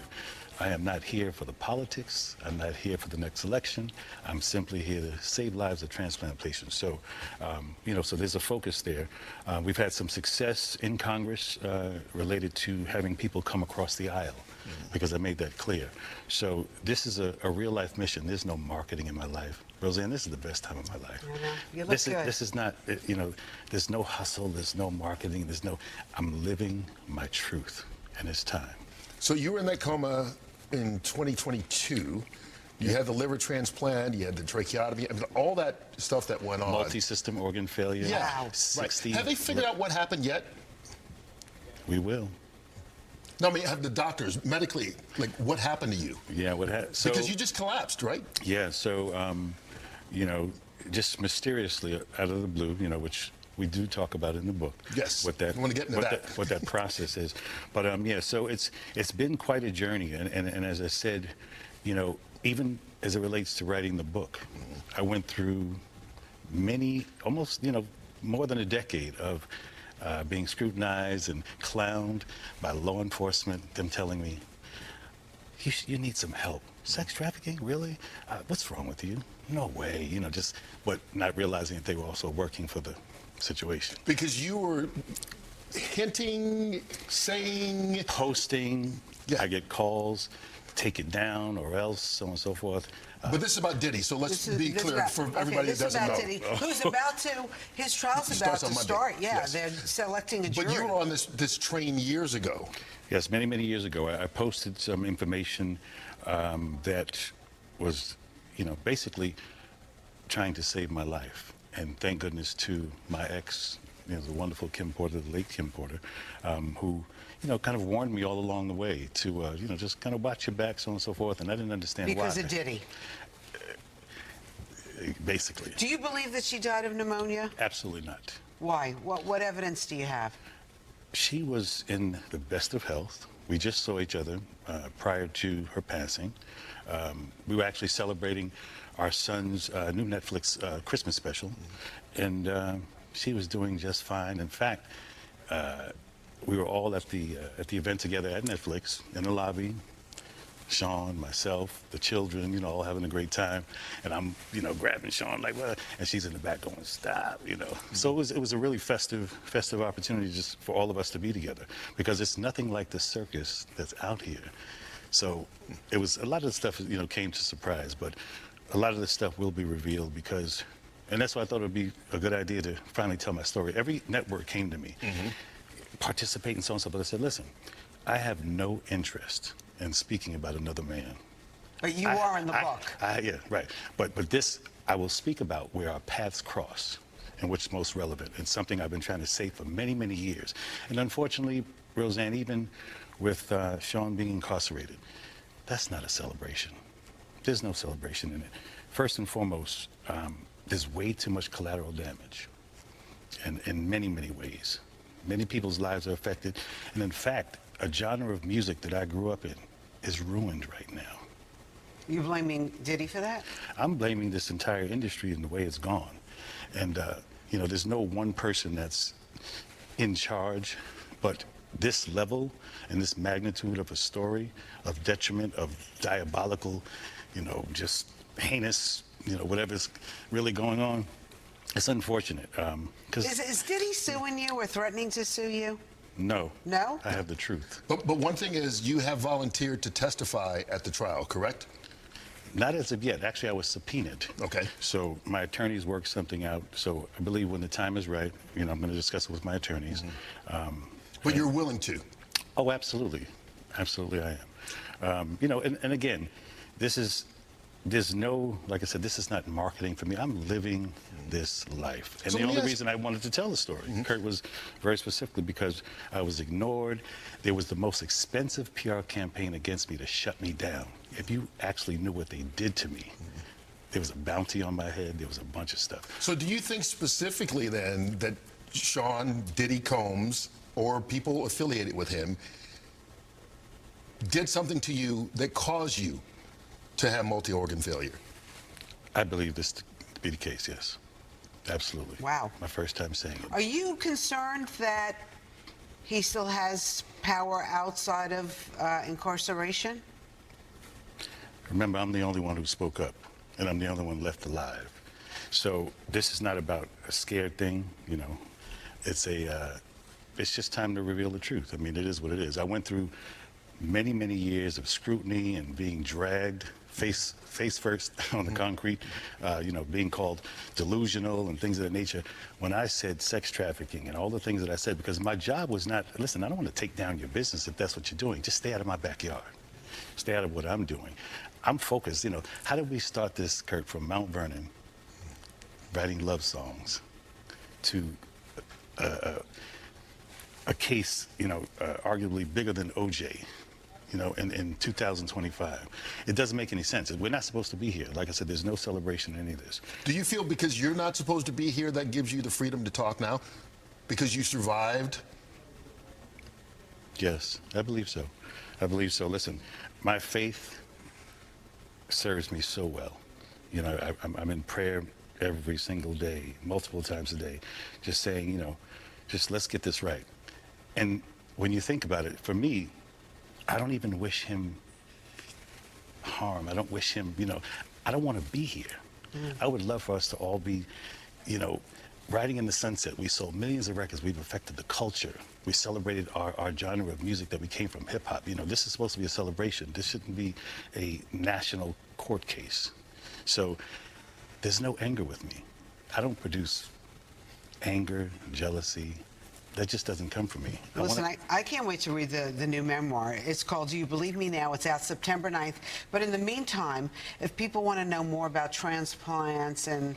I am not here for the politics. I'm not here for the next election. I'm simply here to save lives of transplant patients. So, you know, so there's a focus there. We've had some success in Congress related to having people come across the aisle, because I made that clear. So this is a real life mission. There's no marketing in my life. Roseanne, this is the best time of my life. You look This good. is not, you know, there's no hustle, there's no marketing, I'm living my truth, and it's time. So you were in that coma in 2022. You had the liver transplant, you had the tracheotomy, I mean, all that stuff that went on. Multi-system organ failure. Yeah, right. 60. Have they figured out what happened yet? We will. No, I mean, have the doctors medically, like, what happened to you? Yeah, what happened? So, because you just collapsed, right? Yeah, so, you know, just mysteriously out of the blue, you know, which we do talk about in the book. Yes, what that, I want to get into that. What that process is. But, yeah, so it's been quite a journey. And as I said, you know, even as it relates to writing the book, I went through many, almost, you know, more than a decade of being scrutinized and clowned by law enforcement, them telling me, you need some help. Sex trafficking, really? What's wrong with you? No way, you know, just, but not realizing that they were also working for the situation. Because you were hinting, saying... Posting, I get calls, take it down or else, so on and so forth. But this is about Diddy, so let's be clear for everybody that doesn't know. Diddy, who's about to, his trial's about to start. Yeah, yes. They're selecting a jury. But you were on this train years ago. Yes, many, many years ago. I posted some information that was, you know, basically trying to save my life. And thank goodness to my ex, you know, the wonderful Kim Porter, the late Kim Porter, who, you know, kind of warned me all along the way to, you know, just kind of watch your back, so on and so forth, and I didn't understand why. Because of Diddy? Basically. Do you believe that she died of pneumonia? Absolutely not. Why? What evidence do you have? She was in the best of health. We just saw each other prior to her passing. We were actually celebrating our son's new Netflix Christmas special, and she was doing just fine. In fact, we were all at the event together at Netflix in the lobby. Sean, myself, the children, you know, all having a great time, and I'm, you know, grabbing Sean like, what? And she's in the back going, stop, you know. So it was a really festive opportunity just for all of us to be together, because it's nothing like the circus that's out here. So it was a lot of the stuff, you know, came to surprise, but a lot of the stuff will be revealed because, and that's why I thought it would be a good idea to finally tell my story. Every network came to me, participate in so and so, but I said, listen, I have no interest in speaking about another man. But you are in the book. Yeah, right. But this, I will speak about where our paths cross and what's most relevant. It's something I've been trying to say for many, many years. And unfortunately, Roseanne, even with Sean being incarcerated, that's not a celebration. There's no celebration in it. First and foremost, there's way too much collateral damage, and in many, many ways. Many people's lives are affected. And in fact, a genre of music that I grew up in is ruined right now. You blaming Diddy for that? I'm blaming this entire industry and the way it's gone. And, you know, there's no one person that's in charge, but this level and this magnitude of a story, of detriment, of diabolical, you know, just heinous, you know, whatever's really going on, it's unfortunate. Is Diddy suing you or threatening to sue you? No. No? I have the truth. But one thing is, you have volunteered to testify at the trial, correct? Not as of yet. Actually, I was subpoenaed. Okay. So my attorneys worked something out. So I believe when the time is right, you know, I'm going to discuss it with my attorneys. But you're willing to? Oh, absolutely. Absolutely, I am. You know, and again, there's no, like I said, this is not marketing for me. I'm living this life. And So the let me only ask- reason I wanted to tell the story, Kurt, was very specifically because I was ignored. There was the most expensive PR campaign against me to shut me down. If you actually knew what they did to me, there was a bounty on my head. There was a bunch of stuff. So do you think specifically then that Sean Diddy Combs or people affiliated with him did something to you that caused you to have multi-organ failure? I believe this be the case, yes. Absolutely. Wow. My first time saying it. Are you concerned that he still has power outside of incarceration? Remember, I'm the only one who spoke up, and I'm the only one left alive. So this is not about a scared thing, you know. It's just time to reveal the truth. I mean, it is what it is. I went through many, many years of scrutiny and being dragged face first on the concrete, you know, being called delusional and things of that nature. When I said sex trafficking and all the things that I said, because my job was not, listen, I don't want to take down your business if that's what you're doing. Just stay out of my backyard. Stay out of what I'm doing. I'm focused, you know. How did we start this, Kurt, from Mount Vernon, writing love songs, to a case, you know, arguably bigger than OJ, you know, in 2025. It doesn't make any sense. We're not supposed to be here. Like I said, there's no celebration in any of this. Do you feel because you're not supposed to be here, that gives you the freedom to talk now? Because you survived? Yes, I believe so. I believe so. Listen, my faith serves me so well. You know, I'm in prayer every single day, multiple times a day, just saying, you know, just let's get this right. And when you think about it, for me, I don't even wish him harm. I don't wish him, you know, I don't want to be here. I would love for us to all be, you know, riding in the sunset. We sold millions of records. We've affected the culture. We celebrated our genre of music that we came from, hip hop. You know, this is supposed to be a celebration. This shouldn't be a national court case. So there's no anger with me. I don't produce anger, jealousy. That just doesn't come from me. Listen, I can't wait to read the new memoir. It's called Do You Believe Me Now? It's out September 9th. But in the meantime, if people want to know more about transplants and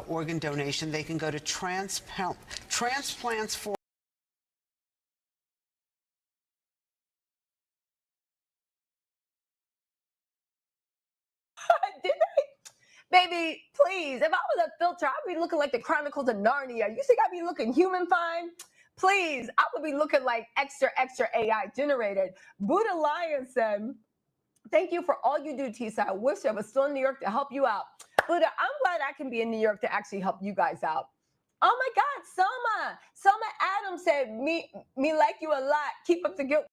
organ donation, they can go to Transplants for Did they? Baby, please. If I was a filter, I'd be looking like the Chronicles of Narnia. You think I'd be looking human fine? Please, I would be looking like extra AI generated. Buddha Lion said, thank you for all you do, Tisa. I wish I was still in New York to help you out. Buddha, I'm glad I can be in New York to actually help you guys out. Oh my God, Selma Adams said, me like you a lot. Keep up the good.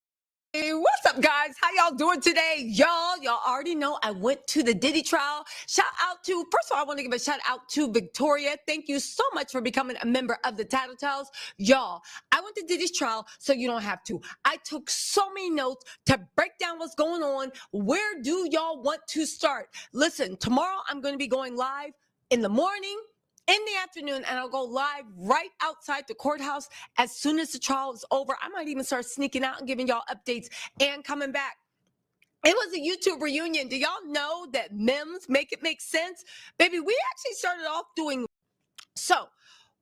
Hey, what's up, guys? How y'all doing today? Y'all already know I went to the Diddy trial. Shout out to, first of all, I want to give a shout out to Victoria. Thank you so much for becoming a member of the Tattletales. Y'all, I went to Diddy's trial, so you don't have to. I took so many notes to break down what's going on. Where do y'all want to start? Listen, tomorrow I'm going to be going live in the morning, in the afternoon, and I'll go live right outside the courthouse as soon as the trial is over. I might even start sneaking out and giving y'all updates and coming back. It was a YouTube reunion. Do y'all know that memes make it make sense? Baby, we actually started off doing, so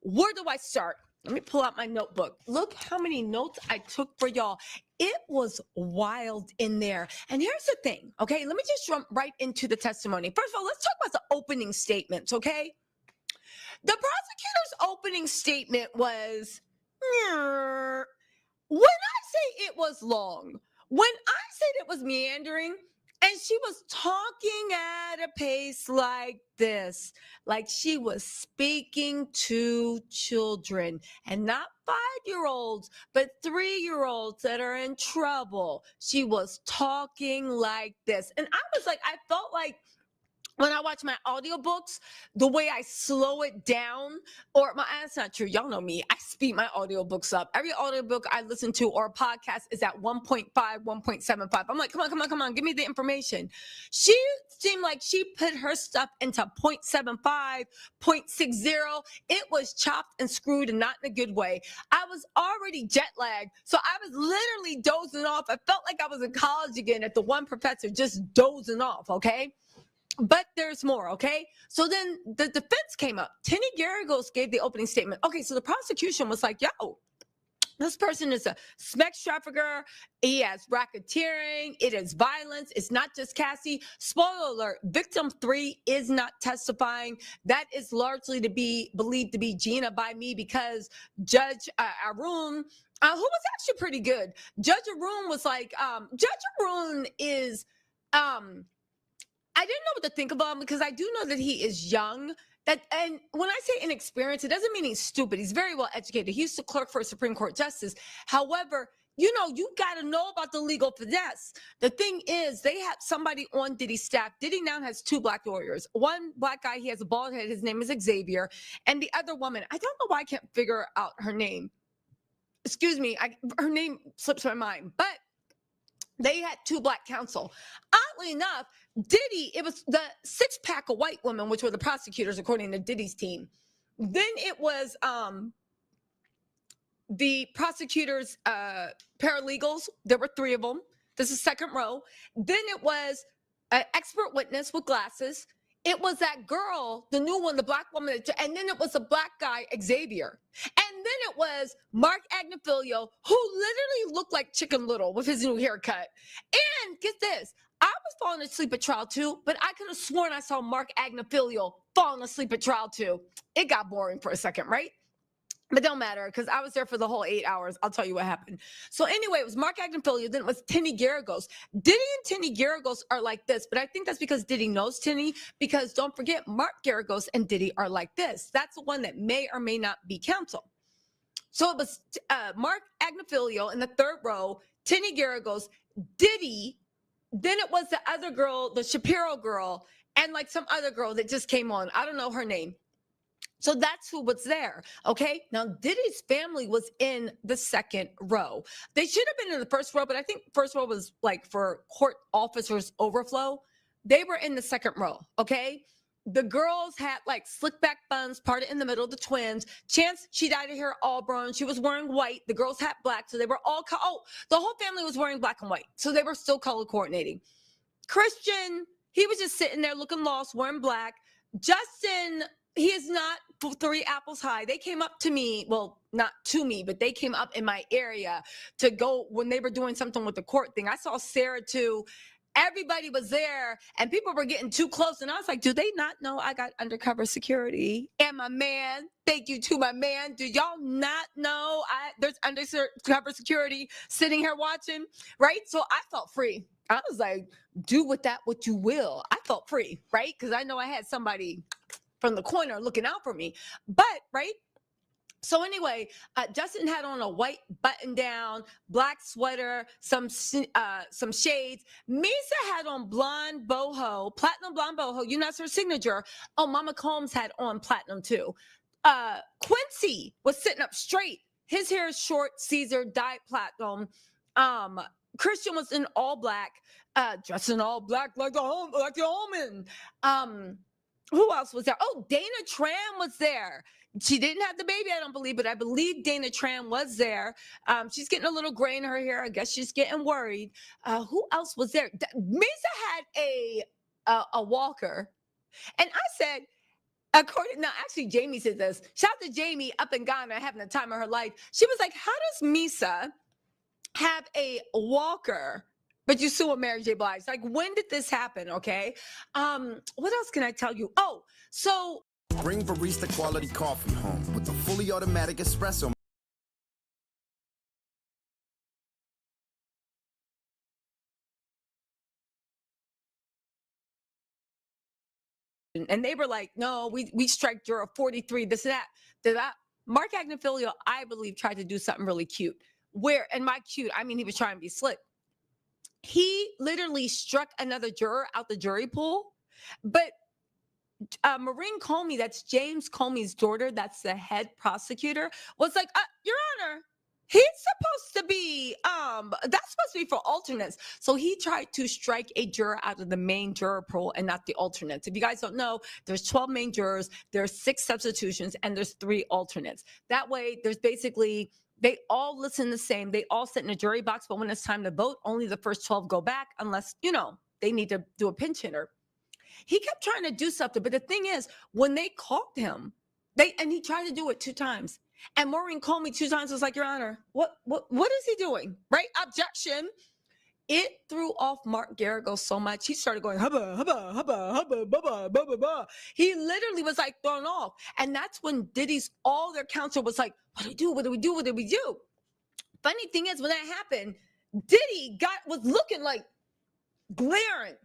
where do I start? Let me pull out my notebook. Look how many notes I took for y'all. It was wild in there. And here's the thing, okay? Let me just jump right into the testimony. First of all, let's talk about the opening statements, okay? The prosecutor's opening statement was, when I say it was long, when I said it was meandering, and she was talking at a pace like this, like she was speaking to children, and not 5-year-olds, but 3-year-olds that are in trouble. She was talking like this. And I was like, I felt like, when I watch my audiobooks, the way I slow it down, or that's not true. Y'all know me. I speed my audiobooks up. Every audiobook I listen to or podcast is at 1.5, 1.75. I'm like, come on, give me the information. She seemed like she put her stuff into 0.75, 0.60. It was chopped and screwed and not in a good way. I was already jet lagged, so I was literally dozing off. I felt like I was in college again at the one professor just dozing off, okay? But there's more, okay? So then the defense came up. Tenny Garagos gave the opening statement. Okay, so the prosecution was like, yo, this person is a sex trafficker. He has racketeering. It is violence. It's not just Cassie. Spoiler alert, victim 3 is not testifying. That is largely to be believed to be Gina by me, because Judge Arun, who was actually pretty good. Judge Arun was like, Judge Arun is, I didn't know what to think of him because I do know that he is young. And when I say inexperienced, it doesn't mean he's stupid. He's very well educated. He used to clerk for a Supreme Court justice. However, you got to know about the legal finesse. The thing is, they have somebody on Diddy's staff. Diddy now has 2 black lawyers. One black guy, he has a bald head. His name is Xavier. And the other woman, I don't know why I can't figure out her name. Excuse me, her name slips my mind. But they had 2 black counsel. Oddly enough, Diddy, it was the 6-pack of white women, which were the prosecutors, according to Diddy's team. Then it was the prosecutors' paralegals. There were 3 of them. This is second row. Then it was an expert witness with glasses. It was that girl, the new one, the black woman, and then it was a black guy, Xavier. And then it was Mark Agnifilio, who literally looked like Chicken Little with his new haircut. And get this, I was falling asleep at trial too, but I could have sworn I saw Mark Agnifilio falling asleep at trial too. It got boring for a second, right? But don't matter because I was there for the whole 8 hours. I'll tell you what happened. So anyway, it was Mark Agnifilio. Then it was Tinny Garagos. Diddy and Tinny Garagos are like this, but I think that's because Diddy knows Tinny. Because don't forget, Mark Garagos and Diddy are like this. That's the one that may or may not be counsel. So it was Mark Agnifilio in the third row, Tinny Garagos, Diddy. Then it was the other girl, the Shapiro girl, and like some other girl that just came on. I don't know her name. So that's who was there, okay? Now, Diddy's family was in the second row. They should have been in the first row, but I think first row was like for court officers overflow. They were in the second row, okay? The girls had like slick back buns parted in the middle, the twins. Chance, she dyed her hair auburn. She was wearing white. The girls had black, so they were all, the whole family was wearing black and white. So they were still color coordinating. Christian, he was just sitting there looking lost, wearing black. Justin, he is not 3 apples high. They came up to me, well, not to me, but they came up in my area to go when they were doing something with the court thing. I saw Sarah too. Everybody was there and people were getting too close. And I was like, do they not know I got undercover security? And my man, thank you to my man. Do y'all not know there's undercover security sitting here watching, right? So I felt free. I was like, do with that what you will. I felt free, right? Because I know I had somebody from the corner looking out for me. But, right? So anyway, Justin had on a white button down, black sweater, some shades. Misa had on blonde boho, platinum blonde boho. You know, that's her signature. Oh, Mama Combs had on platinum too. Quincy was sitting up straight. His hair is short, Caesar, dyed platinum. Christian was in all black, dressed in all black like the omen. Who else was there? Oh, Dana Tran was there. She didn't have the baby, I don't believe, but I believe Dana Tran was there. She's getting a little gray in her hair. I guess she's getting worried. Who else was there? Misa had a walker. And I said, actually, Jamie said this. Shout out to Jamie up in Ghana having the time of her life. She was like, how does Misa have a walker, but you still with Mary J. Blige? Like, when did this happen? Okay. What else can I tell you? Oh, so bring barista quality coffee home with the fully automatic espresso. And they were like, no, we strike juror 43, this and that. Mark Agnifilio, I believe, tried to do something really cute. And by cute, I mean he was trying to be slick. He literally struck another juror out the jury pool. But Maureen Comey, that's James Comey's daughter, that's the head prosecutor, was like, Your Honor, he's supposed to be, that's supposed to be for alternates. So he tried to strike a juror out of the main juror pool and not the alternates. If you guys don't know, there's 12 main jurors, there's 6 substitutions, and there's 3 alternates. That way, there's basically, they all listen the same. They all sit in a jury box, but when it's time to vote, only the first 12 go back unless, they need to do a pinch hitter. He kept trying to do something, but the thing is, when they called him, and he tried to do it 2 times. And Maureen Comey 2 times was like, Your Honor, what is he doing? Right? Objection. It threw off Mark Garagos so much. He started going, hubba, hubba, hubba, hubba, bubba, bubba, bubba. He literally was like thrown off. And that's when all their counsel was like, what do we do? What do we do? What do we do? Funny thing is, when that happened, Diddy was looking like glaring.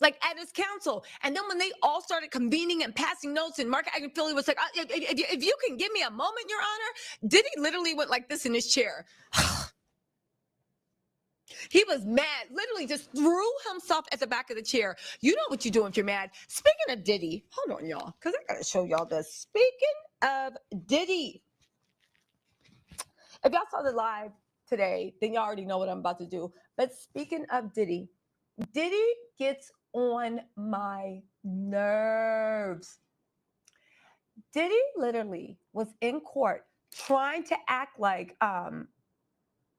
like at his council. And then when they all started convening and passing notes, and Mark Agnifili was like, if you can give me a moment, Your Honor, Diddy literally went like this in his chair. He was mad, literally just threw himself at the back of the chair. You know what you do if you're mad. Speaking of Diddy, hold on, y'all, because I got to show y'all this. Speaking of Diddy, if y'all saw the live today, then y'all already know what I'm about to do. But speaking of Diddy, Diddy gets on my nerves. Diddy literally was in court trying to act like,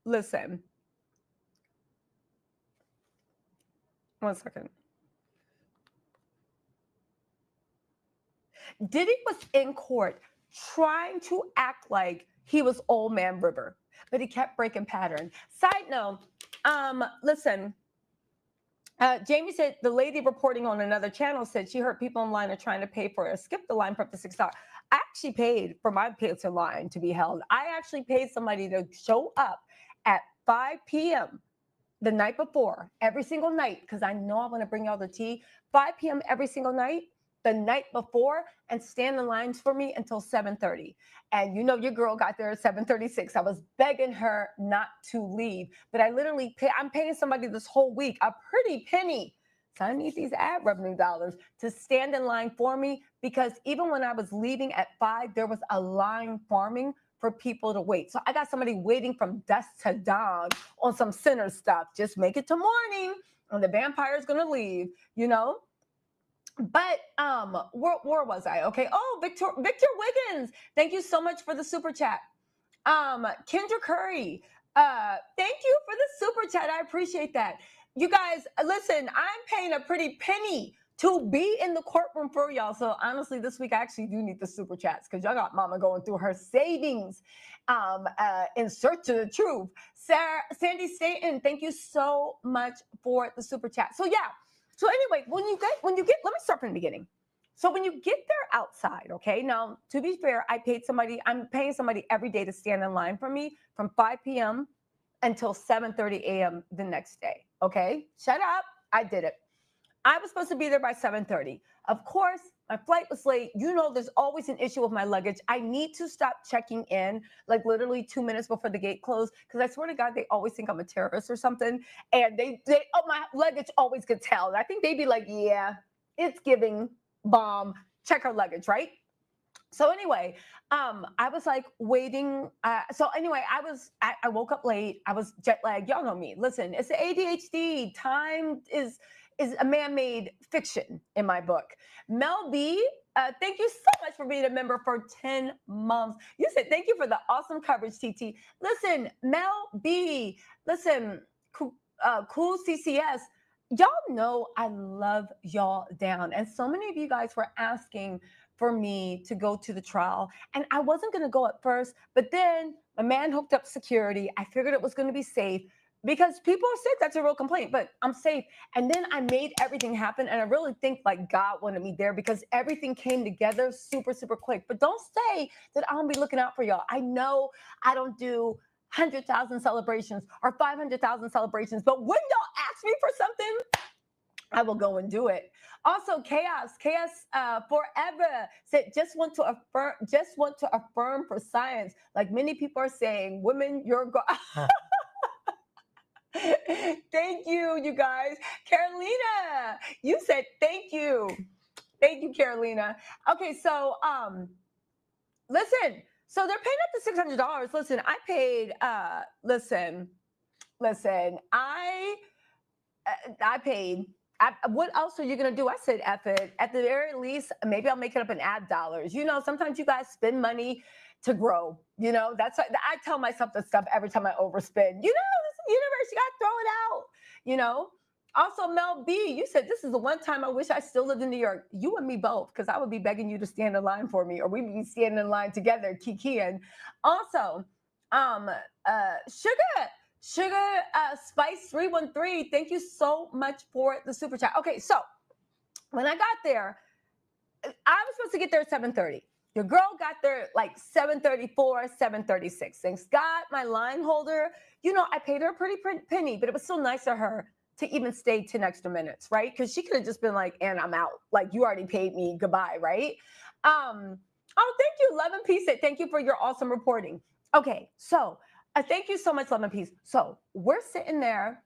listen, one second. Diddy was in court trying to act like he was Old Man River, but he kept breaking pattern. Side note, listen, Jamie said the lady reporting on another channel said she heard people online are trying to pay for a skip the line for up to $6. I actually paid for my pizza line to be held. I actually paid somebody to show up at 5 p.m. the night before, every single night, because I know I want to bring y'all the tea. 5 p.m. every single night, the night before, and stand in lines for me until 7:30. And you know your girl got there at 7:36. I was begging her not to leave, but I literally I'm paying somebody this whole week a pretty penny. So I need these ad revenue dollars to stand in line for me, because even when I was leaving at 5, there was a line forming for people to wait. So I got somebody waiting from dusk to dawn on some sinner stuff. Just make it to morning and the vampire's gonna leave, you know? But where was I? Okay. Oh, Victor Wiggins, thank you so much for the super chat. Kendra Curry, thank you for the super chat. I appreciate that. You guys, listen, I'm paying a pretty penny to be in the courtroom for y'all. So honestly, this week I actually do need the super chats, because y'all got mama going through her savings in search of the truth. Sandy Staten, thank you so much for the super chat. So yeah. So anyway, when you get, let me start from the beginning. So when you get there outside, okay, now to be fair, I'm paying somebody every day to stand in line for me from 5 p.m. until 7:30 a.m. the next day, okay? Shut up, I did it. I was supposed to be there by 7:30. Of course, my flight was late. You know, there's always an issue with my luggage. I need to stop checking in like literally 2 minutes before the gate closed, because I swear to God, they always think I'm a terrorist or something. And my luggage always gets held. I think they'd be like, yeah, it's giving bomb. Check her luggage, right? So anyway, I was like waiting. So anyway, I woke up late. I was jet lagged. Y'all know me. Listen, it's the ADHD. Time is a man-made fiction in my book. Mel B, thank you so much for being a member for 10 months. You said thank you for the awesome coverage, TT. Listen, Mel B, listen, cool CCS, y'all know I love y'all down. And so many of you guys were asking for me to go to the trial. And I wasn't going to go at first, but then my man hooked up security. I figured it was going to be safe, because people are sick. That's a real complaint, but I'm safe. And then I made everything happen. And I really think like God wanted me there, because everything came together super, super quick. But don't say that I won't be looking out for y'all. I know I don't do 100,000 celebrations or 500,000 celebrations, but when y'all ask me for something, I will go and do it. Also, Chaos Forever said, just want to affirm for science. Like many people are saying, women, you're Thank you, you guys. Carolina, you said thank you. Thank you, Carolina. Okay, so listen. So they're paying up to $600. Listen, I paid. Listen. I paid. What else are you gonna do? I said, F it. At the very least, maybe I'll make it up in ad dollars. You know, sometimes you guys spend money to grow. You know, that's what I tell myself this stuff every time I overspend. You know, this universe, you gotta throw it out. You know. Also, Mel B, you said this is the one time I wish I still lived in New York. You and me both, because I would be begging you to stand in line for me, or we'd be standing in line together, kikiing. Also, Sugar Spice 313, thank you so much for the super chat. Okay, so when I got there, I was supposed to get there at 7:30. Your girl got there like 7:34, 7:36. Thanks God, my line holder, you know, I paid her a pretty penny, but it was still nice of her to even stay 10 extra minutes, right? Because she could have just been like, and I'm out. Like, you already paid me, goodbye, right? Oh, thank you, Love and Peace. Thank you for your awesome reporting. Okay, so thank you so much, Love and Peace. So we're sitting there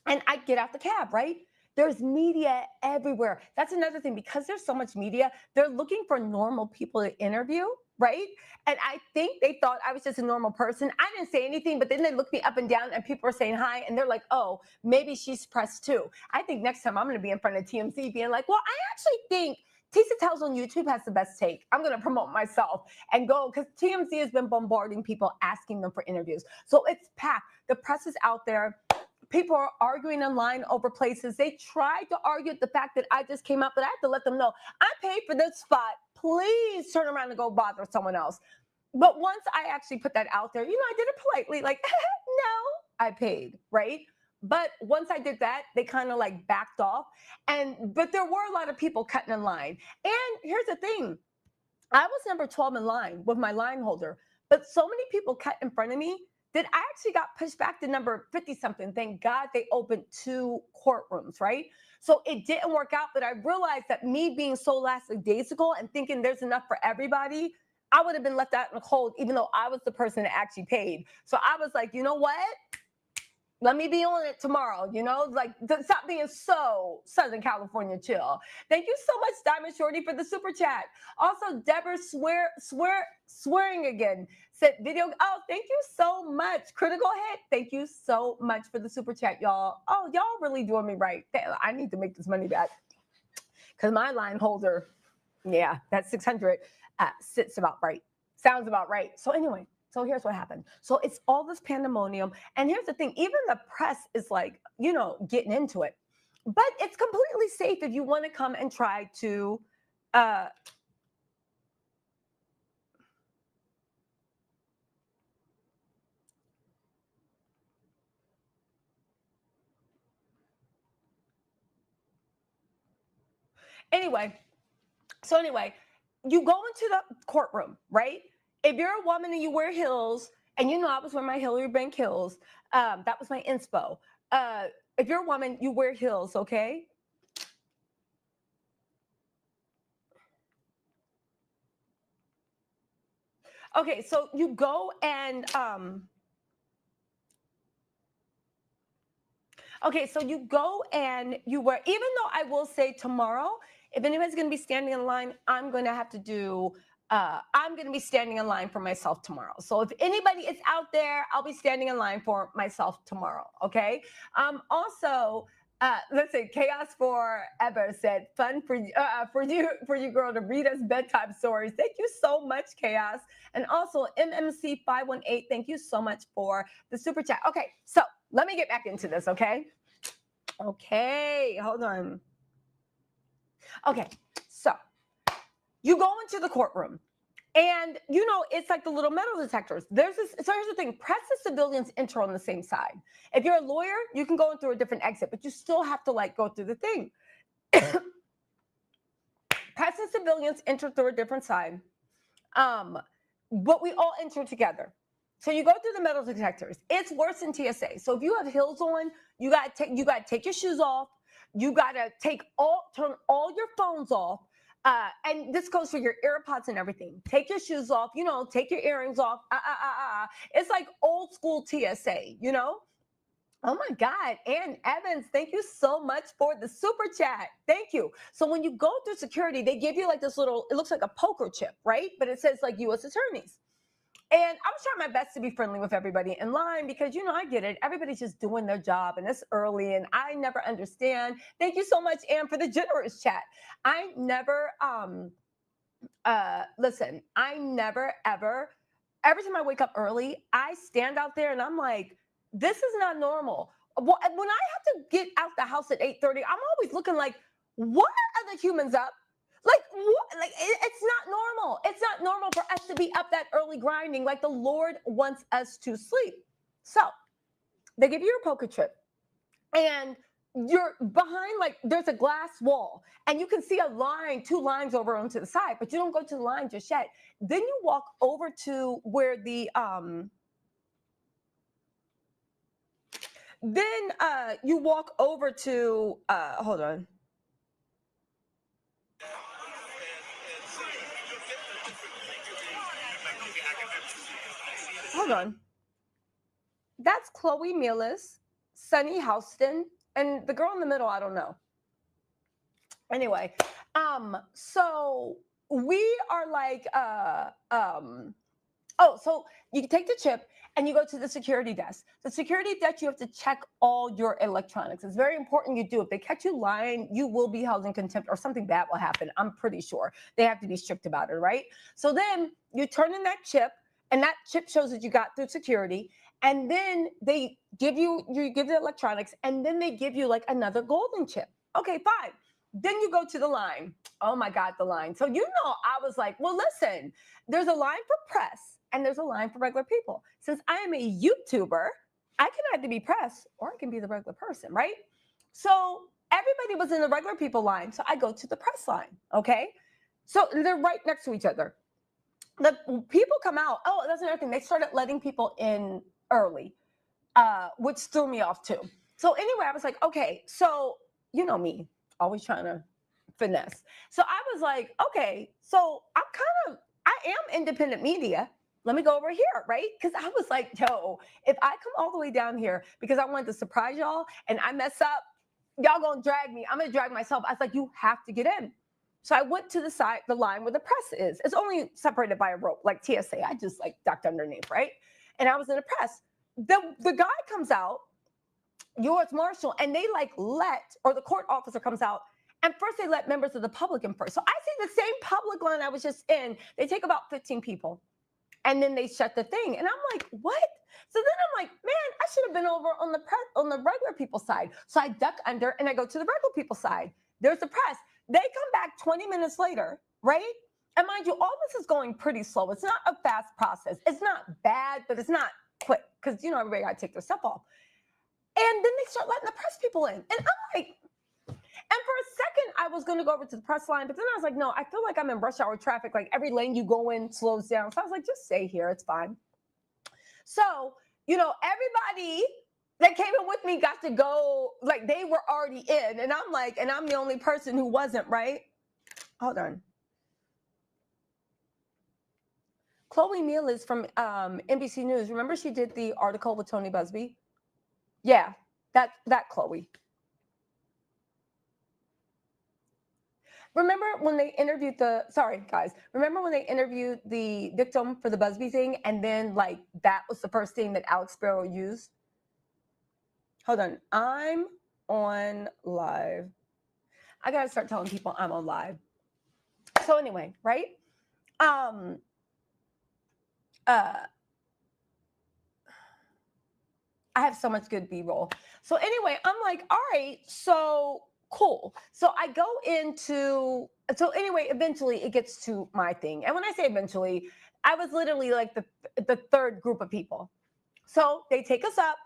and I get out the cab, right? There's media everywhere. That's another thing. Because there's so much media, they're looking for normal people to interview, right? And I think they thought I was just a normal person. I didn't say anything, but then they looked me up and down and people were saying hi and they're like, oh, maybe she's pressed too. I think next time I'm going to be in front of TMZ being like, well, I actually think Tisa Tells on YouTube has the best take. I'm going to promote myself and go because TMZ has been bombarding people asking them for interviews. So it's packed. The press is out there. People are arguing online over places. They tried to argue the fact that I just came up, but I have to let them know I paid for this spot. Please turn around and go bother someone else. But once I actually put that out there, I did it politely, like, no, I paid, right? But once I did that, they kind of like backed off. But there were a lot of people cutting in line. And here's the thing. I was number 12 in line with my line holder, but so many people cut in front of me that I actually got pushed back to number 50 something. Thank God they opened 2 courtrooms, right? So it didn't work out, but I realized that me being so lackadaisical and thinking there's enough for everybody, I would have been left out in the cold, even though I was the person that actually paid. So I was like, you know what? Let me be on it tomorrow, like stop being so Southern California chill. Thank you so much, Diamond Shorty, for the super chat. Also, Deborah swearing again said video. Oh, thank you so much. Critical Hit, thank you so much for the super chat, y'all. Oh, y'all really doing me right. I need to make this money back because my line holder, yeah, that 600 sits about right. Sounds about right. So anyway. So here's what happened. So it's all this pandemonium. And here's the thing, even the press is like, getting into it. But it's completely safe if you want to come and try to Anyway, you go into the courtroom, right? If you're a woman and you wear heels, and I was wearing my Hillary Bank heels, that was my inspo. If you're a woman, you wear heels, okay? Okay, so you go and you wear, even though I will say tomorrow, if anybody's going to be standing in line, I'm going to be standing in line for myself tomorrow. So if anybody is out there, I'll be standing in line for myself tomorrow, okay? Also, listen, Chaos Forever said, fun for you, girl, to read us bedtime stories. Thank you so much, Chaos. And also, MMC518, thank you so much for the super chat. Okay, so let me get back into this, okay? Okay, hold on. Okay, so you go into the courtroom. And, it's like the little metal detectors. So here's the thing. Press and civilians enter on the same side. If you're a lawyer, you can go in through a different exit, but you still have to, go through the thing. Press and civilians enter through a different side. But we all enter together. So you go through the metal detectors. It's worse than TSA. So if you have heels on, you got to take your shoes off. You got to turn all your phones off. And this goes for your AirPods and everything. Take your shoes off, take your earrings off. It's like old school TSA, Oh my God. Ann Evans, thank you so much for the super chat. Thank you. So when you go through security, they give you like this little, it looks like a poker chip, right? But it says like U.S. attorneys. And I was trying my best to be friendly with everybody in line because, I get it. Everybody's just doing their job and it's early and I never understand. Thank you so much, Ann, for the generous chat. I never, listen, I never, ever, every time I wake up early, I stand out there and I'm like, this is not normal. When I have to get out the house at 8:30, I'm always looking like, what are other humans up? It's not normal. It's not normal for us to be up that early grinding. Like the Lord wants us to sleep. So they give you your poker chip and you're behind, there's a glass wall and you can see a line, 2 lines over onto the side, but you don't go to the line just yet. Then you walk over to where the Then you walk over to, hold on. Hold on. That's Chloe Mealis, Sunny Houston, and the girl in the middle, I don't know. Anyway, so we are like, so you take the chip and you go to the security desk. The security desk, you have to check all your electronics. It's very important you do. If they catch you lying, you will be held in contempt or something bad will happen. I'm pretty sure. They have to be strict about it, right? So then you turn in that chip, and that chip shows that you got through security. And then you give the electronics, and then they give you like another golden chip. Okay, fine. Then you go to the line. Oh my God, the line. So, I was like, well, listen, there's a line for press and there's a line for regular people. Since I am a YouTuber, I can either be press or I can be the regular person, right? So everybody was in the regular people line. So I go to the press line, okay? So they're right next to each other. The people come out. Oh, that's another thing. They started letting people in early, which threw me off too. So anyway, I was like, okay, so you know me, always trying to finesse. So I was like, okay, so I am independent media. Let me go over here, right? Because I was like, yo, if I come all the way down here because I wanted to surprise y'all and I mess up, y'all gonna drag me. I'm gonna drag myself. I was like, you have to get in. So I went to the line where the press is. It's only separated by a rope, like TSA. I just like ducked underneath, right? And I was in the press. The guy comes out, U.S. Marshal, and they or the court officer comes out, and first they let members of the public in first. So I see the same public line I was just in. They take about 15 people, and then they shut the thing. And I'm like, what? So then I'm like, man, I should have been over on the regular people side. So I duck under and I go to the regular people side. There's the press. They come back 20 minutes later, right? And mind you, all this is going pretty slow. It's not a fast process. It's not bad, but it's not quick because, everybody got to take their stuff off. And then they start letting the press people in. And I'm like, and for a second, I was going to go over to the press line, but then I was like, no, I feel like I'm in rush hour traffic. Like every lane you go in slows down. So I was like, just stay here. It's fine. So, everybody that came in with me got to go, like they were already in. And I'm like, and I'm the only person who wasn't, right? Hold on. Chloe Mealis from NBC News. Remember she did the article with Tony Busby? Yeah, that Chloe. Remember when they interviewed remember when they interviewed the victim for the Busby thing, and then that was the first thing that Alex Sparrow used? Hold on, I'm on live. I gotta start telling people I'm on live. So anyway, right? I have so much good B-roll. So anyway, I'm like, all right, so cool. So I go eventually it gets to my thing. And when I say eventually, I was literally like the third group of people. So they take us up.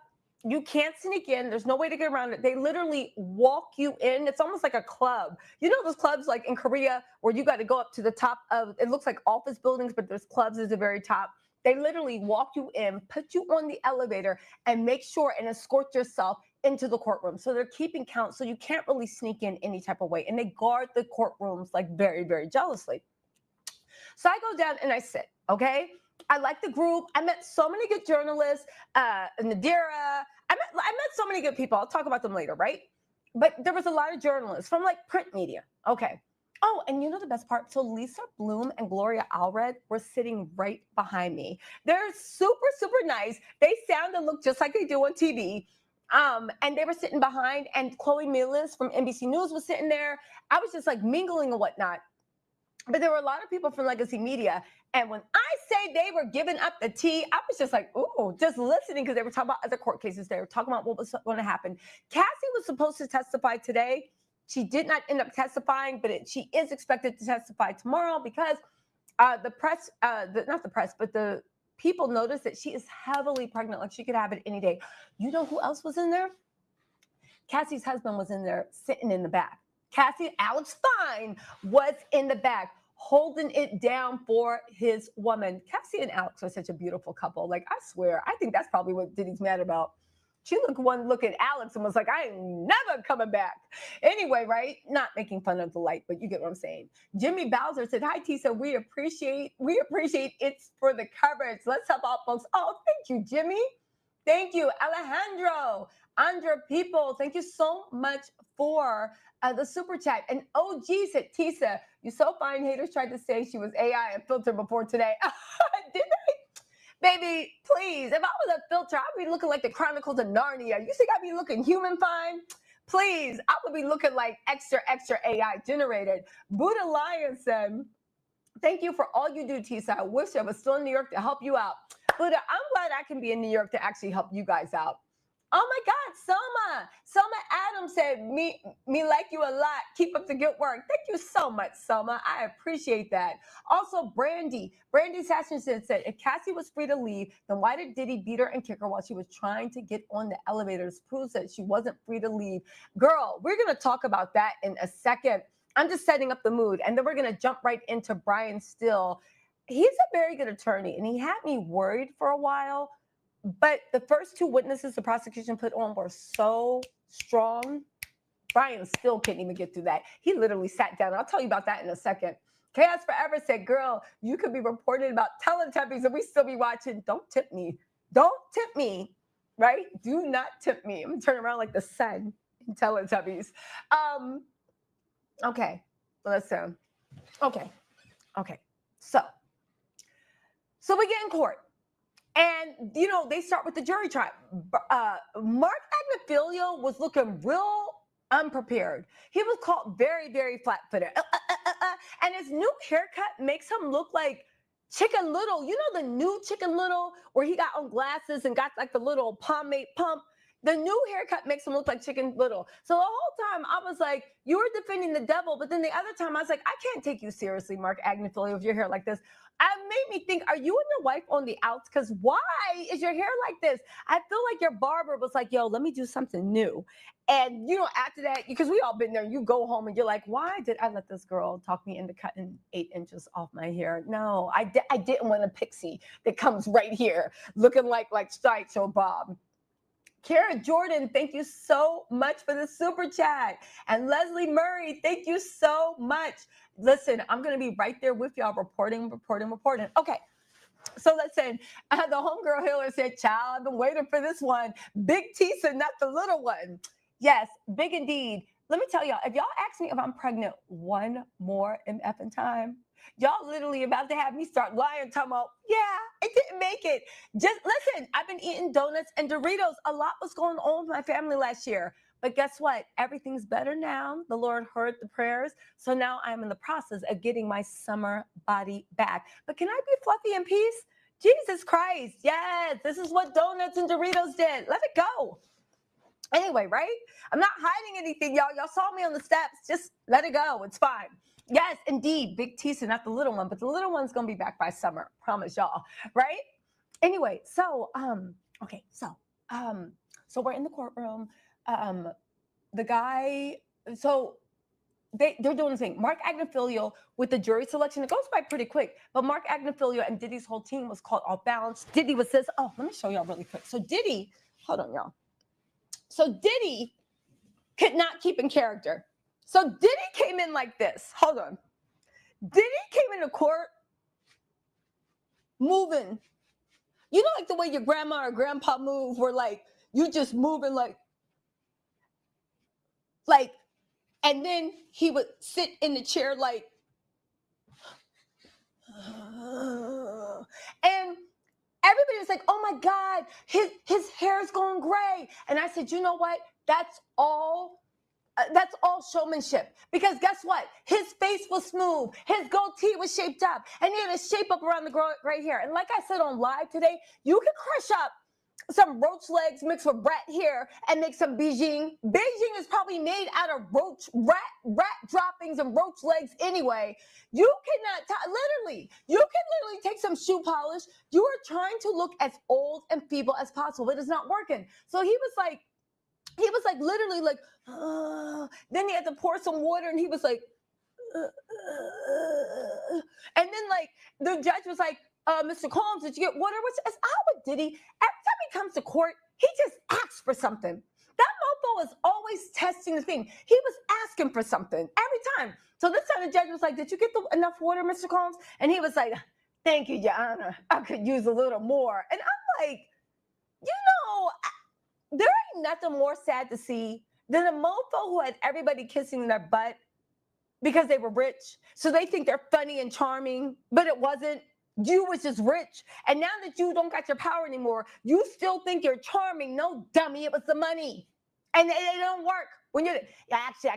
You can't sneak in. There's no way to get around it. They literally walk you in. It's almost like a club. You know those clubs like in Korea where you got to go up to the top of, it looks like office buildings, but there's clubs at the very top. They literally walk you in, put you on the elevator, and make sure and escort yourself into the courtroom. So they're keeping count. So you can't really sneak in any type of way. And they guard the courtrooms very, very jealously. So I go down and I sit, okay? I like the group. I met so many good journalists, Nadira. I met so many good people. I'll talk about them later, right? But there was a lot of journalists from print media. Okay. Oh, and the best part? So Lisa Bloom and Gloria Allred were sitting right behind me. They're super, super nice. They sound and look just like they do on TV. And they were sitting behind, and Chloe Mealis from NBC News was sitting there. I was just mingling and whatnot. But there were a lot of people from Legacy Media. And when I say they were giving up the tea, I was just like, ooh, just listening, because they were talking about other court cases. They were talking about what was going to happen. Cassie was supposed to testify today. She did not end up testifying, but she is expected to testify tomorrow because the people noticed that she is heavily pregnant, like she could have it any day. You know who else was in there? Cassie's husband was in there sitting in the back. Alex Fine was in the back holding it down for his woman. Cassie and Alex are such a beautiful couple. I swear, I think that's probably what Diddy's mad about. She looked at Alex and was like, I ain't never coming back. Anyway, right? Not making fun of the light, but you get what I'm saying. Jimmy Bowser said, hi, Tisa. We appreciate it's for the coverage. Let's help out, folks. Oh, thank you, Jimmy. Thank you, Alejandro. Andra People, thank you so much for the super chat. And OG said, Tisa, you so fine. Haters tried to say she was AI and filter before today. Did they? Baby, please. If I was a filter, I'd be looking like the Chronicles of Narnia. You think I'd be looking human fine? Please, I would be looking like extra AI generated. Buddha Lion said, thank you for all you do, Tisa. I wish I was still in New York to help you out. Buddha, I'm glad I can be in New York to actually help you guys out. Oh my God, Selma Adams said, me like you a lot. Keep up the good work. Thank you so much, Selma. I appreciate that. Also, Brandy Sassenson said, if Cassie was free to leave, then why did Diddy beat her and kick her while she was trying to get on the elevators? Proves that she wasn't free to leave. Girl, we're going to talk about that in a second. I'm just setting up the mood. And then we're going to jump right into Brian Still. He's a very good attorney, and he had me worried for a while. But the first two witnesses the prosecution put on were so strong. Brian still couldn't even get through that. He literally sat down. I'll tell you about that in a second. Chaos Forever said, girl, you could be reported about Teletubbies and we still be watching. Don't tip me. Don't tip me, right? Do not tip me. I'm going to turn around like the sun in Teletubbies. Okay, listen. Okay. So we get in court. And, you know, they start with the jury trial. Mark Agnifilio was looking real unprepared. He was caught very, very flat-footed. And his new haircut makes him look like Chicken Little. You know the new Chicken Little where he got on glasses and got like the little pomade pump? The new haircut makes him look like Chicken Little. So the whole time I was like, you were defending the devil. But then the other time I was like, I can't take you seriously, Mark Agnifilio, if your hair like this. It made me think, are you and your wife on the outs? Because why is your hair like this? I feel like your barber was like, yo, let me do something new. And, you know, after that, because we all been there, you go home and you're like, why did I let this girl talk me into cutting 8 inches off my hair? No, I didn't want a pixie that comes right here looking like Sideshow Bob. Kara Jordan, thank you so much for the super chat. And Leslie Murray, thank you so much. Listen, I'm going to be right there with y'all reporting. Okay, so listen, the homegirl Hiller said, child, I've been waiting for this one. Big Tisa, not the little one. Yes, big indeed. Let me tell y'all, if y'all ask me if I'm pregnant one more MFing time, y'all literally about to have me start lying, talking about, yeah, I didn't make it. Just listen, I've been eating donuts and Doritos. A lot was going on with my family last year. But guess what? Everything's better now. The Lord heard the prayers. So now I'm in the process of getting my summer body back. But can I be fluffy in peace? Jesus Christ. Yes, this is what donuts and Doritos did. Let it go. Anyway, right? I'm not hiding anything, y'all. Y'all saw me on the steps. Just let it go. It's fine. Yes, indeed. Big Tisa, not the little one, but the little one's going to be back by summer. Promise y'all. Right? Anyway, so we're in the courtroom. The guy, so they're doing the thing. Mark Agnifilio with the jury selection, it goes by pretty quick, but Mark Agnifilio and Diddy's whole team was caught off balance. Diddy was this, let me show y'all really quick. So Diddy, hold on, y'all. So Diddy could not keep in character. So Diddy came in like this. Hold on. Diddy came into court moving. You know, like the way your grandma or grandpa move, where like you just moving like, and then he would sit in the chair like, and everybody was like, oh my God, his hair is going gray. And I said, you know what? That's all showmanship. Because guess what? His face was smooth. His goatee was shaped up. And he had a shape up around the gray hair. And like I said on live today, you can crush up some roach legs mixed with rat hair and make some Beijing. Beijing is probably made out of rat droppings and roach legs anyway. You cannot, you can literally take some shoe polish. You are trying to look as old and feeble as possible. It is not working. So he was like literally like, then he had to pour some water and he was like, and then like the judge was like, Mr. Combs, did you get water? Which is odd with Diddy. Every time he comes to court, He just asked for something. That mofo is always testing the thing. He was asking for something every time. So this time the judge was like, did you get enough water, Mr. Combs? And he was like, thank you, Your Honor. I could use a little more. And I'm like, you know, there ain't nothing more sad to see than a mofo who had everybody kissing their butt because they were rich. So they think they're funny and charming, but it wasn't. You was just rich. And now that you don't got your power anymore, you still think you're charming. No, dummy, it was the money. And it don't work. When you're, yeah, actually,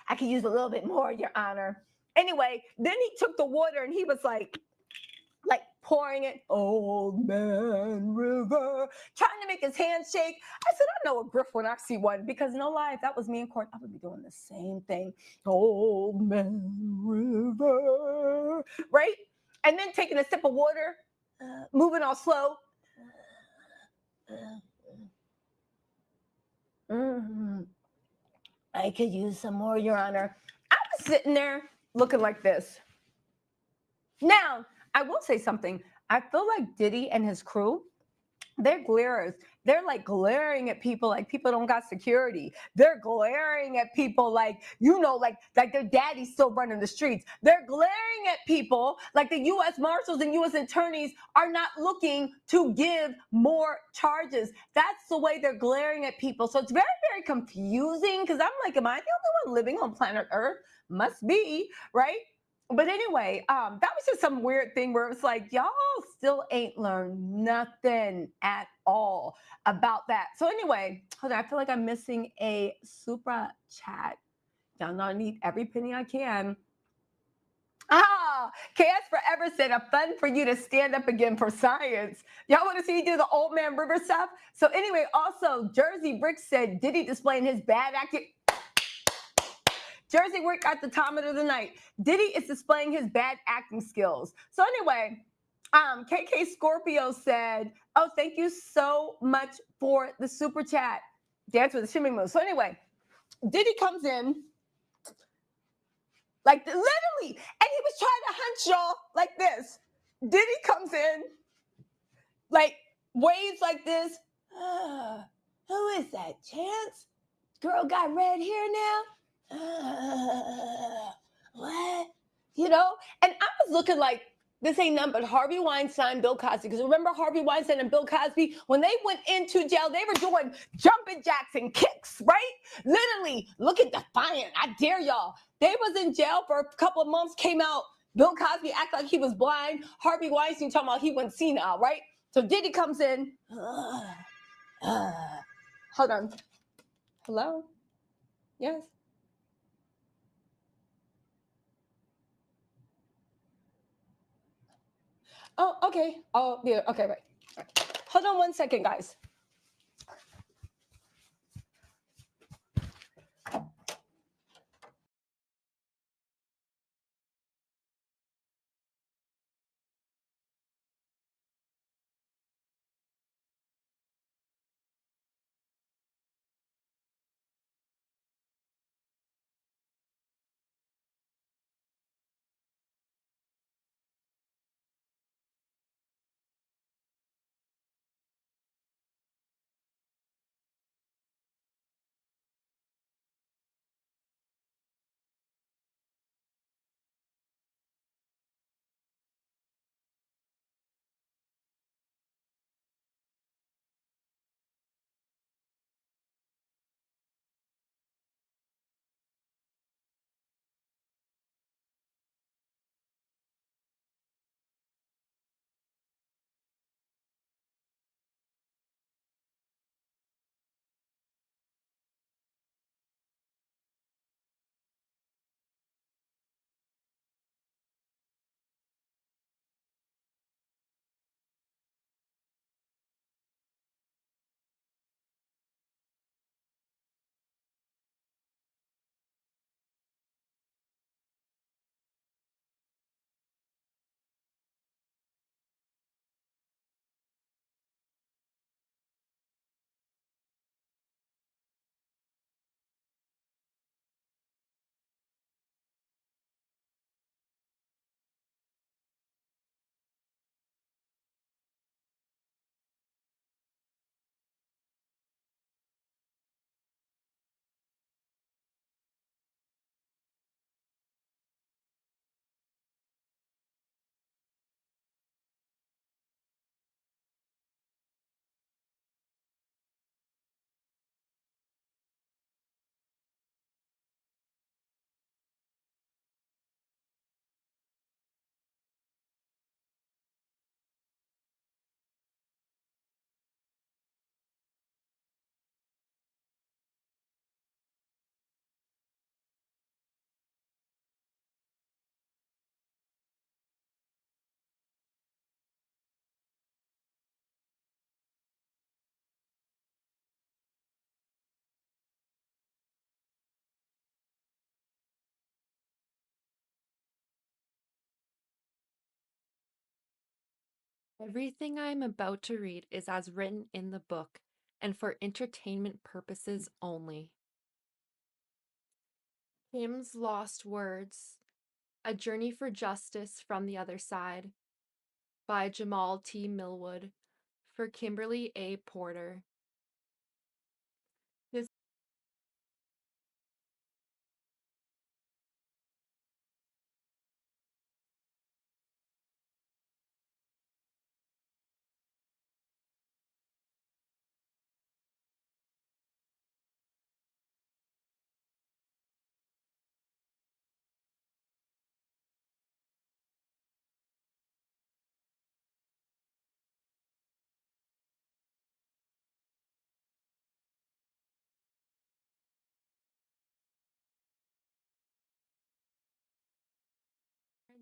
I could use a little bit more, Your Honor. Anyway, then he took the water and he was like pouring it, Old Man River, trying to make his hands shake. I said, I know a griff when I see one, because no lie, if that was me in court, I would be doing the same thing. Old Man River, right? And then taking a sip of water, moving all slow. I could use some more, Your Honor. I was sitting there looking like this. Now, I will say something. I feel like Diddy and his crew, they're glarers. They're like glaring at people like people don't got security. They're glaring at people like, you know, like their daddy's still running the streets. They're glaring at people like the U.S. Marshals and U.S. attorneys are not looking to give more charges. That's the way they're glaring at people. So it's very, very confusing because I'm like, am I the only one living on planet Earth? Must be, right? But anyway, that was just some weird thing where it was like, y'all still ain't learned nothing at all about that. So anyway, hold on, I feel like I'm missing a super chat. Y'all know I need every penny I can. KS Forever said, a fun for you to stand up again for science. Y'all want to see me do the Old Man River stuff? So anyway, also, Jersey Brick said, Diddy displaying his bad acting. Jersey Wick got the tometer of the night. Diddy is displaying his bad acting skills. So anyway, KK Scorpio said, oh, thank you so much for the super chat. Dance with the shimmy move. So anyway, Diddy comes in, like literally, and he was trying to hunch y'all like this. Diddy comes in, like waves like this. Who is that, Chance? Girl got red hair now? What? You know? And I was looking like, this ain't nothing but Harvey Weinstein, Bill Cosby. Because remember Harvey Weinstein and Bill Cosby? When they went into jail, they were doing jumping jacks and kicks, right? Literally, looking defiant. I dare y'all. They was in jail for a couple of months, came out. Bill Cosby acted like he was blind. Harvey Weinstein talking about he went senile, right? So Diddy comes in. Hold on. Hello? Yes? Oh, okay. Oh, yeah. Okay, right. Hold on one second, guys. Everything I am about to read is as written in the book and for entertainment purposes only. Kim's Lost Words: A Journey for Justice from the Other Side by Jamal T. Millwood for Kimberly A. Porter. This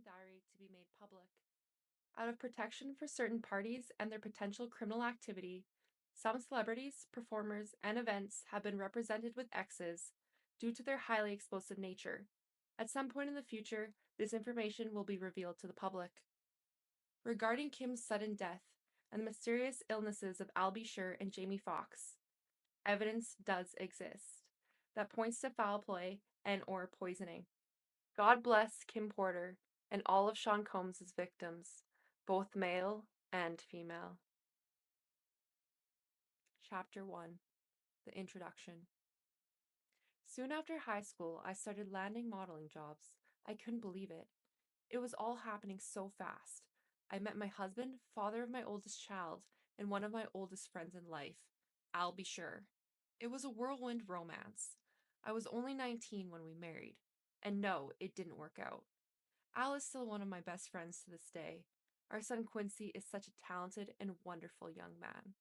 diary to be made public. Out of protection for certain parties and their potential criminal activity, some celebrities, performers, and events have been represented with X's due to their highly explosive nature. At some point in the future, this information will be revealed to the public. Regarding Kim's sudden death and the mysterious illnesses of Albie Schur and Jamie Foxx, evidence does exist that points to foul play and/or poisoning. God bless Kim Porter and all of Sean Combs' victims, both male and female. Chapter 1: The Introduction. Soon after high school, I started landing modeling jobs. I couldn't believe it. It was all happening so fast. I met my husband, father of my oldest child, and one of my oldest friends in life, Albie Schur. It was a whirlwind romance. I was only 19 when we married. And no, it didn't work out. Al is still one of my best friends to this day. Our son Quincy is such a talented and wonderful young man.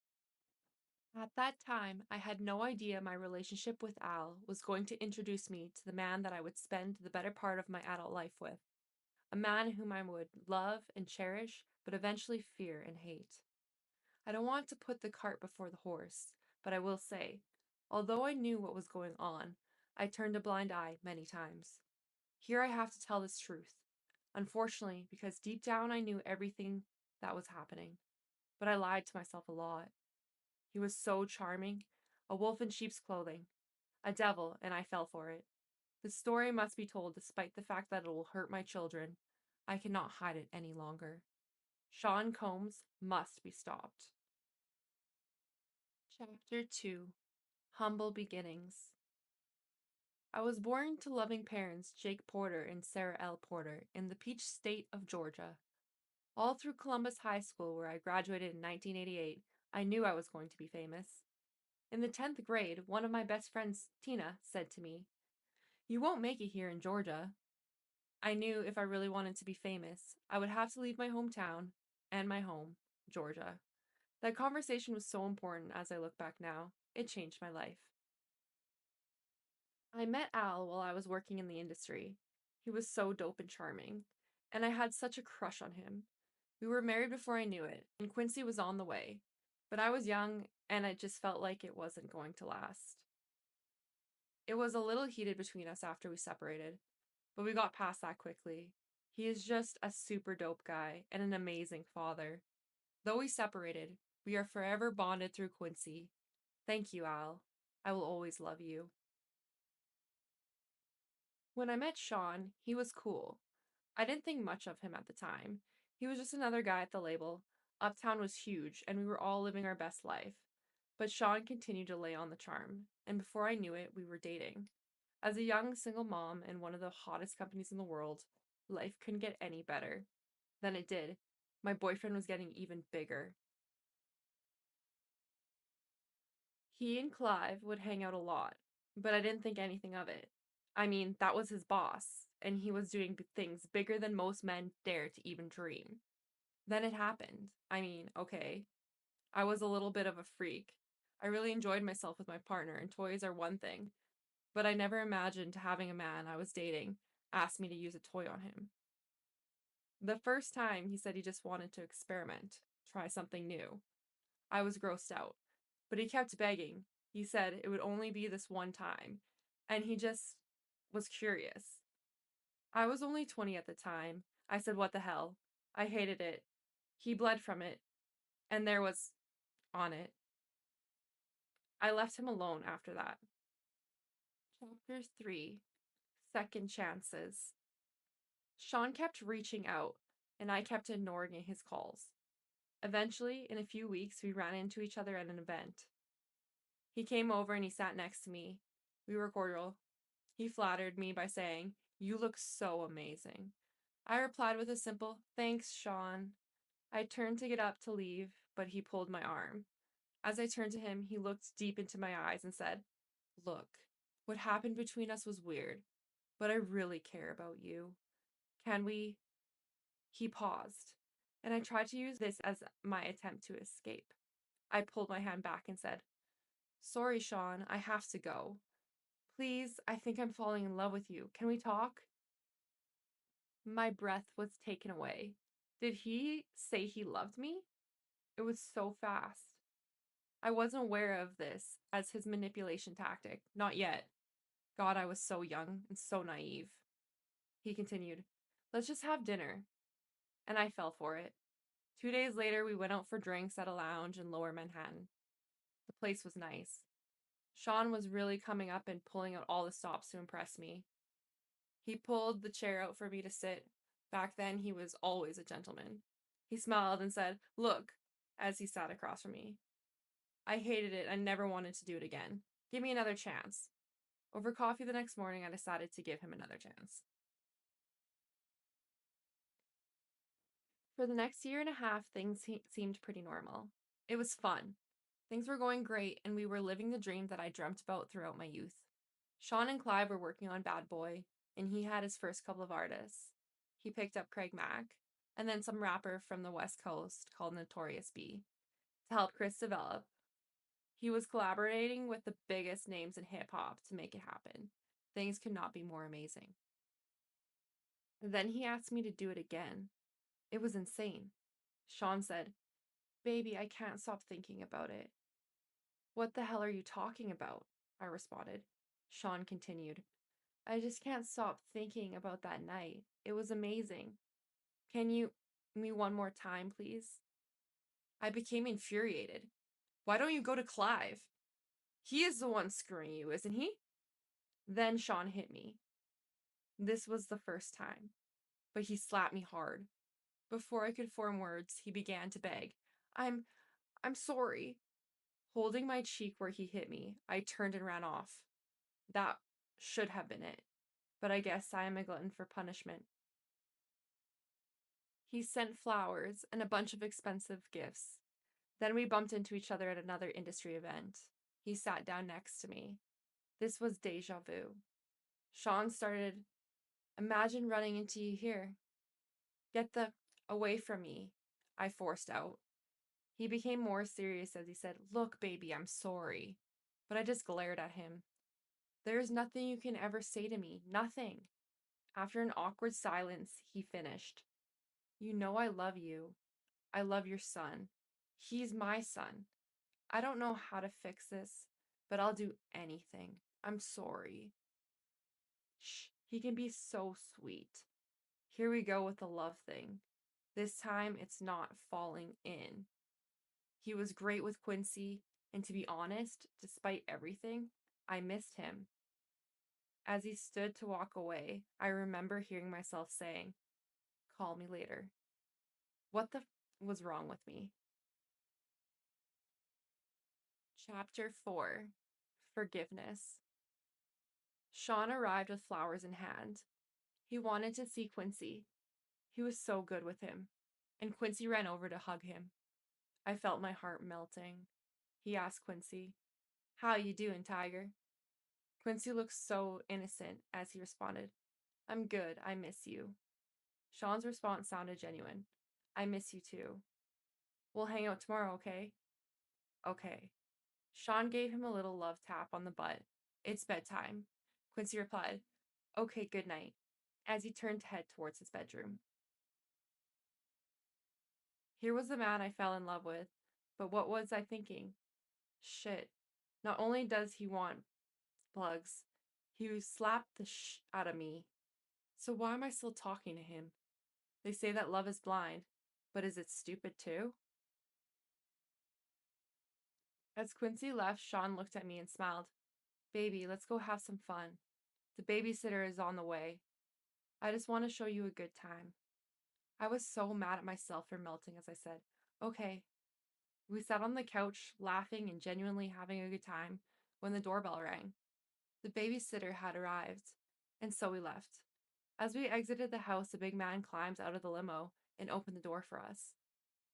At that time, I had no idea my relationship with Al was going to introduce me to the man that I would spend the better part of my adult life with. A man whom I would love and cherish, but eventually fear and hate. I don't want to put the cart before the horse, but I will say, although I knew what was going on, I turned a blind eye many times. Here I have to tell this truth. Unfortunately, because deep down I knew everything that was happening. But I lied to myself a lot. He was so charming, a wolf in sheep's clothing, a devil, and I fell for it. The story must be told despite the fact that it will hurt my children. I cannot hide it any longer. Sean Combs must be stopped. Chapter 2: Humble Beginnings. I was born to loving parents Jake Porter and Sarah L. Porter in the Peach State of Georgia. All through Columbus High School, where I graduated in 1988, I knew I was going to be famous. In the 10th grade, one of my best friends, Tina, said to me, "You won't make it here in Georgia." I knew if I really wanted to be famous, I would have to leave my hometown and my home, Georgia. That conversation was so important as I look back now. It changed my life. I met Al while I was working in the industry. He was so dope and charming, and I had such a crush on him. We were married before I knew it, and Quincy was on the way. But I was young, and it just felt like it wasn't going to last. It was a little heated between us after we separated, but we got past that quickly. He is just a super dope guy and an amazing father. Though we separated, we are forever bonded through Quincy. Thank you, Al. I will always love you. When I met Sean, he was cool. I didn't think much of him at the time. He was just another guy at the label. Uptown was huge, and we were all living our best life. But Sean continued to lay on the charm, and before I knew it, we were dating. As a young single mom in one of the hottest companies in the world, life couldn't get any better. Then it did. My boyfriend was getting even bigger. He and Clive would hang out a lot, but I didn't think anything of it. I mean, that was his boss, and he was doing things bigger than most men dare to even dream. Then it happened. I mean, okay, I was a little bit of a freak. I really enjoyed myself with my partner, and toys are one thing, but I never imagined having a man I was dating ask me to use a toy on him. The first time, he said he just wanted to experiment, try something new. I was grossed out, but he kept begging. He said it would only be this one time, and he just was curious. I was only 20 at the time. I said, what the hell? I hated it. He bled from it, And there was on it. I left him alone after that. Chapter 3, Second Chances. Sean kept reaching out, and I kept ignoring his calls. Eventually, in a few weeks, we ran into each other at an event. He came over and he sat next to me. We were cordial. He flattered me by saying, "You look so amazing." I replied with a simple, "Thanks, Sean." I turned to get up to leave, but he pulled my arm. As I turned to him, he looked deep into my eyes and said, "Look, what happened between us was weird, but I really care about you. Can we?" He paused, and I tried to use this as my attempt to escape. I pulled my hand back and said, "Sorry, Sean, I have to go. Please, I think I'm falling in love with you. Can we talk?" My breath was taken away. Did he say he loved me? It was so fast. I wasn't aware of this as his manipulation tactic. Not yet. God, I was so young and so naive. He continued, "Let's just have dinner." And I fell for it. 2 days later, we went out for drinks at a lounge in Lower Manhattan. The place was nice. Sean was really coming up and pulling out all the stops to impress me. He pulled the chair out for me to sit. Back then, he was always a gentleman. He smiled and said, "Look," as he sat across from me. I hated it and never wanted to do it again. Give me another chance. Over coffee the next morning, I decided to give him another chance. For the next year and a half, things seemed pretty normal. It was fun. Things were going great, and we were living the dream that I dreamt about throughout my youth. Sean and Clive were working on Bad Boy, and he had his first couple of artists. He picked up Craig Mack, and then some rapper from the West Coast called Notorious B, to help Chris develop. He was collaborating with the biggest names in hip-hop to make it happen. Things could not be more amazing. Then he asked me to do it again. It was insane. Sean said, "Baby, I can't stop thinking about it." "What the hell are you talking about?" I responded. Sean continued, "I just can't stop thinking about that night. It was amazing. Can you me one more time, please?" I became infuriated. "Why don't you go to Clive? He is the one screwing you, isn't he?" Then Sean hit me. This was the first time, but he slapped me hard. Before I could form words, he began to beg, I'm sorry." Holding my cheek where he hit me, I turned and ran off. That should have been it, but I guess I am a glutton for punishment. He sent flowers and a bunch of expensive gifts. Then we bumped into each other at another industry event. He sat down next to me. This was deja vu. Sean started, "Imagine running into you here." "Get the away from me," I forced out. He became more serious as he said, "Look, baby, I'm sorry." But I just glared at him. "There's nothing you can ever say to me. Nothing." After an awkward silence, he finished, "You know I love you. I love your son. He's my son. I don't know how to fix this, but I'll do anything. I'm sorry." Shh, he can be so sweet. Here we go with the love thing. This time it's not falling in. He was great with Quincy, and to be honest, despite everything, I missed him. As he stood to walk away, I remember hearing myself saying, "Call me later." What the was wrong with me? Chapter 4, Forgiveness. Sean arrived with flowers in hand. He wanted to see Quincy. He was so good with him, and Quincy ran over to hug him. I felt my heart melting. He asked Quincy, "How you doing, Tiger?" Quincy looked so innocent as he responded, "I'm good, I miss you." Sean's response sounded genuine. "I miss you too. We'll hang out tomorrow, okay?" "Okay." Sean gave him a little love tap on the butt. "It's bedtime." Quincy replied, "Okay, good night," as he turned to head towards his bedroom. Here was the man I fell in love with, but what was I thinking? Shit. Not only does he want plugs, he slapped the out of me. So why am I still talking to him? They say that love is blind, but is it stupid too? As Quincy left, Sean looked at me and smiled. Baby, let's go have some fun. The babysitter is on the way. I just want to show you a good time. I was so mad at myself for melting as I said, okay. We sat on the couch, laughing and genuinely having a good time, when the doorbell rang. The babysitter had arrived, and so we left. As we exited the house, a big man climbs out of the limo and opened the door for us.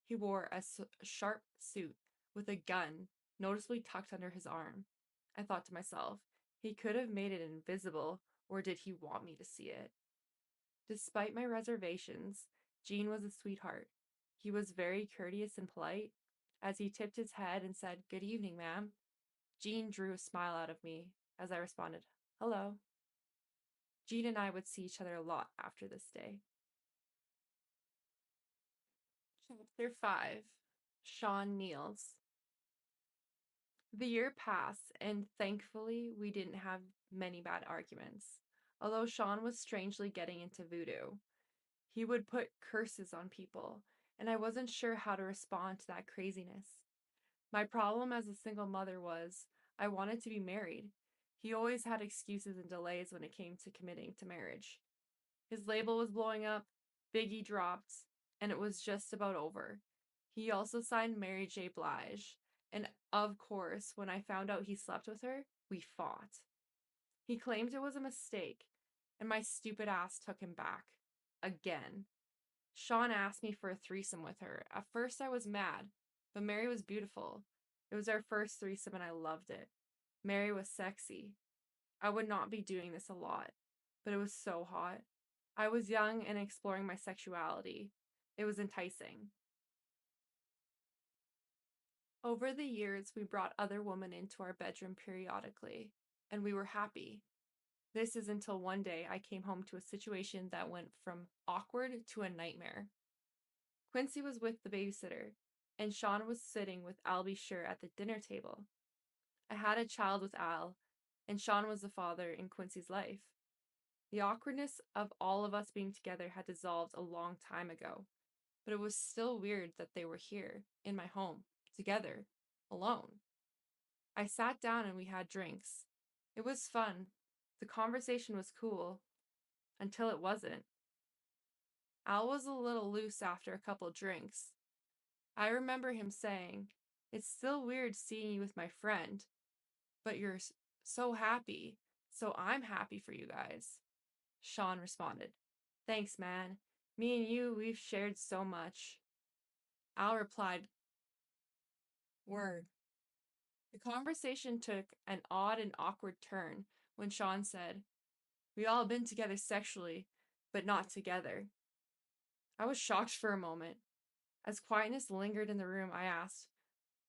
He wore a sharp suit with a gun noticeably tucked under his arm. I thought to myself, he could have made it invisible, or did he want me to see it? Despite my reservations, Gene was a sweetheart. He was very courteous and polite. As he tipped his head and said, "Good evening, ma'am," Gene drew a smile out of me as I responded, "Hello." Gene and I would see each other a lot after this day. Chapter 5. Sean Kneels. The year passed, and thankfully we didn't have many bad arguments. Although Sean was strangely getting into voodoo. He would put curses on people, and I wasn't sure how to respond to that craziness. My problem as a single mother was I wanted to be married. He always had excuses and delays when it came to committing to marriage. His label was blowing up, Biggie dropped, and it was just about over. He also signed Mary J. Blige, and of course, when I found out he slept with her, we fought. He claimed it was a mistake, and my stupid ass took him back. Again. Sean asked me for a threesome with her. At first I was mad, but Mary was beautiful. It was our first threesome and I loved it. Mary was sexy. I would not be doing this a lot, but it was so hot. I was young and exploring my sexuality. It was enticing. Over the years, we brought other women into our bedroom periodically, and we were happy. This is until one day I came home to a situation that went from awkward to a nightmare. Quincy was with the babysitter, and Sean was sitting with Albie Sure at the dinner table. I had a child with Al, and Sean was the father in Quincy's life. The awkwardness of all of us being together had dissolved a long time ago, but it was still weird that they were here, in my home, together, alone. I sat down and we had drinks. It was fun. The conversation was cool, until it wasn't. Al was a little loose after a couple drinks. I remember him saying, "It's still weird seeing you with my friend, but you're so happy, so I'm happy for you guys." Sean responded, "Thanks, man. Me and you, we've shared so much." Al replied, "Word." The conversation took an odd and awkward turn when Sean said, "We all been together sexually, but not together." I was shocked for a moment. As quietness lingered in the room, I asked,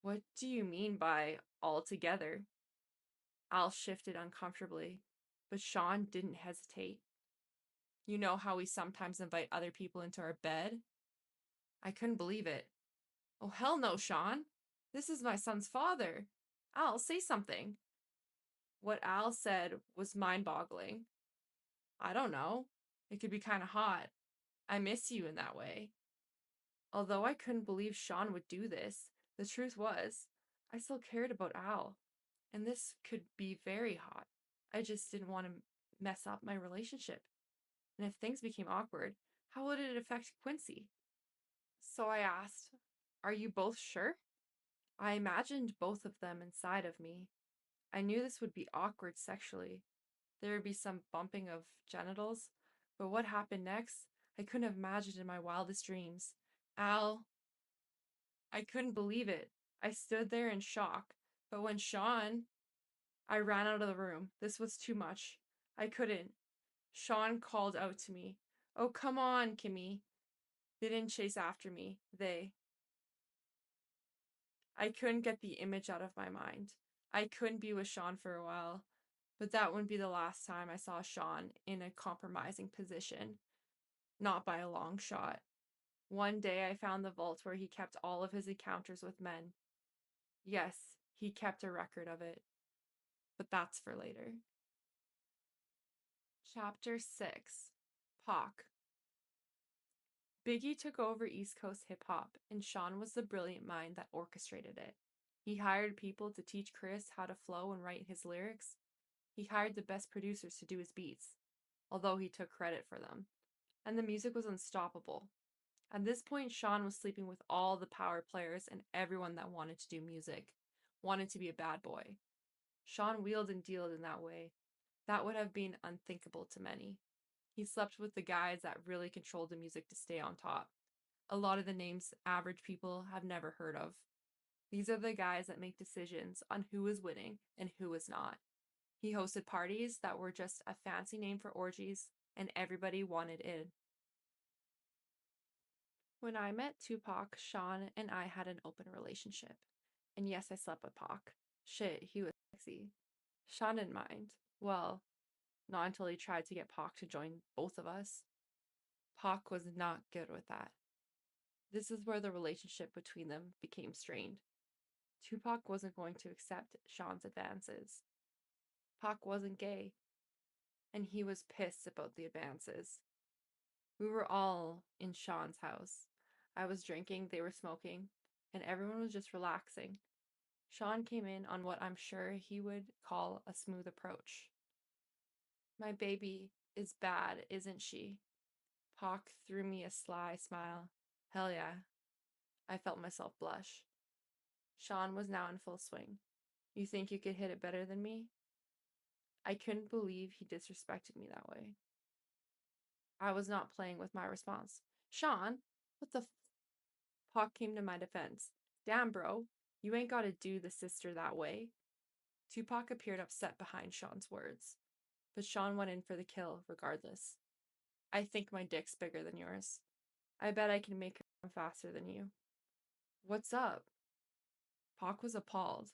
"What do you mean by all together?" Al shifted uncomfortably, but Sean didn't hesitate. "You know how we sometimes invite other people into our bed?" I couldn't believe it. "Oh, hell no, Sean. This is my son's father. Al, say something." What Al said was mind-boggling. "I don't know. It could be kind of hot. I miss you in that way." Although I couldn't believe Sean would do this, the truth was, I still cared about Al, and this could be very hot. I just didn't want to mess up my relationship. And if things became awkward, how would it affect Quincy? So I asked, "Are you both sure?" I imagined both of them inside of me. I knew this would be awkward sexually. There would be some bumping of genitals, but what happened next, I couldn't have imagined in my wildest dreams. Al, I couldn't believe it. I stood there in shock, but when Sean, I ran out of the room. This was too much. I couldn't. Sean called out to me, "Oh, come on, Kimmy." They didn't chase after me. I couldn't get the image out of my mind. I couldn't be with Sean for a while, but that wouldn't be the last time I saw Sean in a compromising position. Not by a long shot. One day I found the vault where he kept all of his encounters with men. Yes, he kept a record of it. But that's for later. Chapter 6. Pac. Biggie took over East Coast hip-hop, and Sean was the brilliant mind that orchestrated it. He hired people to teach Chris how to flow and write his lyrics. He hired the best producers to do his beats, although he took credit for them. And the music was unstoppable. At this point, Sean was sleeping with all the power players and everyone that wanted to do music, wanted to be a bad boy. Sean wheeled and dealed in that way. That would have been unthinkable to many. He slept with the guys that really controlled the music to stay on top. A lot of the names average people have never heard of. These are the guys that make decisions on who is winning and who is not. He hosted parties that were just a fancy name for orgies, and everybody wanted in. When I met Tupac, Sean and I had an open relationship. And yes, I slept with Pac. Shit, he was sexy. Sean didn't mind. Well, not until he tried to get Pac to join both of us. Pac was not good with that. This is where the relationship between them became strained. Tupac wasn't going to accept Sean's advances. Pac wasn't gay, and he was pissed about the advances. We were all in Sean's house. I was drinking, they were smoking, and everyone was just relaxing. Sean came in on what I'm sure he would call a smooth approach. My baby is bad, isn't she? Pac threw me a sly smile. Hell yeah. I felt myself blush. Sean was now in full swing. You think you could hit it better than me? I couldn't believe he disrespected me that way. I was not playing with my response. Sean, what the Pac came to my defense. Damn, bro, you ain't gotta do the sister that way. Tupac appeared upset behind Sean's words, but Sean went in for the kill regardless. I think my dick's bigger than yours. I bet I can make her run faster than you. What's up? Pac was appalled.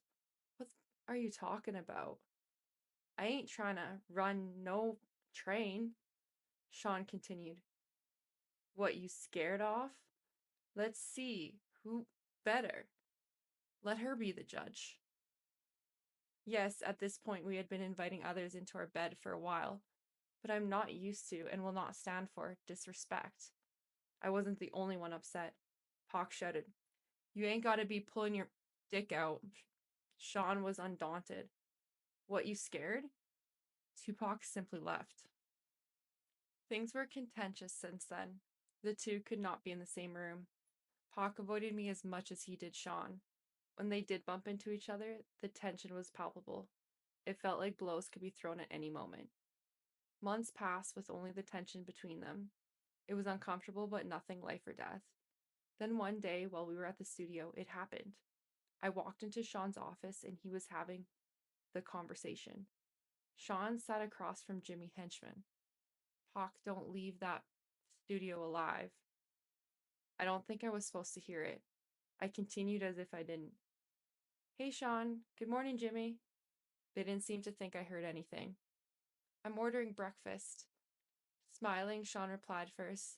What are you talking about? I ain't trying to run no train, Sean continued. What, you scared off? Let's see, who better? Let her be the judge. Yes, at this point we had been inviting others into our bed for a while, but I'm not used to and will not stand for disrespect. I wasn't the only one upset. Pac shouted, You ain't gotta be pulling your dick out. Sean was undaunted. What, you scared? Tupac simply left. Things were contentious since then. The two could not be in the same room. Pac avoided me as much as he did Sean. When they did bump into each other, the tension was palpable. It felt like blows could be thrown at any moment. Months passed with only the tension between them. It was uncomfortable, but nothing life or death. Then one day, while we were at the studio, it happened. I walked into Sean's office and he was having the conversation. Sean sat across from Jimmy Henchman. Pac, don't leave that studio alive. I don't think I was supposed to hear it. I continued as if I didn't. Hey, Sean. Good morning, Jimmy. They didn't seem to think I heard anything. I'm ordering breakfast. Smiling, Sean replied first.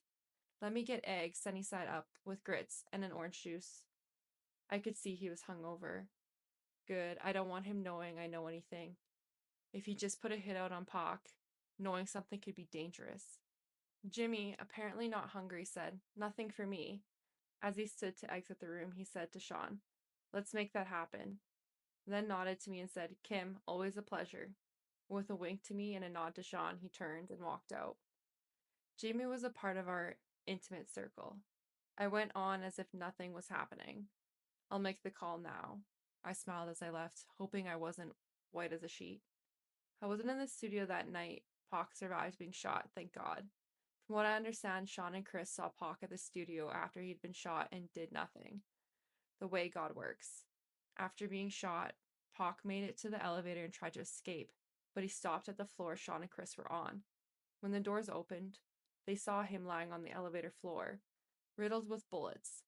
Let me get eggs sunny side up with grits and an orange juice. I could see he was hungover. Good, I don't want him knowing I know anything. If he just put a hit out on Pac, knowing something could be dangerous. Jimmy, apparently not hungry, said, Nothing for me. As he stood to exit the room, he said to Sean, Let's make that happen. Then nodded to me and said, Kim, always a pleasure. With a wink to me and a nod to Sean, he turned and walked out. Jimmy was a part of our intimate circle. I went on as if nothing was happening. I'll make the call now. I smiled as I left, hoping I wasn't white as a sheet. I wasn't in the studio that night. Pac survived being shot, thank God. From what I understand, Sean and Chris saw Pac at the studio after he'd been shot and did nothing. The way God works. After being shot, Pac made it to the elevator and tried to escape, but he stopped at the floor Sean and Chris were on. When the doors opened, they saw him lying on the elevator floor, riddled with bullets.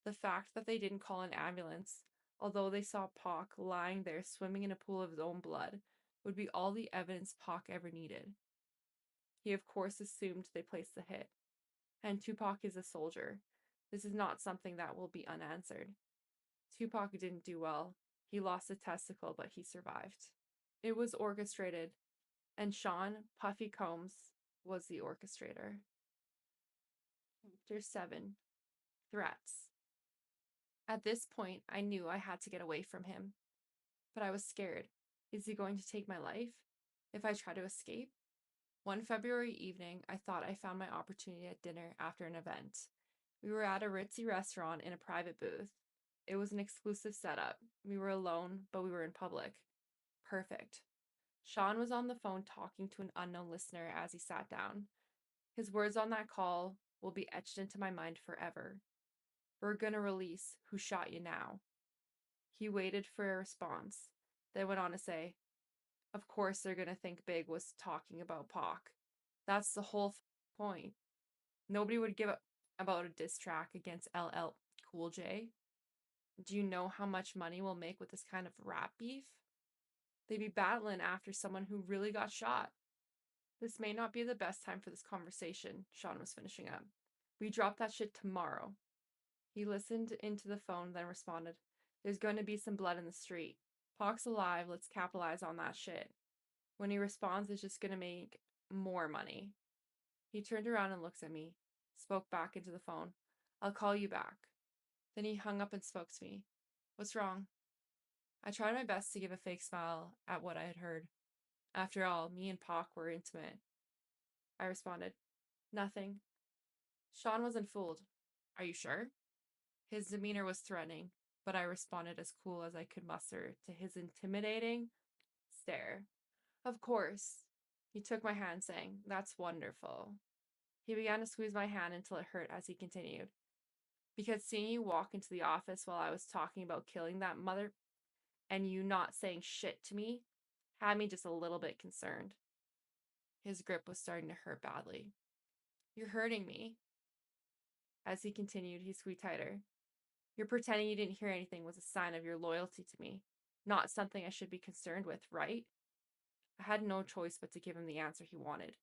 The fact that they didn't call an ambulance, although they saw Pac lying there swimming in a pool of his own blood, would be all the evidence Pac ever needed. He of course assumed they placed the hit. And Tupac is a soldier. This is not something that will be unanswered. Tupac didn't do well. He lost a testicle, but he survived. It was orchestrated, and Sean Puffy Combs was the orchestrator. Chapter 7. Threats. At this point, I knew I had to get away from him. But I was scared. Is he going to take my life if I try to escape? One February evening, I thought I found my opportunity at dinner after an event. We were at a ritzy restaurant in a private booth. It was an exclusive setup. We were alone, but we were in public. Perfect. Sean was on the phone talking to an unknown listener as he sat down. His words on that call will be etched into my mind forever. We're gonna release Who Shot You Now. He waited for a response, then went on to say, of course they're gonna think Big was talking about Pac. That's the whole point. Nobody would give up about a diss track against LL Cool J. Do you know how much money we'll make with this kind of rap beef? They'd be battling after someone who really got shot. This may not be the best time for this conversation, Sean was finishing up. We drop that shit tomorrow. He listened into the phone, then responded, there's going to be some blood in the street. Pac's alive, let's capitalize on that shit. When he responds, it's just going to make more money. He turned around and looked at me, spoke back into the phone. I'll call you back. Then he hung up and spoke to me. What's wrong? I tried my best to give a fake smile at what I had heard. After all, me and Pac were intimate. I responded, nothing. Sean wasn't fooled. Are you sure? His demeanor was threatening, but I responded as cool as I could muster to his intimidating stare. Of course. He took my hand, saying, that's wonderful. He began to squeeze my hand until it hurt as he continued. Because seeing you walk into the office while I was talking about killing that mother and you not saying shit to me had me just a little bit concerned. His grip was starting to hurt badly. You're hurting me. As he continued, he squeezed tighter. You're pretending you didn't hear anything was a sign of your loyalty to me, not something I should be concerned with, right? I had no choice but to give him the answer he wanted.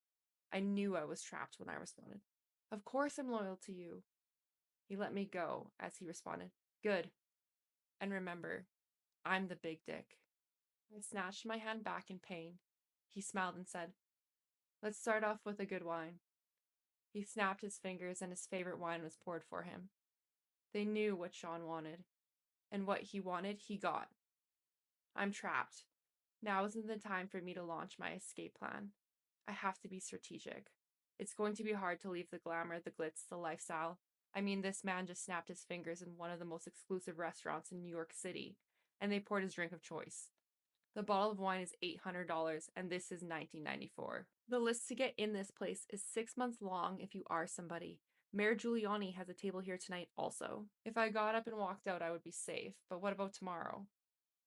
I knew I was trapped when I responded. Of course I'm loyal to you. He let me go as he responded. Good. And remember, I'm the big dick. I snatched my hand back in pain. He smiled and said, let's start off with a good wine. He snapped his fingers and his favorite wine was poured for him. They knew what Sean wanted, and what he wanted, he got. I'm trapped. Now isn't the time for me to launch my escape plan. I have to be strategic. It's going to be hard to leave the glamour, the glitz, the lifestyle. I mean, this man just snapped his fingers in one of the most exclusive restaurants in New York City, and they poured his drink of choice. The bottle of wine is $800, and this is 1994. The list to get in this place is 6 months long if you are somebody. Mayor Giuliani has a table here tonight also. If I got up and walked out, I would be safe, but what about tomorrow?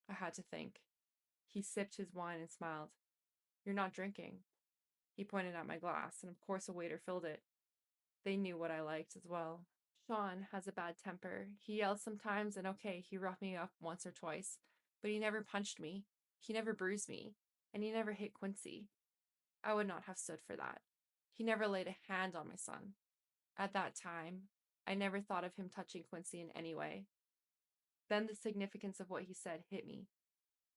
I had to think. He sipped his wine and smiled. You're not drinking. He pointed at my glass, and of course a waiter filled it. They knew what I liked as well. Sean has a bad temper. He yells sometimes, and okay, he roughed me up once or twice, but he never punched me. He never bruised me, and he never hit Quincy. I would not have stood for that. He never laid a hand on my son. At that time, I never thought of him touching Quincy in any way. Then the significance of what he said hit me.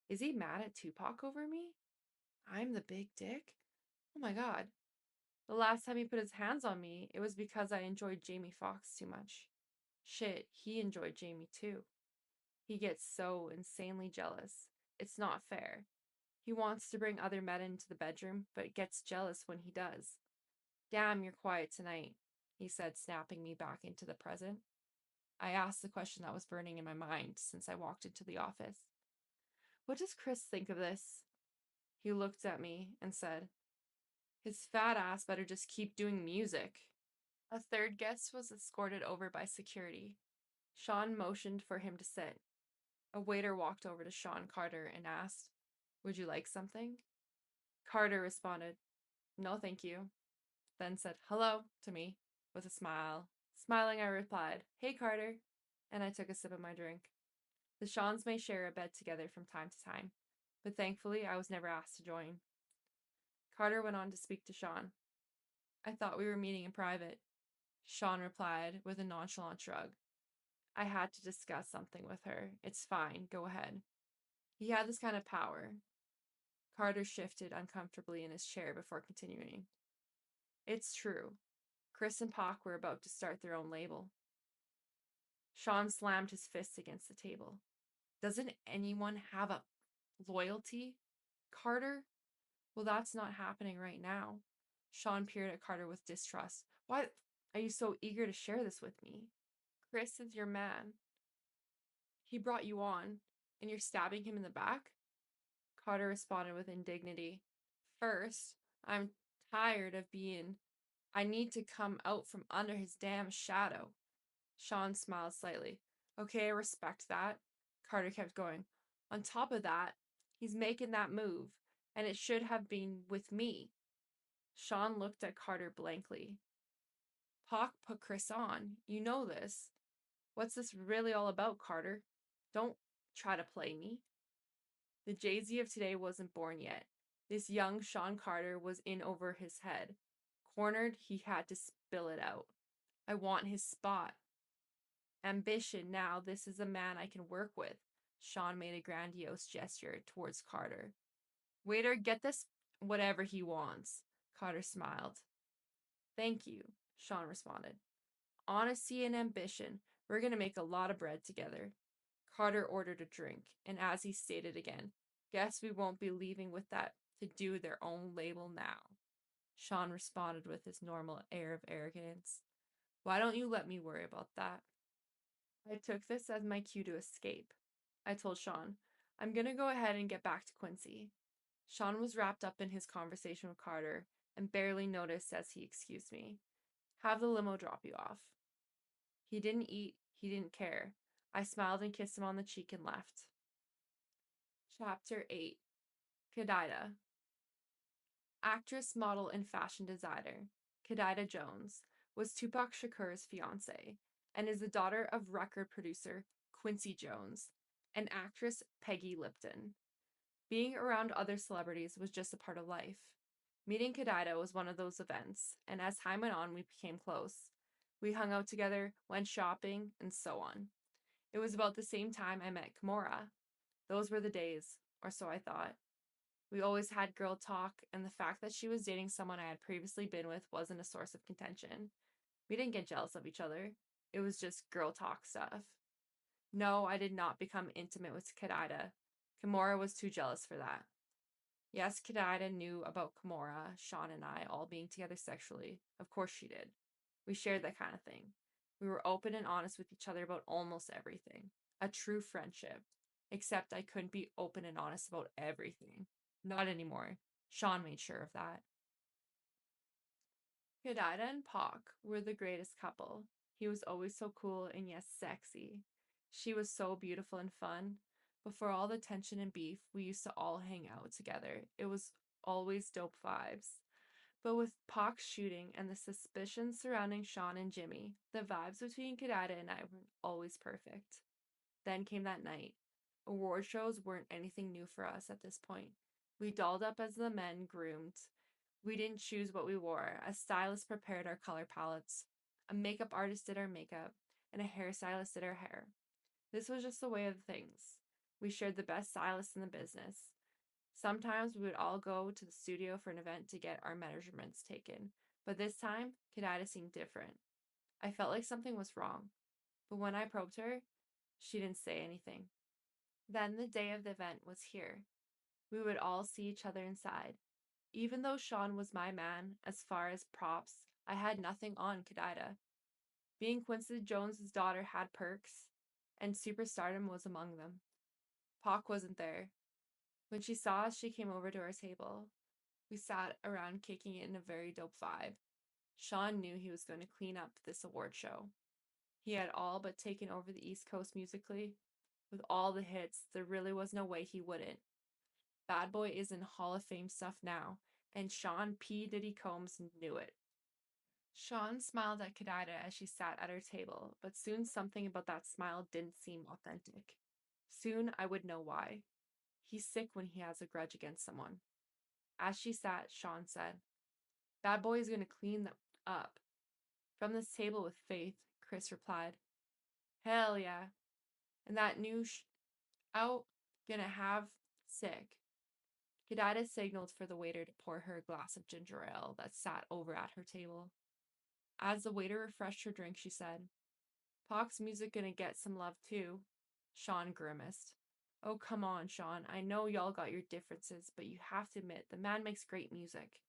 Is he mad at Tupac over me? I'm the big dick? Oh my god. The last time he put his hands on me, it was because I enjoyed Jamie Foxx too much. Shit, he enjoyed Jamie too. He gets so insanely jealous. It's not fair. He wants to bring other men into the bedroom, but gets jealous when he does. Damn, you're quiet tonight, he said, snapping me back into the present. I asked the question that was burning in my mind since I walked into the office. What does Chris think of this? He looked at me and said, his fat ass better just keep doing music. A third guest was escorted over by security. Sean motioned for him to sit. A waiter walked over to Sean Carter and asked, would you like something? Carter responded, no thank you, then said hello to me with a smile. Smiling, I replied, hey Carter, and I took a sip of my drink. The Seans may share a bed together from time to time, but thankfully I was never asked to join. Carter went on to speak to Sean. I thought we were meeting in private. Sean replied with a nonchalant shrug. I had to discuss something with her. It's fine, go ahead. He had this kind of power. Carter shifted uncomfortably in his chair before continuing. It's true. Chris and Pac were about to start their own label. Sean slammed his fist against the table. Doesn't anyone have a loyalty, Carter? Well, that's not happening right now. Sean peered at Carter with distrust. Why are you so eager to share this with me? Chris is your man. He brought you on, and you're stabbing him in the back? Carter responded with indignity. First, I'm tired of being. I need to come out from under his damn shadow. Sean smiled slightly. Okay, I respect that. Carter kept going. On top of that, he's making that move, and it should have been with me. Sean looked at Carter blankly. Pac put Chris on. You know this. What's this really all about, Carter? Don't try to play me. The Jay-Z of today wasn't born yet. This young Sean Carter was in over his head. Cornered, he had to spill it out. I want his spot. Ambition, now this is a man I can work with. Sean made a grandiose gesture towards Carter. Waiter, get this whatever he wants. Carter smiled. Thank you, Sean responded. Honesty and ambition. We're going to make a lot of bread together. Carter ordered a drink, and as he stated again, guess we won't be leaving with that to do their own label now. Sean responded with his normal air of arrogance. Why don't you let me worry about that? I took this as my cue to escape. I told Sean, I'm going to go ahead and get back to Quincy. Sean was wrapped up in his conversation with Carter and barely noticed as he excused me. Have the limo drop you off. He didn't eat, he didn't care. I smiled and kissed him on the cheek and left. Chapter 8. Kadida. Actress, model, and fashion designer, Kadida Jones, was Tupac Shakur's fiancée and is the daughter of record producer Quincy Jones and actress Peggy Lipton. Being around other celebrities was just a part of life. Meeting Kadida was one of those events, and as time went on, we became close. We hung out together, went shopping, and so on. It was about the same time I met Kimura. Those were the days, or so I thought. We always had girl talk, and the fact that she was dating someone I had previously been with wasn't a source of contention. We didn't get jealous of each other. It was just girl talk stuff. No, I did not become intimate with Kadida. Kimura was too jealous for that. Yes, Kadida knew about Kimura, Sean, and I all being together sexually. Of course she did. We shared that kind of thing. We were open and honest with each other about almost everything. A true friendship. Except I couldn't be open and honest about everything. Not anymore. Sean made sure of that. Kadida and Pac were the greatest couple. He was always so cool and yes, sexy. She was so beautiful and fun. Before all the tension and beef, we used to all hang out together. It was always dope vibes. But with Pac's shooting and the suspicions surrounding Sean and Jimmy, the vibes between Kadida and I were always perfect. Then came that night. Award shows weren't anything new for us at this point. We dolled up as the men groomed. We didn't choose what we wore. A stylist prepared our color palettes. A makeup artist did our makeup. And a hairstylist did our hair. This was just the way of things. We shared the best stylist in the business. Sometimes we would all go to the studio for an event to get our measurements taken. But this time, Kadida seemed different. I felt like something was wrong. But when I probed her, she didn't say anything. Then the day of the event was here. We would all see each other inside. Even though Sean was my man, as far as props, I had nothing on Kadida. Being Quincy Jones's daughter had perks, and superstardom was among them. Pac wasn't there. When she saw us, she came over to our table. We sat around kicking it in a very dope vibe. Sean knew he was going to clean up this award show. He had all but taken over the East Coast musically. With all the hits, there really was no way he wouldn't. Bad Boy is in Hall of Fame stuff now, and Sean P. Diddy Combs knew it. Sean smiled at Kadida as she sat at her table, but soon something about that smile didn't seem authentic. Soon I would know why. He's sick when he has a grudge against someone. As she sat, Sean said, Bad Boy is going to clean them up. From this table with Faith, Chris replied, Hell yeah. And that new out gonna have sick. Kadida signaled for the waiter to pour her a glass of ginger ale that sat over at her table. As the waiter refreshed her drink, she said, Pac's music gonna get some love too. Sean grimaced. Oh, come on, Sean. I know y'all got your differences, but you have to admit, the man makes great music.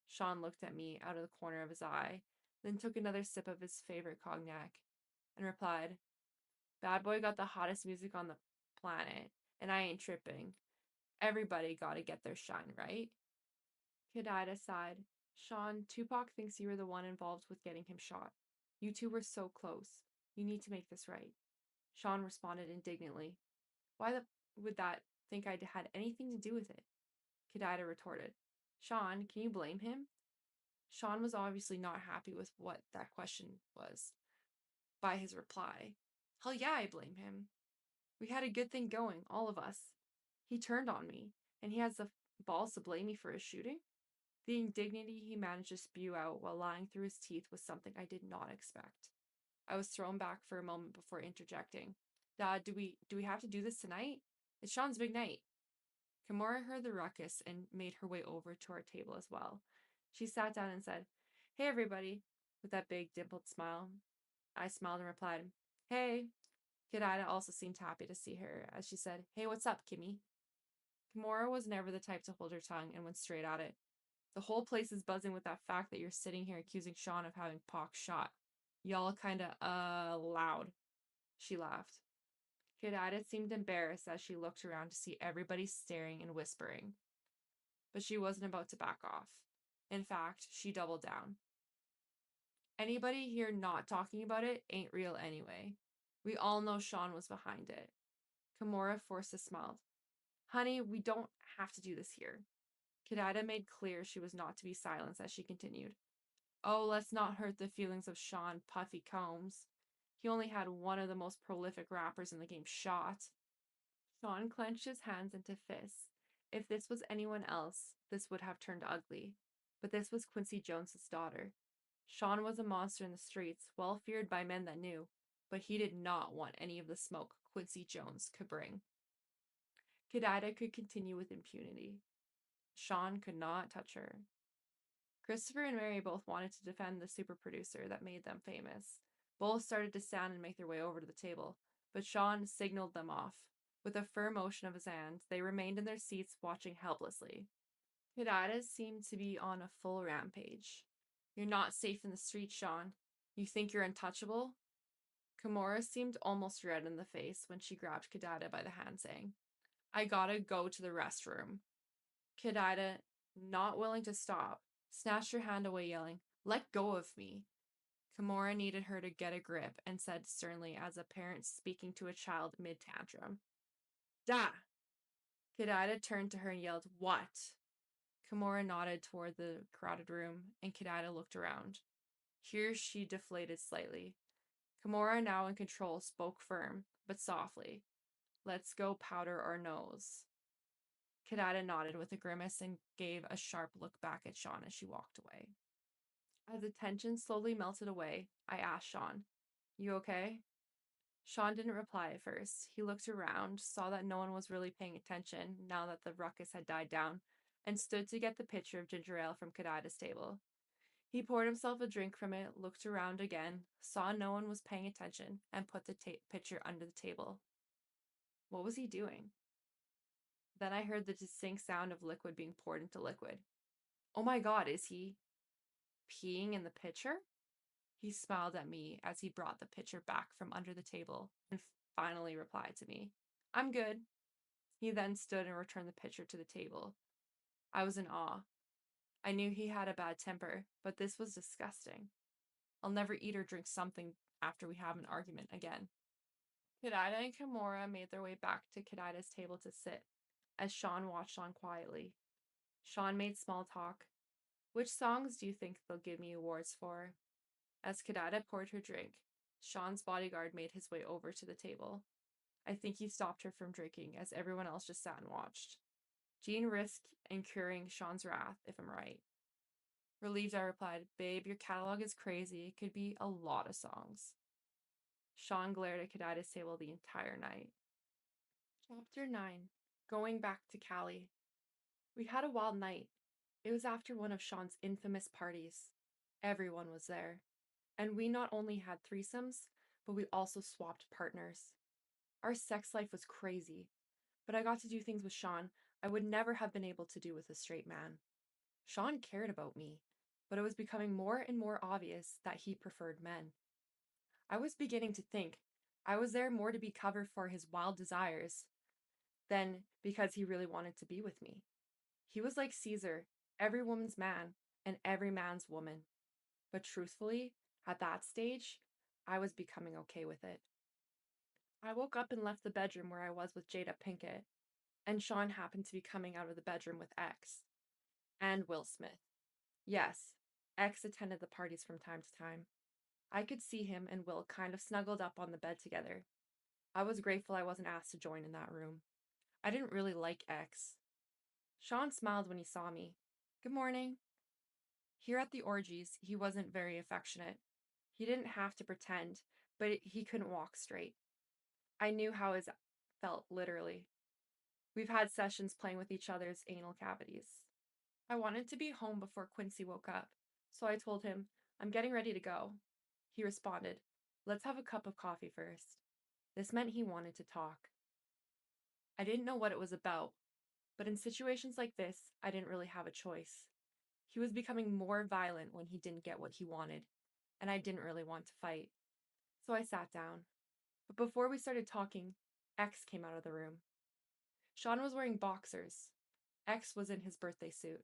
Sean looked at me out of the corner of his eye, then took another sip of his favorite cognac, and replied, Bad Boy got the hottest music on the planet, and I ain't tripping. Everybody gotta get their shine, right? Kid Ida sighed. Sean, Tupac thinks you were the one involved with getting him shot. You two were so close. You need to make this right. Sean responded indignantly. Why would that think I'd had anything to do with it? Kid Ida retorted. Sean, can you blame him? Sean was obviously not happy with what that question was by his reply. Hell yeah, I blame him. We had a good thing going, all of us. He turned on me, and he has the balls to blame me for his shooting? The indignity he managed to spew out while lying through his teeth was something I did not expect. I was thrown back for a moment before interjecting. Dad, do we have to do this tonight? It's Sean's big night. Kimura heard the ruckus and made her way over to our table as well. She sat down and said, Hey, everybody, with that big dimpled smile. I smiled and replied, Hey. Kid Ida also seemed happy to see her as she said, Hey, what's up, Kimmy? Kimura was never the type to hold her tongue and went straight at it. The whole place is buzzing with that fact that you're sitting here accusing Sean of having Pac shot. Y'all kinda, loud. She laughed. Kid Ida seemed embarrassed as she looked around to see everybody staring and whispering. But she wasn't about to back off. In fact, she doubled down. Anybody here not talking about it ain't real anyway. We all know Sean was behind it. Kimura forced a smile. Honey, we don't have to do this here. Kid Ida made clear she was not to be silenced as she continued. Oh, let's not hurt the feelings of Sean Puffy Combs. He only had one of the most prolific rappers in the game shot. Sean clenched his hands into fists. If this was anyone else, this would have turned ugly. But this was Quincy Jones's daughter. Sean was a monster in the streets, well feared by men that knew, but he did not want any of the smoke Quincy Jones could bring. Kid Ida could continue with impunity. Sean could not touch her. Christopher and Mary both wanted to defend the super producer that made them famous. Both started to stand and make their way over to the table, but Sean signaled them off. With a firm motion of his hand, they remained in their seats watching helplessly. Kid Ida seemed to be on a full rampage. You're not safe in the street, Sean. You think you're untouchable? Kimura seemed almost red in the face when she grabbed Kid Ida by the hand, saying, I gotta go to the restroom. Kid Ida, not willing to stop, snatched her hand away, yelling, Let go of me. Kimura needed her to get a grip and said sternly as a parent speaking to a child mid-tantrum, Da! Kid Ida turned to her and yelled, What? Kimura nodded toward the crowded room, and Kid Ida looked around. Here she deflated slightly. Kimura, now in control, spoke firm, but softly. Let's go powder our nose. Kid Ida nodded with a grimace and gave a sharp look back at Sean as she walked away. As the tension slowly melted away, I asked Sean, You okay? Sean didn't reply at first. He looked around, saw that no one was really paying attention now that the ruckus had died down, and stood to get the pitcher of ginger ale from Kid Ida's table. He poured himself a drink from it, looked around again, saw no one was paying attention, and put the pitcher under the table. What was he doing? Then I heard the distinct sound of liquid being poured into liquid. Oh my God, is he peeing in the pitcher? He smiled at me as he brought the pitcher back from under the table and finally replied to me, I'm good. He then stood and returned the pitcher to the table. I was in awe. I knew he had a bad temper, but this was disgusting. I'll never eat or drink something after we have an argument again. Kid Ida and Kimura made their way back to Kid Ida's table to sit, as Sean watched on quietly. Sean made small talk. Which songs do you think they'll give me awards for? As Kid Ida poured her drink, Sean's bodyguard made his way over to the table. I think he stopped her from drinking, as everyone else just sat and watched. Jean risked incurring Sean's wrath, if I'm right. Relieved, I replied, Babe, your catalog is crazy. It could be a lot of songs. Sean glared at Kid Ida's table the entire night. Chapter 9. Going back to Cali. We had a wild night. It was after one of Sean's infamous parties. Everyone was there. And we not only had threesomes, but we also swapped partners. Our sex life was crazy, but I got to do things with Sean I would never have been able to do with a straight man. Sean cared about me, but it was becoming more and more obvious that he preferred men. I was beginning to think I was there more to be covered for his wild desires than because he really wanted to be with me. He was like Caesar, every woman's man and every man's woman. But truthfully, at that stage, I was becoming okay with it. I woke up and left the bedroom where I was with Jada Pinkett, and Sean happened to be coming out of the bedroom with X and Will Smith. Yes, X attended the parties from time to time. I could see him and Will kind of snuggled up on the bed together. I was grateful I wasn't asked to join in that room. I didn't really like X. Sean smiled when he saw me. Good morning. Here at the orgies, he wasn't very affectionate. He didn't have to pretend, but he couldn't walk straight. I knew how his felt, literally. We've had sessions playing with each other's anal cavities. I wanted to be home before Quincy woke up, so I told him, I'm getting ready to go. He responded, let's have a cup of coffee first. This meant he wanted to talk. I didn't know what it was about, but in situations like this, I didn't really have a choice. He was becoming more violent when he didn't get what he wanted, and I didn't really want to fight. So I sat down. But before we started talking, X came out of the room. Sean was wearing boxers. X was in his birthday suit.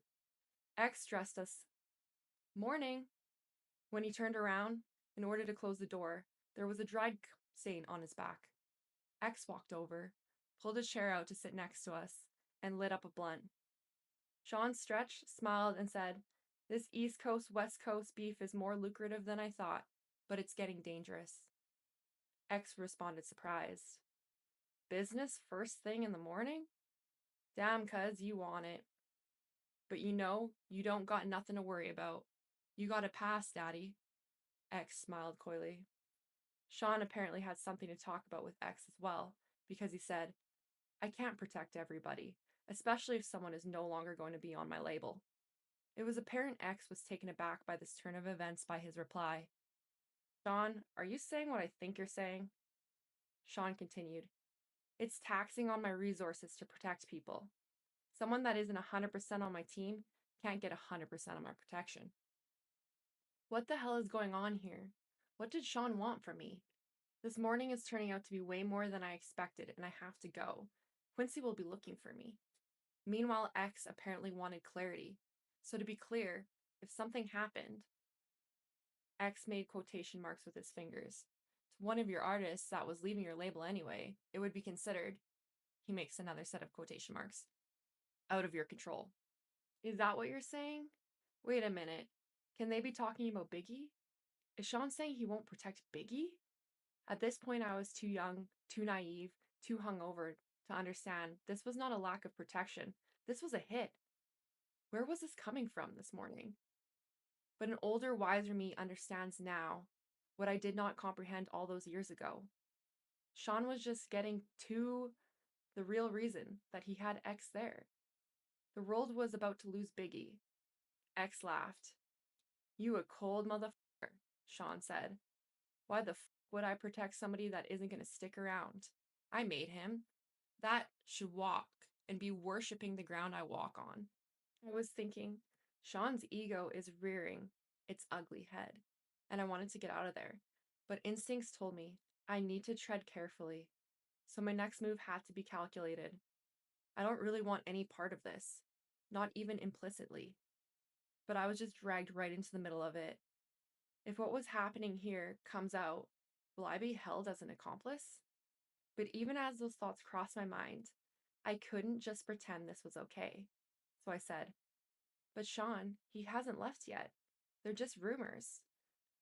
X dressed us. Morning. When he turned around, in order to close the door, there was a dried stain on his back. X walked over, pulled a chair out to sit next to us, and lit up a blunt. Sean stretched, smiled, and said, this East Coast, West Coast beef is more lucrative than I thought, but it's getting dangerous. X responded surprised. Business first thing in the morning? Damn, cuz, you want it. But you know, you don't got nothing to worry about. You got a pass, Daddy. X smiled coyly. Sean apparently had something to talk about with X as well, because he said, I can't protect everybody, especially if someone is no longer going to be on my label. It was apparent X was taken aback by this turn of events by his reply. Sean, are you saying what I think you're saying? Sean continued, it's taxing on my resources to protect people. Someone that isn't 100% on my team can't get 100% of my protection. What the hell is going on here? What did Sean want from me? This morning is turning out to be way more than I expected, and I have to go. Quincy will be looking for me. Meanwhile, X apparently wanted clarity. So to be clear, if something happened, X made quotation marks with his fingers. To one of your artists that was leaving your label anyway, it would be considered, he makes another set of quotation marks, out of your control. Is that what you're saying? Wait a minute. Can they be talking about Biggie? Is Sean saying he won't protect Biggie? At this point, I was too young, too naive, too hungover to understand this was not a lack of protection. This was a hit. Where was this coming from this morning? But an older, wiser me understands now what I did not comprehend all those years ago. Sean was just getting to the real reason that he had X there. The world was about to lose Biggie. X laughed. You a cold motherfucker, Sean said. Why the f would I protect somebody that isn't going to stick around? I made him. That should walk and be worshipping the ground I walk on. I was thinking, Sean's ego is rearing its ugly head, and I wanted to get out of there. But instincts told me I need to tread carefully. So my next move had to be calculated. I don't really want any part of this, not even implicitly. But I was just dragged right into the middle of it. If what was happening here comes out, will I be held as an accomplice? But even as those thoughts crossed my mind, I couldn't just pretend this was okay. So I said, but Sean, he hasn't left yet. They're just rumors.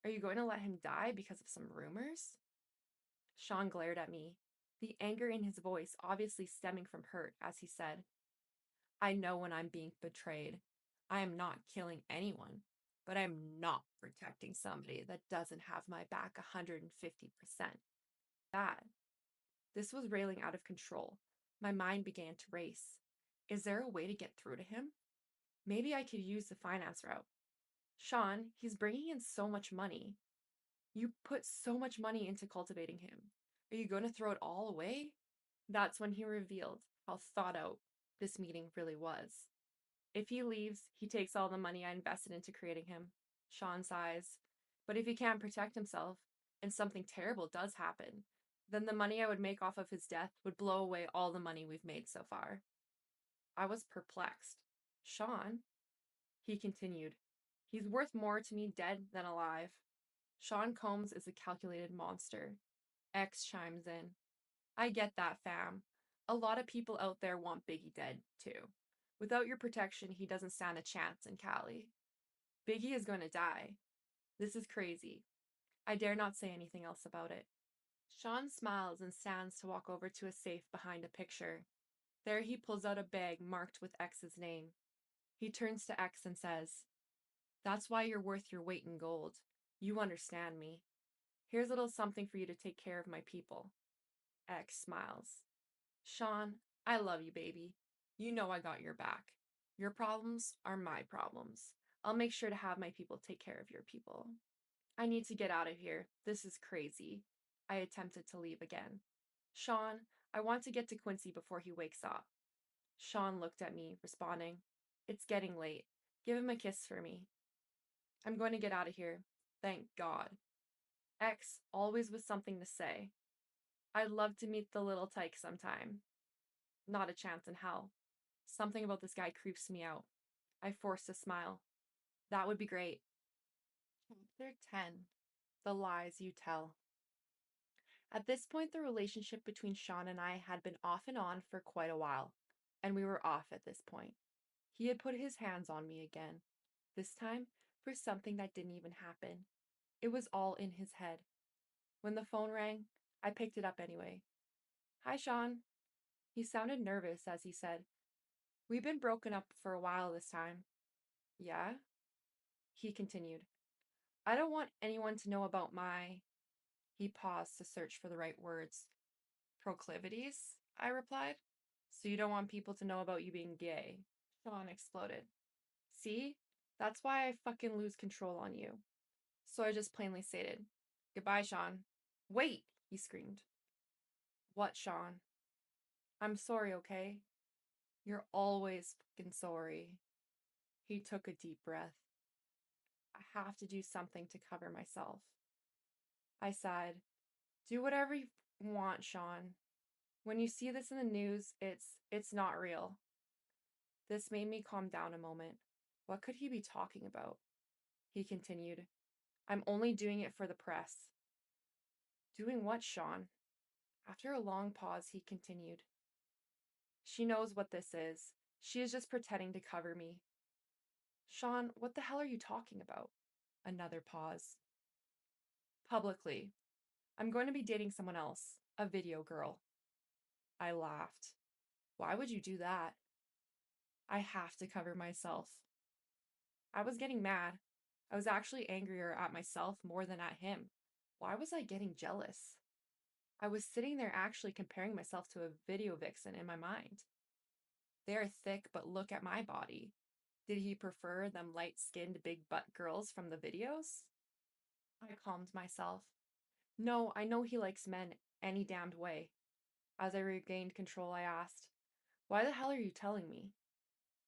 Are you going to let him die because of some rumors? Sean glared at me, the anger in his voice obviously stemming from hurt as he said, I know when I'm being betrayed. I am not killing anyone, but I'm not protecting somebody that doesn't have my back 150%. That. This was railing out of control. My mind began to race. Is there a way to get through to him? Maybe I could use the finance route. Sean, he's bringing in so much money. You put so much money into cultivating him. Are you going to throw it all away? That's when he revealed how thought out this meeting really was. If he leaves, he takes all the money I invested into creating him. Sean sighs. But if he can't protect himself, and something terrible does happen, then the money I would make off of his death would blow away all the money we've made so far. I was perplexed. Sean? He continued. He's worth more to me dead than alive. Sean Combs is a calculated monster. X chimes in. I get that, fam. A lot of people out there want Biggie dead, too. Without your protection, he doesn't stand a chance in Cali. Biggie is going to die. This is crazy. I dare not say anything else about it. Sean smiles and stands to walk over to a safe behind a picture. There he pulls out a bag marked with X's name. He turns to X and says, "That's why you're worth your weight in gold. You understand me. Here's a little something for you to take care of my people." X smiles. "Sean, I love you, baby. You know I got your back. Your problems are my problems. I'll make sure to have my people take care of your people. I need to get out of here. This is crazy." I attempted to leave again. "Sean, I want to get to Quincy before he wakes up." Sean looked at me, responding, "It's getting late. Give him a kiss for me." I'm going to get out of here. Thank God. X always with something to say. "I'd love to meet the little tyke sometime." Not a chance in hell. Something about this guy creeps me out. I forced a smile. "That would be great." Chapter 10. The Lies You Tell. At this point, the relationship between Sean and I had been off and on for quite a while, and we were off at this point. He had put his hands on me again, this time for something that didn't even happen. It was all in his head. When the phone rang, I picked it up anyway. "Hi, Sean." He sounded nervous as he said, "We've been broken up for a while this time." "Yeah?" He continued, "I don't want anyone to know about my—" He paused to search for the right words. "Proclivities?" I replied. "So you don't want people to know about you being gay?" Sean exploded. "See? That's why I fucking lose control on you." So I just plainly stated, "Goodbye, Sean." "Wait!" he screamed. "What, Sean?" "I'm sorry, okay? You're always fucking sorry." He took a deep breath. "I have to do something to cover myself." I sighed. "Do whatever you want, Sean. When you see this in the news, it's not real." This made me calm down a moment. What could he be talking about? He continued, "I'm only doing it for the press." "Doing what, Sean?" After a long pause, he continued, "She knows what this is. She is just pretending to cover me." "Sean, what the hell are you talking about?" Another pause. "Publicly. I'm going to be dating someone else, a video girl." I laughed. "Why would you do that?" "I have to cover myself." I was getting mad. I was actually angrier at myself more than at him. Why was I getting jealous? I was sitting there actually comparing myself to a video vixen in my mind. They are thick, but look at my body. Did he prefer them light-skinned, big-butt girls from the videos? I calmed myself. No, I know he likes men any damned way. As I regained control, I asked, "Why the hell are you telling me?"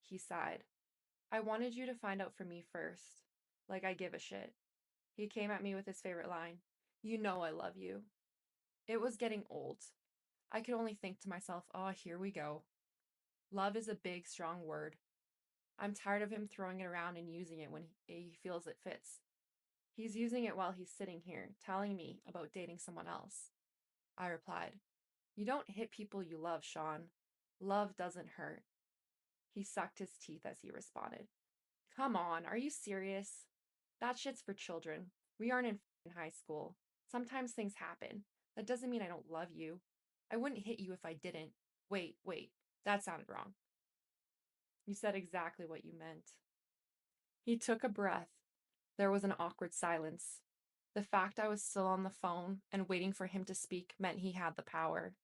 He sighed. "I wanted you to find out for me first. Like I give a shit." He came at me with his favorite line, "You know I love you." It was getting old. I could only think to myself, oh, here we go. Love is a big, strong word. I'm tired of him throwing it around and using it when he feels it fits. He's using it while he's sitting here, telling me about dating someone else. I replied, "You don't hit people you love, Sean. Love doesn't hurt." He sucked his teeth as he responded, "Come on, are you serious? That shit's for children. We aren't in high school. Sometimes things happen. That doesn't mean I don't love you. I wouldn't hit you if I didn't. Wait, that sounded wrong. You said exactly what you meant." He took a breath. There was an awkward silence. The fact I was still on the phone and waiting for him to speak meant he had the power.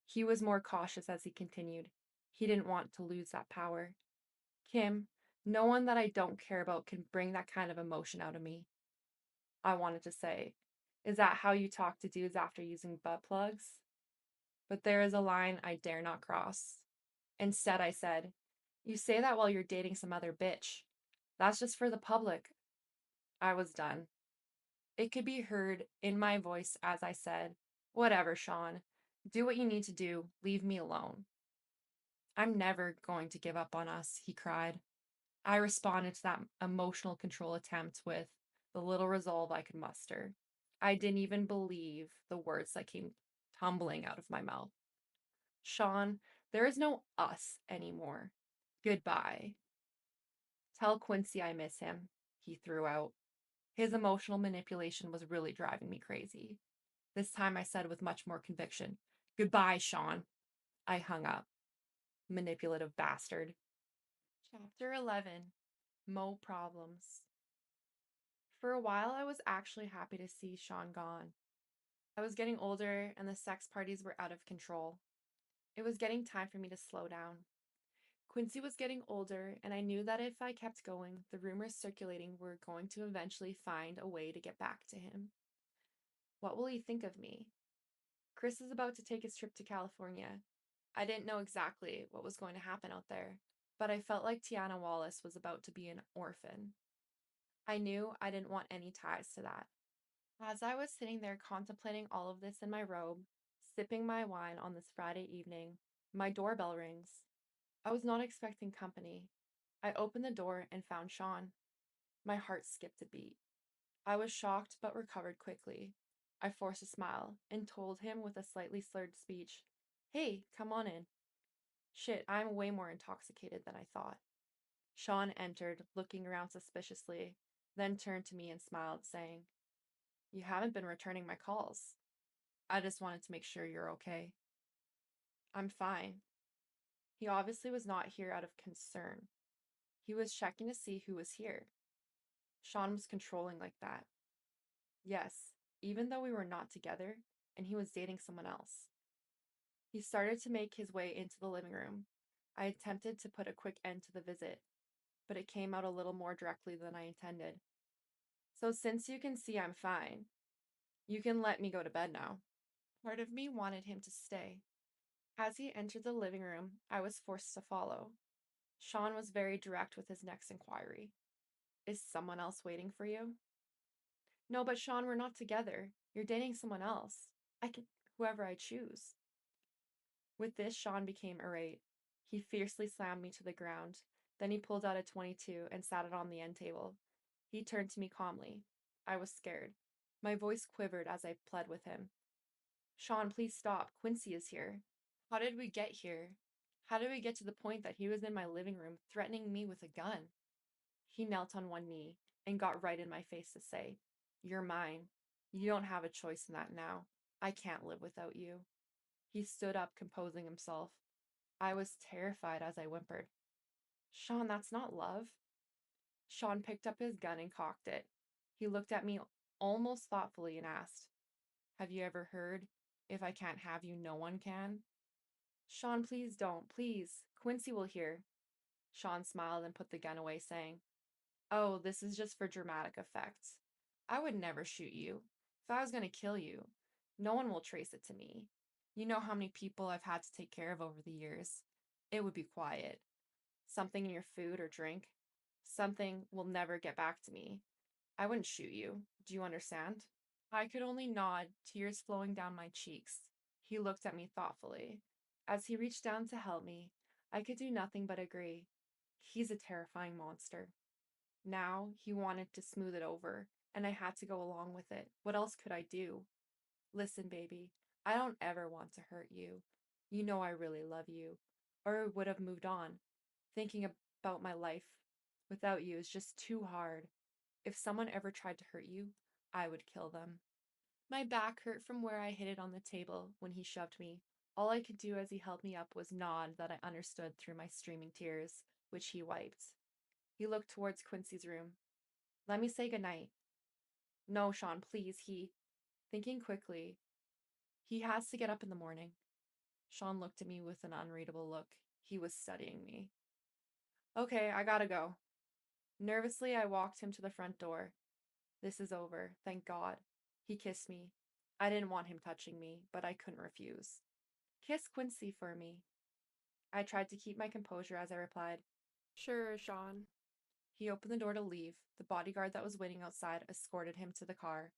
He was more cautious as he continued. He didn't want to lose that power. "Kim, no one that I don't care about can bring that kind of emotion out of me." I wanted to say, Is that how you talk to dudes after using butt plugs? But there is a line I dare not cross. Instead, I said, "You say that while you're dating some other bitch. That's just for the public." I was done. It could be heard in my voice as I said, "Whatever, Sean. Do what you need to do. Leave me alone." "I'm never going to give up on us," he cried. I responded to that emotional control attempt with the little resolve I could muster. I didn't even believe the words that came tumbling out of my mouth. "Sean, there is no us anymore. Goodbye." "Tell Quincy I miss him," he threw out. His emotional manipulation was really driving me crazy. This time I said with much more conviction, "Goodbye, Sean." I hung up. Manipulative bastard. Chapter 11. Mo Problems. For a while, I was actually happy to see Sean gone. I was getting older, and the sex parties were out of control. It was getting time for me to slow down. Quincy was getting older, and I knew that if I kept going, the rumors circulating were going to eventually find a way to get back to him. What will he think of me? Chris is about to take his trip to California. I didn't know exactly what was going to happen out there, but I felt like Tiana Wallace was about to be an orphan. I knew I didn't want any ties to that. As I was sitting there contemplating all of this in my robe, sipping my wine on this Friday evening, my doorbell rings. I was not expecting company. I opened the door and found Sean. My heart skipped a beat. I was shocked but recovered quickly. I forced a smile and told him with a slightly slurred speech, "Hey, come on in." Shit, I'm way more intoxicated than I thought. Sean entered, looking around suspiciously, then turned to me and smiled, saying, "You haven't been returning my calls. I just wanted to make sure you're okay." "I'm fine." He obviously was not here out of concern. He was checking to see who was here. Sean was controlling like that. Yes, even though we were not together and he was dating someone else. He started to make his way into the living room. I attempted to put a quick end to the visit, but it came out a little more directly than I intended. "So since you can see I'm fine, you can let me go to bed now." Part of me wanted him to stay. As he entered the living room, I was forced to follow. Sean was very direct with his next inquiry. "Is someone else waiting for you?" "No, but Sean, we're not together. You're dating someone else. I can, whoever I choose." With this, Sean became irate. He fiercely slammed me to the ground. Then he pulled out a 22 and sat it on the end table. He turned to me calmly. I was scared. My voice quivered as I pled with him. "Sean, please stop. Quincy is here." "How did we get here? How did we get to the point that he was in my living room threatening me with a gun?" He knelt on one knee and got right in my face to say, "You're mine. You don't have a choice in that now. I can't live without you." He stood up, composing himself. I was terrified as I whimpered, "Sean, that's not love." Sean picked up his gun and cocked it. He looked at me almost thoughtfully and asked, "Have you ever heard, 'If I can't have you, no one can'?" "Sean, please don't. Please. Quincy will hear." Sean smiled and put the gun away, saying, "Oh, this is just for dramatic effect. I would never shoot you. If I was going to kill you, no one will trace it to me. You know how many people I've had to take care of over the years. It would be quiet. Something in your food or drink. Something will never get back to me. I wouldn't shoot you. Do you understand?" I could only nod, tears flowing down my cheeks. He looked at me thoughtfully. As he reached down to help me, I could do nothing but agree. He's a terrifying monster. Now he wanted to smooth it over, and I had to go along with it. What else could I do? "Listen, baby, I don't ever want to hurt you. You know I really love you, or would have moved on. Thinking about my life without you is just too hard. If someone ever tried to hurt you, I would kill them." My back hurt from where I hit it on the table when he shoved me. All I could do as he helped me up was nod that I understood through my streaming tears, which he wiped. He looked towards Quincy's room. "Let me say goodnight." "No, Sean, please, Thinking quickly, he has to get up in the morning." Sean looked at me with an unreadable look. He was studying me. "Okay, I gotta go." Nervously, I walked him to the front door. "This is over, thank God." He kissed me. I didn't want him touching me, but I couldn't refuse. Kiss Quincy for me. I tried to keep my composure as I replied, Sure, Sean. He opened the door to leave. The bodyguard that was waiting outside escorted him to the car.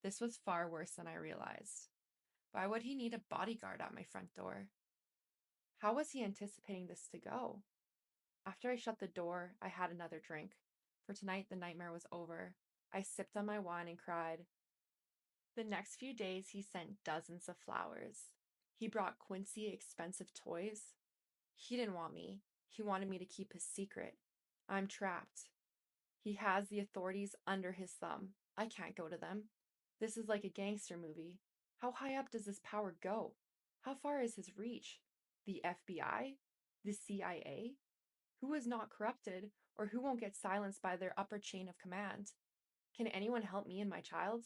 This was far worse than I realized. Why would he need a bodyguard at my front door? How was he anticipating this to go? After I shut the door, I had another drink. For tonight, the nightmare was over. I sipped on my wine and cried. The next few days, he sent dozens of flowers. He brought Quincy expensive toys. He didn't want me. He wanted me to keep his secret. I'm trapped. He has the authorities under his thumb. I can't go to them. This is like a gangster movie. How high up does this power go? How far is his reach? The FBI? The CIA? Who is not corrupted, or who won't get silenced by their upper chain of command? Can anyone help me and my child?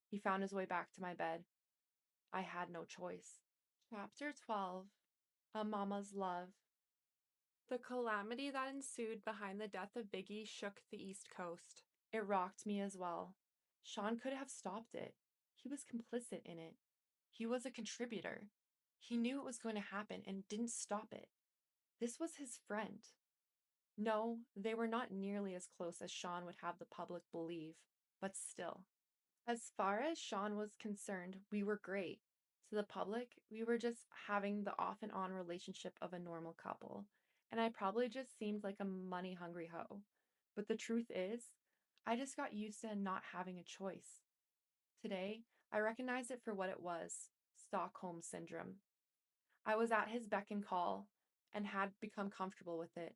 He found his way back to my bed. I had no choice. Chapter 12. A Mama's Love. The calamity that ensued behind the death of Biggie shook the East Coast. It rocked me as well. Sean could have stopped it. He was complicit in it. He was a contributor. He knew it was going to happen and didn't stop it. This was his friend. No, they were not nearly as close as Sean would have the public believe, but still. As far as Sean was concerned, we were great. To the public, we were just having the off and on relationship of a normal couple, and I probably just seemed like a money-hungry hoe. But the truth is, I just got used to not having a choice. Today, I recognized it for what it was, Stockholm Syndrome. I was at his beck and call and had become comfortable with it.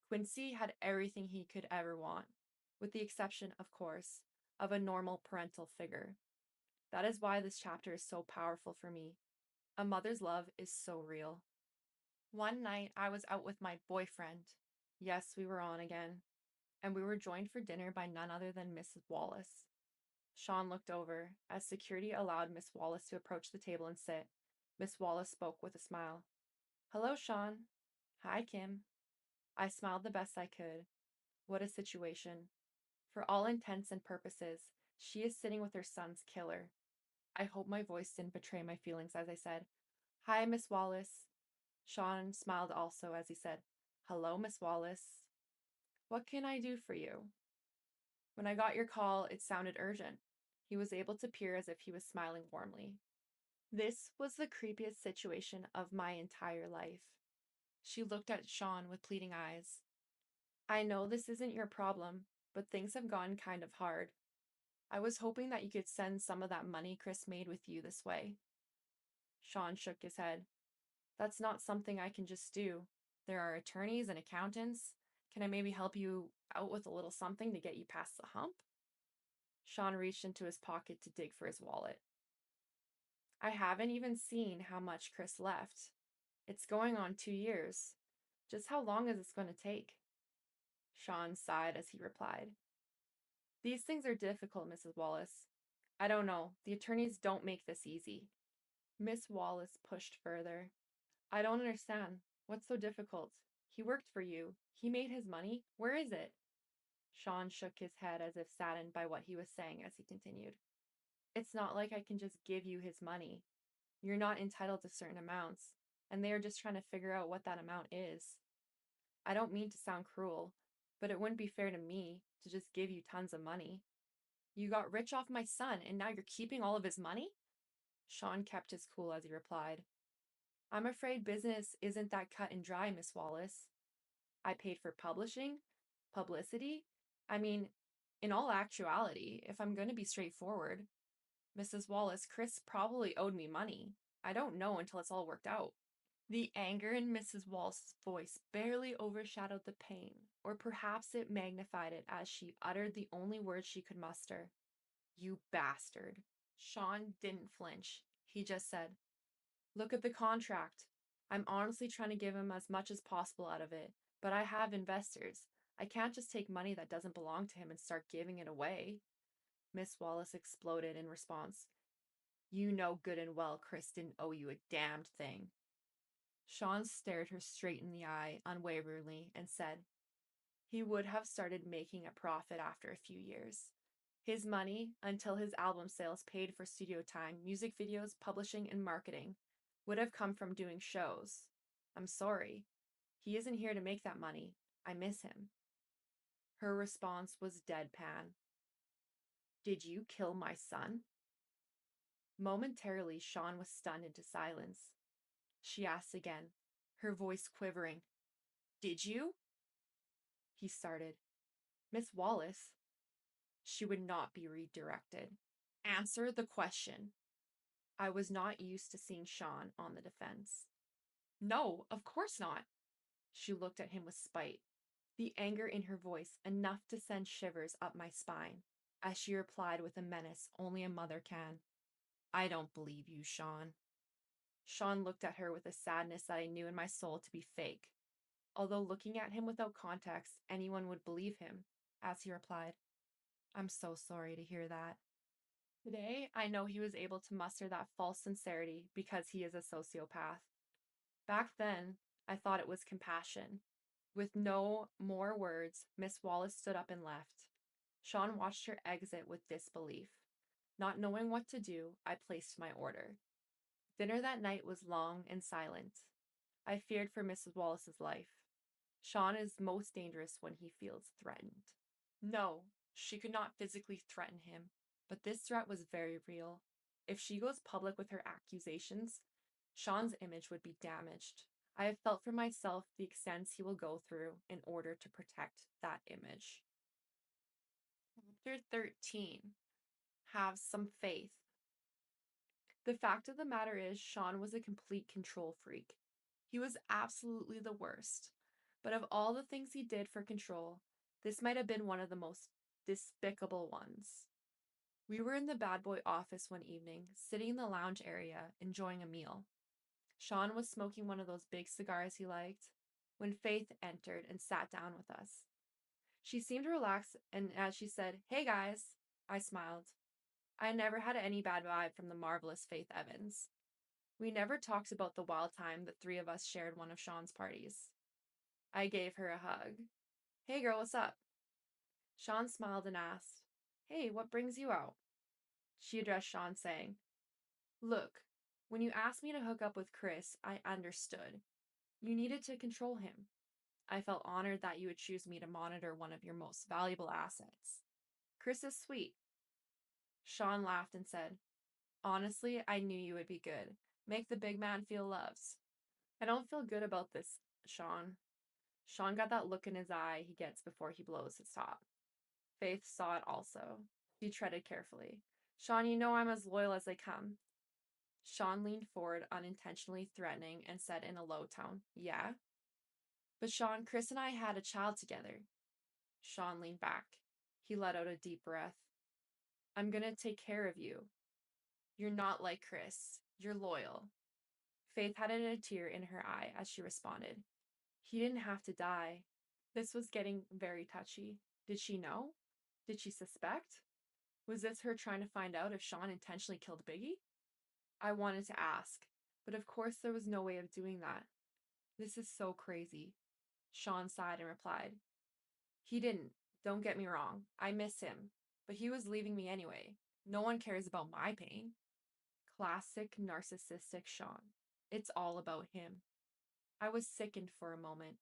Quincy had everything he could ever want, with the exception, of course, of a normal parental figure. That is why this chapter is so powerful for me. A mother's love is so real. One night, I was out with my boyfriend. Yes, we were on again. And we were joined for dinner by none other than Mrs. Wallace. Sean looked over. As security allowed Miss Wallace to approach the table and sit, Miss Wallace spoke with a smile. Hello, Sean. Hi, Kim. I smiled the best I could. What a situation. For all intents and purposes, she is sitting with her son's killer. I hope my voice didn't betray my feelings as I said, Hi, Miss Wallace. Sean smiled also as he said, Hello, Miss Wallace. What can I do for you? When I got your call, it sounded urgent. He was able to peer as if he was smiling warmly. This was the creepiest situation of my entire life. She looked at Sean with pleading eyes. I know this isn't your problem, but things have gone kind of hard. I was hoping that you could send some of that money Chris made with you this way. Sean shook his head. That's not something I can just do. There are attorneys and accountants. Can I maybe help you out with a little something to get you past the hump? Sean reached into his pocket to dig for his wallet. I haven't even seen how much Chris left. It's going on 2 years. Just how long is this going to take? Sean sighed as he replied. These things are difficult, Mrs. Wallace. I don't know. The attorneys don't make this easy. Miss Wallace pushed further. I don't understand. What's so difficult? He worked for you. He made his money. Where is it? Sean shook his head as if saddened by what he was saying as he continued. It's not like I can just give you his money. You're not entitled to certain amounts, and they are just trying to figure out what that amount is. I don't mean to sound cruel, but it wouldn't be fair to me to just give you tons of money. You got rich off my son, and now you're keeping all of his money? Sean kept his cool as he replied. I'm afraid business isn't that cut and dry, Miss Wallace. I paid for publishing, publicity. I mean, in all actuality, if I'm going to be straightforward, Mrs. Wallace, Chris probably owed me money. I don't know until it's all worked out. The anger in Mrs. Wallace's voice barely overshadowed the pain, or perhaps it magnified it as she uttered the only words she could muster. You bastard. Sean didn't flinch. He just said, Look at the contract. I'm honestly trying to give him as much as possible out of it, but I have investors. I can't just take money that doesn't belong to him and start giving it away. Miss Wallace exploded in response. You know good and well Chris didn't owe you a damned thing. Sean stared her straight in the eye unwaveringly and said, He would have started making a profit after a few years. His money, until his album sales paid for studio time, music videos, publishing, and marketing, would have come from doing shows. I'm sorry. He isn't here to make that money. I miss him. Her response was deadpan. Did you kill my son? Momentarily, Sean was stunned into silence. She asked again, her voice quivering. Did you? He started. Miss Wallace. She would not be redirected. Answer the question. I was not used to seeing Sean on the defense. No, of course not. She looked at him with spite, the anger in her voice enough to send shivers up my spine, as she replied with a menace only a mother can. I don't believe you, Sean. Sean looked at her with a sadness that I knew in my soul to be fake. Although looking at him without context, anyone would believe him, as he replied, I'm so sorry to hear that. Today, I know he was able to muster that false sincerity because he is a sociopath. Back then, I thought it was compassion. With no more words, Miss Wallace stood up and left. Sean watched her exit with disbelief. Not knowing what to do, I placed my order. Dinner that night was long and silent. I feared for Mrs. Wallace's life. Sean is most dangerous when he feels threatened. No, she could not physically threaten him, but this threat was very real. If she goes public with her accusations, Sean's image would be damaged. I have felt for myself the extents he will go through in order to protect that image. Chapter 13. Have some faith. The fact of the matter is, Sean was a complete control freak. He was absolutely the worst. But of all the things he did for control, this might have been one of the most despicable ones. We were in the bad boy office one evening, sitting in the lounge area, enjoying a meal. Sean was smoking one of those big cigars he liked, when Faith entered and sat down with us. She seemed relaxed, and as she said, "Hey guys," I smiled. I never had any bad vibe from the marvelous Faith Evans. We never talked about the wild time that three of us shared one of Sean's parties. I gave her a hug. "Hey girl, what's up?" Sean smiled and asked, "Hey, what brings you out?" She addressed Sean, saying, "Look, when you asked me to hook up with Chris, I understood. You needed to control him. I felt honored that you would choose me to monitor one of your most valuable assets. Chris is sweet." Sean laughed and said, "Honestly, I knew you would be good. Make the big man feel loved." I don't feel good about this, Sean. Sean got that look in his eye he gets before he blows his top. Faith saw it also. She treaded carefully. "Sean, you know I'm as loyal as they come." Sean leaned forward, unintentionally threatening, and said in a low tone, "Yeah?" "But Sean, Chris and I had a child together." Sean leaned back. He let out a deep breath. "I'm gonna take care of you. You're not like Chris. You're loyal." Faith had a tear in her eye as she responded, "He didn't have to die." This was getting very touchy. Did she know? Did she suspect? Was this her trying to find out if Sean intentionally killed Biggie? I wanted to ask, but of course there was no way of doing that. This is so crazy. Sean sighed and replied, "He didn't. Don't get me wrong. I miss him. But he was leaving me anyway. No one cares about my pain." Classic narcissistic Sean. It's all about him. I was sickened for a moment,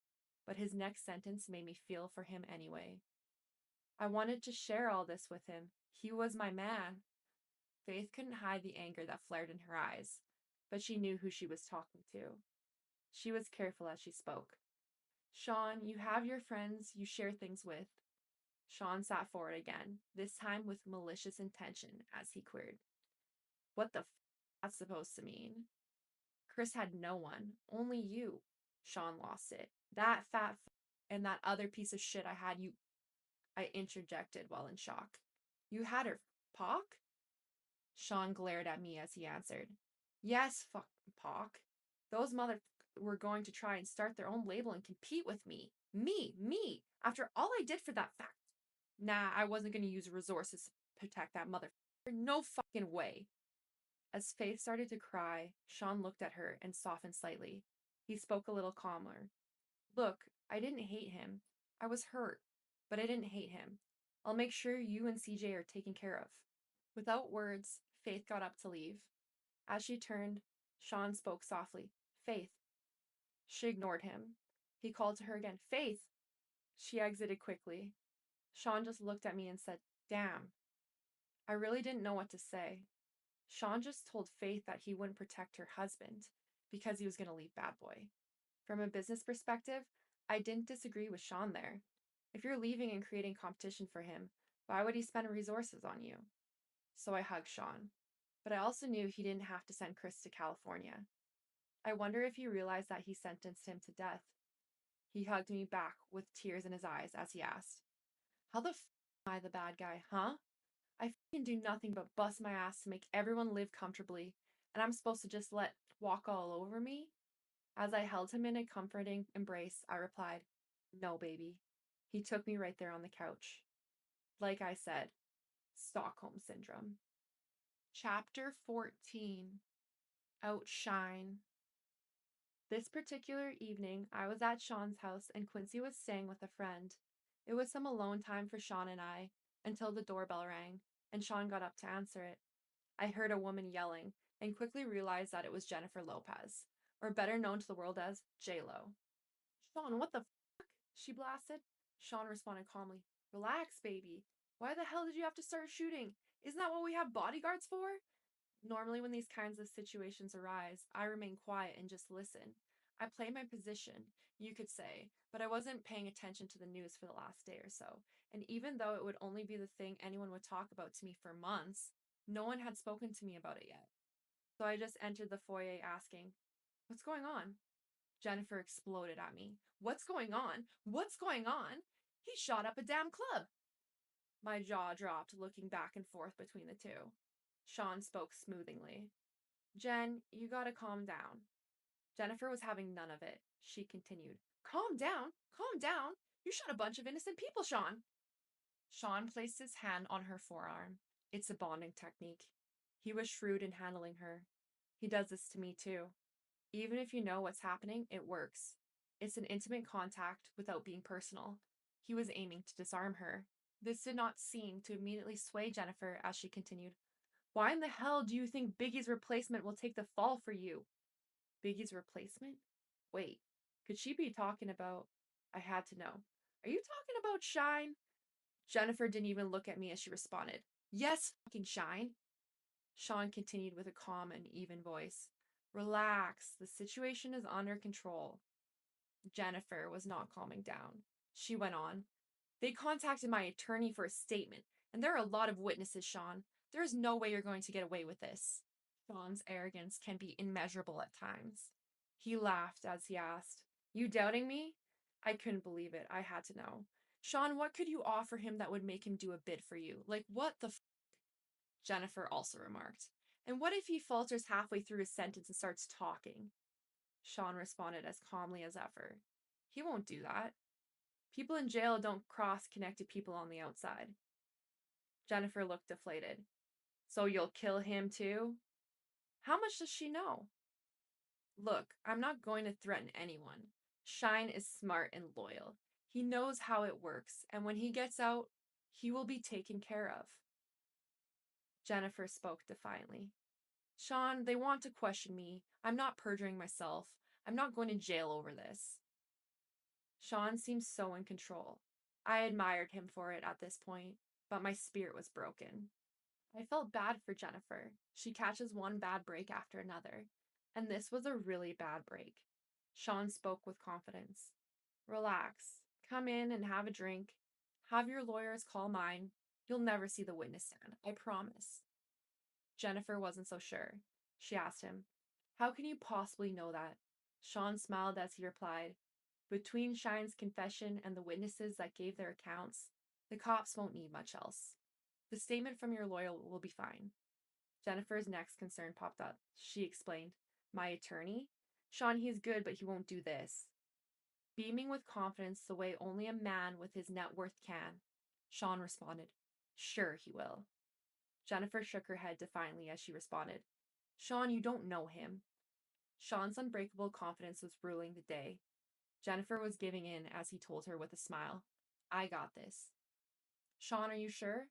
but his next sentence made me feel for him anyway. I wanted to share all this with him. He was my man. Faith couldn't hide the anger that flared in her eyes, but she knew who she was talking to. She was careful as she spoke. "Sean, you have your friends you share things with." Sean sat forward again, this time with malicious intention, as he queried, "What the that's supposed to mean?" Chris had no one, only you. Sean lost it. "That fat and that other piece of shit I had you," I interjected while in shock. "You had her, Pock?" Sean glared at me as he answered, "Yes, fuck Pock. Those mother were going to try and start their own label and compete with me. Me, after all I did for that fact. Nah, I wasn't going to use resources to protect that mother. No fucking way." As Faith started to cry, Sean looked at her and softened slightly. He spoke a little calmer. "Look, I didn't hate him. I was hurt, but I didn't hate him. I'll make sure you and CJ are taken care of. Without words, Faith got up to leave. As she turned, Sean spoke softly. Faith. She ignored him. He called to her again. Faith! She exited quickly. Sean just looked at me and said, damn. I really didn't know what to say. Sean just told Faith that he wouldn't protect her husband because he was going to leave Bad Boy. From a business perspective, I didn't disagree with Sean there. If you're leaving and creating competition for him, why would he spend resources on you? So I hugged Sean. But I also knew he didn't have to send Chris to California. I wonder if he realized that he sentenced him to death. He hugged me back with tears in his eyes as he asked, how the f am I the bad guy, huh? I can do nothing but bust my ass to make everyone live comfortably, and I'm supposed to just let walk all over me? As I held him in a comforting embrace, I replied, no, baby. He took me right there on the couch. Like I said, Stockholm Syndrome. Chapter 14. Outshine. This particular evening, I was at Sean's house and Quincy was staying with a friend. It was some alone time for Sean and I until the doorbell rang, and Sean got up to answer it. I heard a woman yelling and quickly realized that it was Jennifer Lopez, or better known to the world as J-Lo. Sean, what the fuck? She blasted. Sean responded calmly. Relax, baby. Why the hell did you have to start shooting? Isn't that what we have bodyguards for? Normally, when these kinds of situations arise, I remain quiet and just listen. I play my position, you could say, but I wasn't paying attention to the news for the last day or so. And even though it would only be the thing anyone would talk about to me for months, no one had spoken to me about it yet. So I just entered the foyer asking, what's going on? Jennifer exploded at me. What's going on? What's going on? He shot up a damn club. My jaw dropped, looking back and forth between the two. Sean spoke smoothingly. Jen, you gotta calm down. Jennifer was having none of it. She continued, calm down, calm down. You shot a bunch of innocent people, Sean. Sean placed his hand on her forearm. It's a bonding technique. He was shrewd in handling her. He does this to me too. Even if you know what's happening, it works. It's an intimate contact without being personal. He was aiming to disarm her. This did not seem to immediately sway Jennifer as she continued, why in the hell do you think Biggie's replacement will take the fall for you? Biggie's replacement? Wait, could she be talking about... I had to know. Are you talking about Shine? Jennifer didn't even look at me as she responded. Yes, fucking Shine. Sean continued with a calm and even voice. Relax, the situation is under control. Jennifer was not calming down. She went on. They contacted my attorney for a statement, and there are a lot of witnesses, Sean. There is no way you're going to get away with this. Sean's arrogance can be immeasurable at times. He laughed as he asked, you doubting me? I couldn't believe it. I had to know. Sean, what could you offer him that would make him do a bid for you? Like, what the f? Jennifer also remarked. And what if he falters halfway through his sentence and starts talking? Sean responded as calmly as ever. He won't do that. People in jail don't cross-connect to people on the outside. Jennifer looked deflated. So you'll kill him too? How much does she know? Look, I'm not going to threaten anyone. Shine is smart and loyal. He knows how it works, and when he gets out, he will be taken care of. Jennifer spoke defiantly. Sean, they want to question me. I'm not perjuring myself. I'm not going to jail over this. Sean seemed so in control. I admired him for it at this point, but my spirit was broken. I felt bad for Jennifer. She catches one bad break after another, and this was a really bad break. Sean spoke with confidence. Relax. Come in and have a drink. Have your lawyers call mine. You'll never see the witness stand. I promise. Jennifer wasn't so sure. She asked him, how can you possibly know that? Sean smiled as he replied, between Shine's confession and the witnesses that gave their accounts, the cops won't need much else. The statement from your lawyer will be fine. Jennifer's next concern popped up. She explained, my attorney? Sean, he's good, but he won't do this. Beaming with confidence the way only a man with his net worth can, Sean responded, sure he will. Jennifer shook her head defiantly as she responded, Sean, you don't know him. Sean's unbreakable confidence was ruling the day. Jennifer was giving in as he told her with a smile, I got this. Sean, are you sure?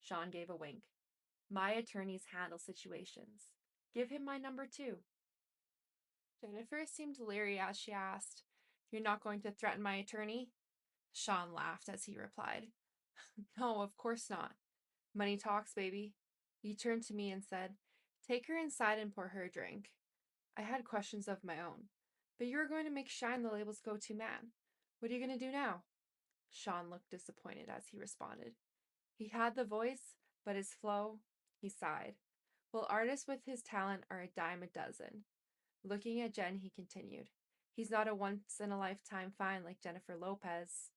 Sean gave a wink. My attorneys handle situations. Give him my number too. Jennifer seemed leery as she asked, You're not going to threaten my attorney? Sean laughed as he replied, No, of course not. Money talks, baby. He turned to me and said, Take her inside and pour her a drink. I had questions of my own. But you were going to make Shine the label's go-to man. What are you going to do now? Sean looked disappointed as he responded. He had the voice, but his flow, he sighed. Well, artists with his talent are a dime a dozen. Looking at Jen, he continued. He's not a once-in-a-lifetime find like Jennifer Lopez.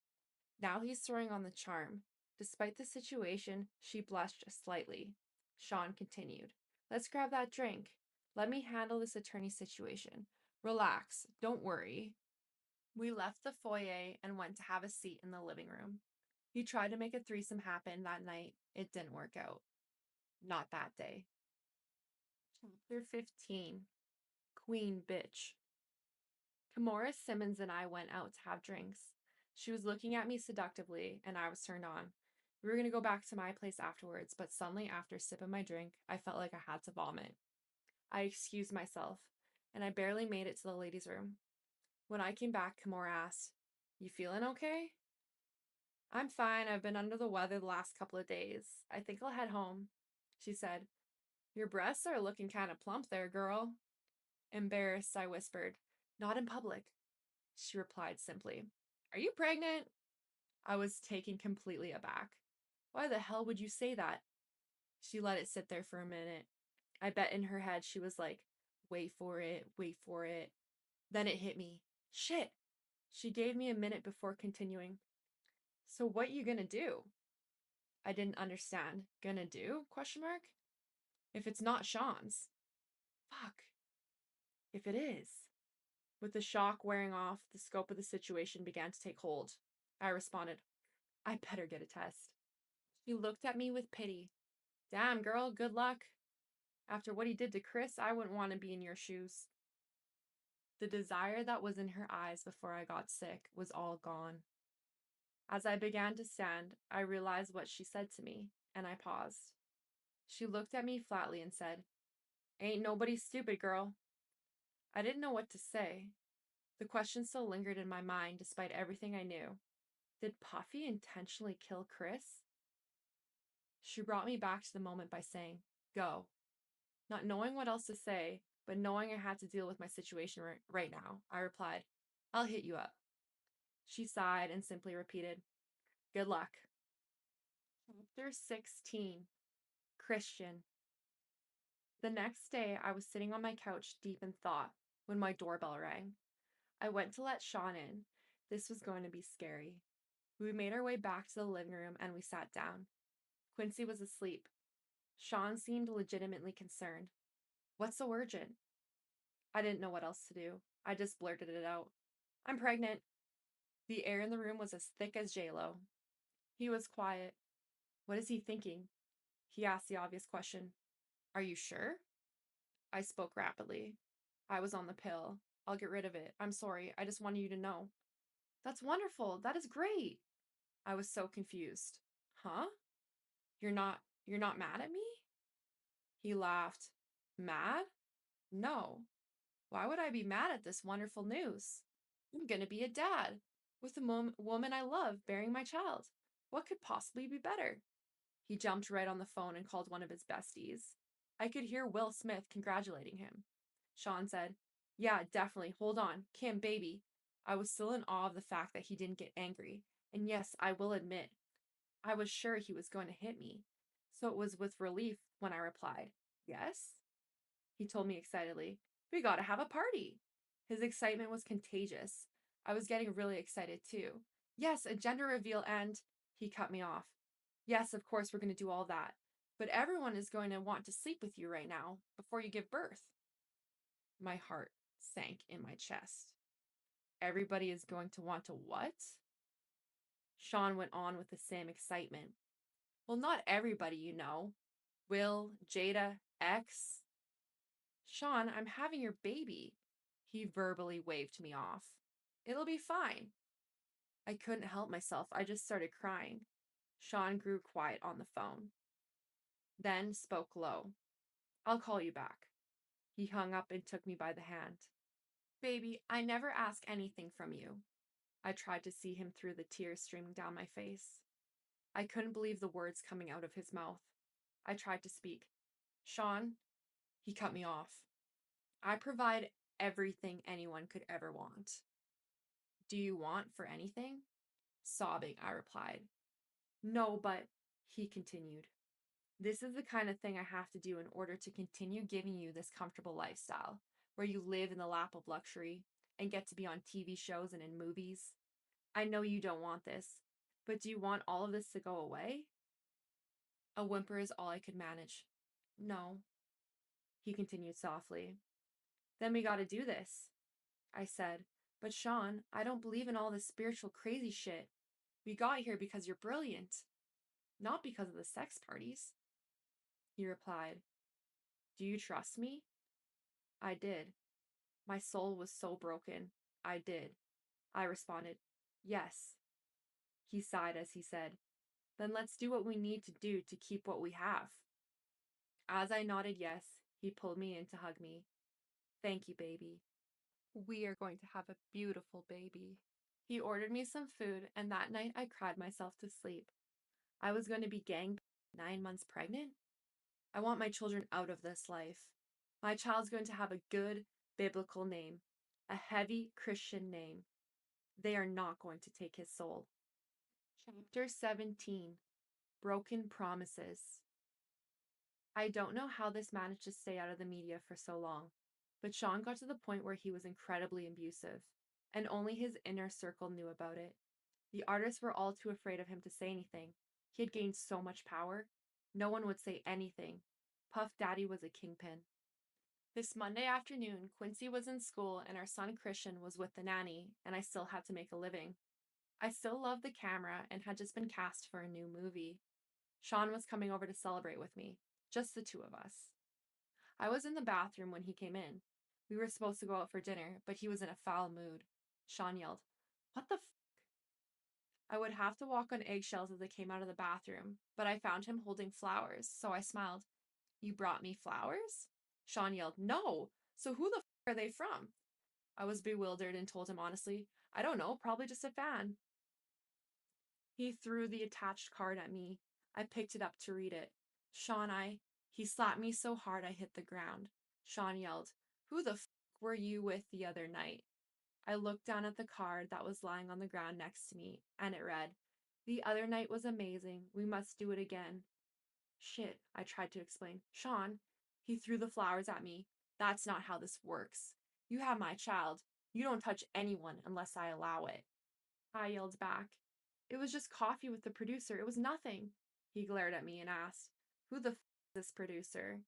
Now he's throwing on the charm. Despite the situation, she blushed slightly. Sean continued. Let's grab that drink. Let me handle this attorney situation. Relax. Don't worry. We left the foyer and went to have a seat in the living room. He tried to make a threesome happen that night. It didn't work out. Not that day. Chapter 15. Queen Bitch. Kimora Simmons and I went out to have drinks. She was looking at me seductively, and I was turned on. We were going to go back to my place afterwards, but suddenly after sipping my drink, I felt like I had to vomit. I excused myself, and I barely made it to the ladies' room. When I came back, Kimora asked, You feeling okay? I'm fine. I've been under the weather the last couple of days. I think I'll head home. She said, Your breasts are looking kind of plump there, girl. Embarrassed, I whispered, Not in public. She replied simply, Are you pregnant? I was taken completely aback. Why the hell would you say that? She let it sit there for a minute. I bet in her head she was like, Wait for it, wait for it. Then it hit me. Shit. She gave me a minute before continuing. So what you gonna do? I didn't understand. Gonna do? Question mark. If it's not Sean's. Fuck. If it is. With the shock wearing off, the scope of the situation began to take hold. I responded, I better get a test. She looked at me with pity. Damn, girl, good luck. After what he did to Chris, I wouldn't want to be in your shoes. The desire that was in her eyes before I got sick was all gone. As I began to stand, I realized what she said to me, and I paused. She looked at me flatly and said, Ain't nobody stupid, girl. I didn't know what to say. The question still lingered in my mind despite everything I knew. Did Puffy intentionally kill Chris? She brought me back to the moment by saying, Go. Not knowing what else to say, but knowing I had to deal with my situation right now, I replied, I'll hit you up. She sighed and simply repeated, Good luck. Chapter 16. Christian. The next day, I was sitting on my couch deep in thought when my doorbell rang. I went to let Sean in. This was going to be scary. We made our way back to the living room and we sat down. Quincy was asleep. Sean seemed legitimately concerned. What's so urgent? I didn't know what else to do. I just blurted it out. I'm pregnant. The air in the room was as thick as J-Lo. He was quiet. What is he thinking? He asked the obvious question. Are you sure? I spoke rapidly. I was on the pill. I'll get rid of it. I'm sorry. I just wanted you to know. That's wonderful. That is great. I was so confused. Huh? You're not mad at me? He laughed. Mad? No. Why would I be mad at this wonderful news? I'm gonna be a dad with the woman I love bearing my child. What could possibly be better? He jumped right on the phone and called one of his besties. I could hear Will Smith congratulating him. Sean said, Yeah, definitely. Hold on. Kim, baby. I was still in awe of the fact that he didn't get angry. And yes, I will admit, I was sure he was going to hit me. So it was with relief when I replied, Yes? He told me excitedly, We gotta have a party. His excitement was contagious. I was getting really excited too. Yes, a gender reveal and... He cut me off. Yes, of course, we're going to do all that. But everyone is going to want to sleep with you right now before you give birth. My heart sank in my chest. Everybody is going to want to what? Sean went on with the same excitement. Well, not everybody, you know. Will, Jada, X. Sean, I'm having your baby. He verbally waved me off. It'll be fine. I couldn't help myself. I just started crying. Sean grew quiet on the phone, then spoke low. I'll call you back. He hung up and took me by the hand. Baby, I never ask anything from you. I tried to see him through the tears streaming down my face. I couldn't believe the words coming out of his mouth. I tried to speak. Sean, he cut me off. I provide everything anyone could ever want. Do you want for anything? Sobbing, I replied. No, but, he continued. This is the kind of thing I have to do in order to continue giving you this comfortable lifestyle, where you live in the lap of luxury and get to be on TV shows and in movies. I know you don't want this, but do you want all of this to go away? A whimper is all I could manage. No, he continued softly. Then we gotta do this, I said. But Sean, I don't believe in all this spiritual crazy shit. We got here because you're brilliant, not because of the sex parties. He replied, Do you trust me? I did. My soul was so broken. I did. I responded, Yes. He sighed as he said, Then let's do what we need to do to keep what we have. As I nodded yes, he pulled me in to hug me. Thank you, baby. We are going to have a beautiful baby. He ordered me some food, and that night I cried myself to sleep. I was going to be 9 months pregnant? I want my children out of this life. My child's going to have a good biblical name, a heavy Christian name. They are not going to take his soul. Chapter 17, Broken Promises. I don't know how this managed to stay out of the media for so long, but Sean got to the point where he was incredibly abusive, and only his inner circle knew about it. The artists were all too afraid of him to say anything. He had gained so much power. No one would say anything. Puff Daddy was a kingpin. This Monday afternoon, Quincy was in school and our son Christian was with the nanny, and I still had to make a living. I still loved the camera and had just been cast for a new movie. Sean was coming over to celebrate with me, just the two of us. I was in the bathroom when he came in. We were supposed to go out for dinner, but he was in a foul mood. Sean yelled, What the f? I would have to walk on eggshells as I came out of the bathroom, but I found him holding flowers, so I smiled. You brought me flowers? Sean yelled, No! So who the f are they from? I was bewildered and told him honestly, I don't know, probably just a fan. He threw the attached card at me. I picked it up to read it. He slapped me so hard I hit the ground. Sean yelled, Who the f were you with the other night? I looked down at the card that was lying on the ground next to me, and it read, The other night was amazing. We must do it again. Shit, I tried to explain. Sean, he threw the flowers at me. That's not how this works. You have my child. You don't touch anyone unless I allow it. I yelled back. It was just coffee with the producer. It was nothing. He glared at me and asked, Who the f is this producer?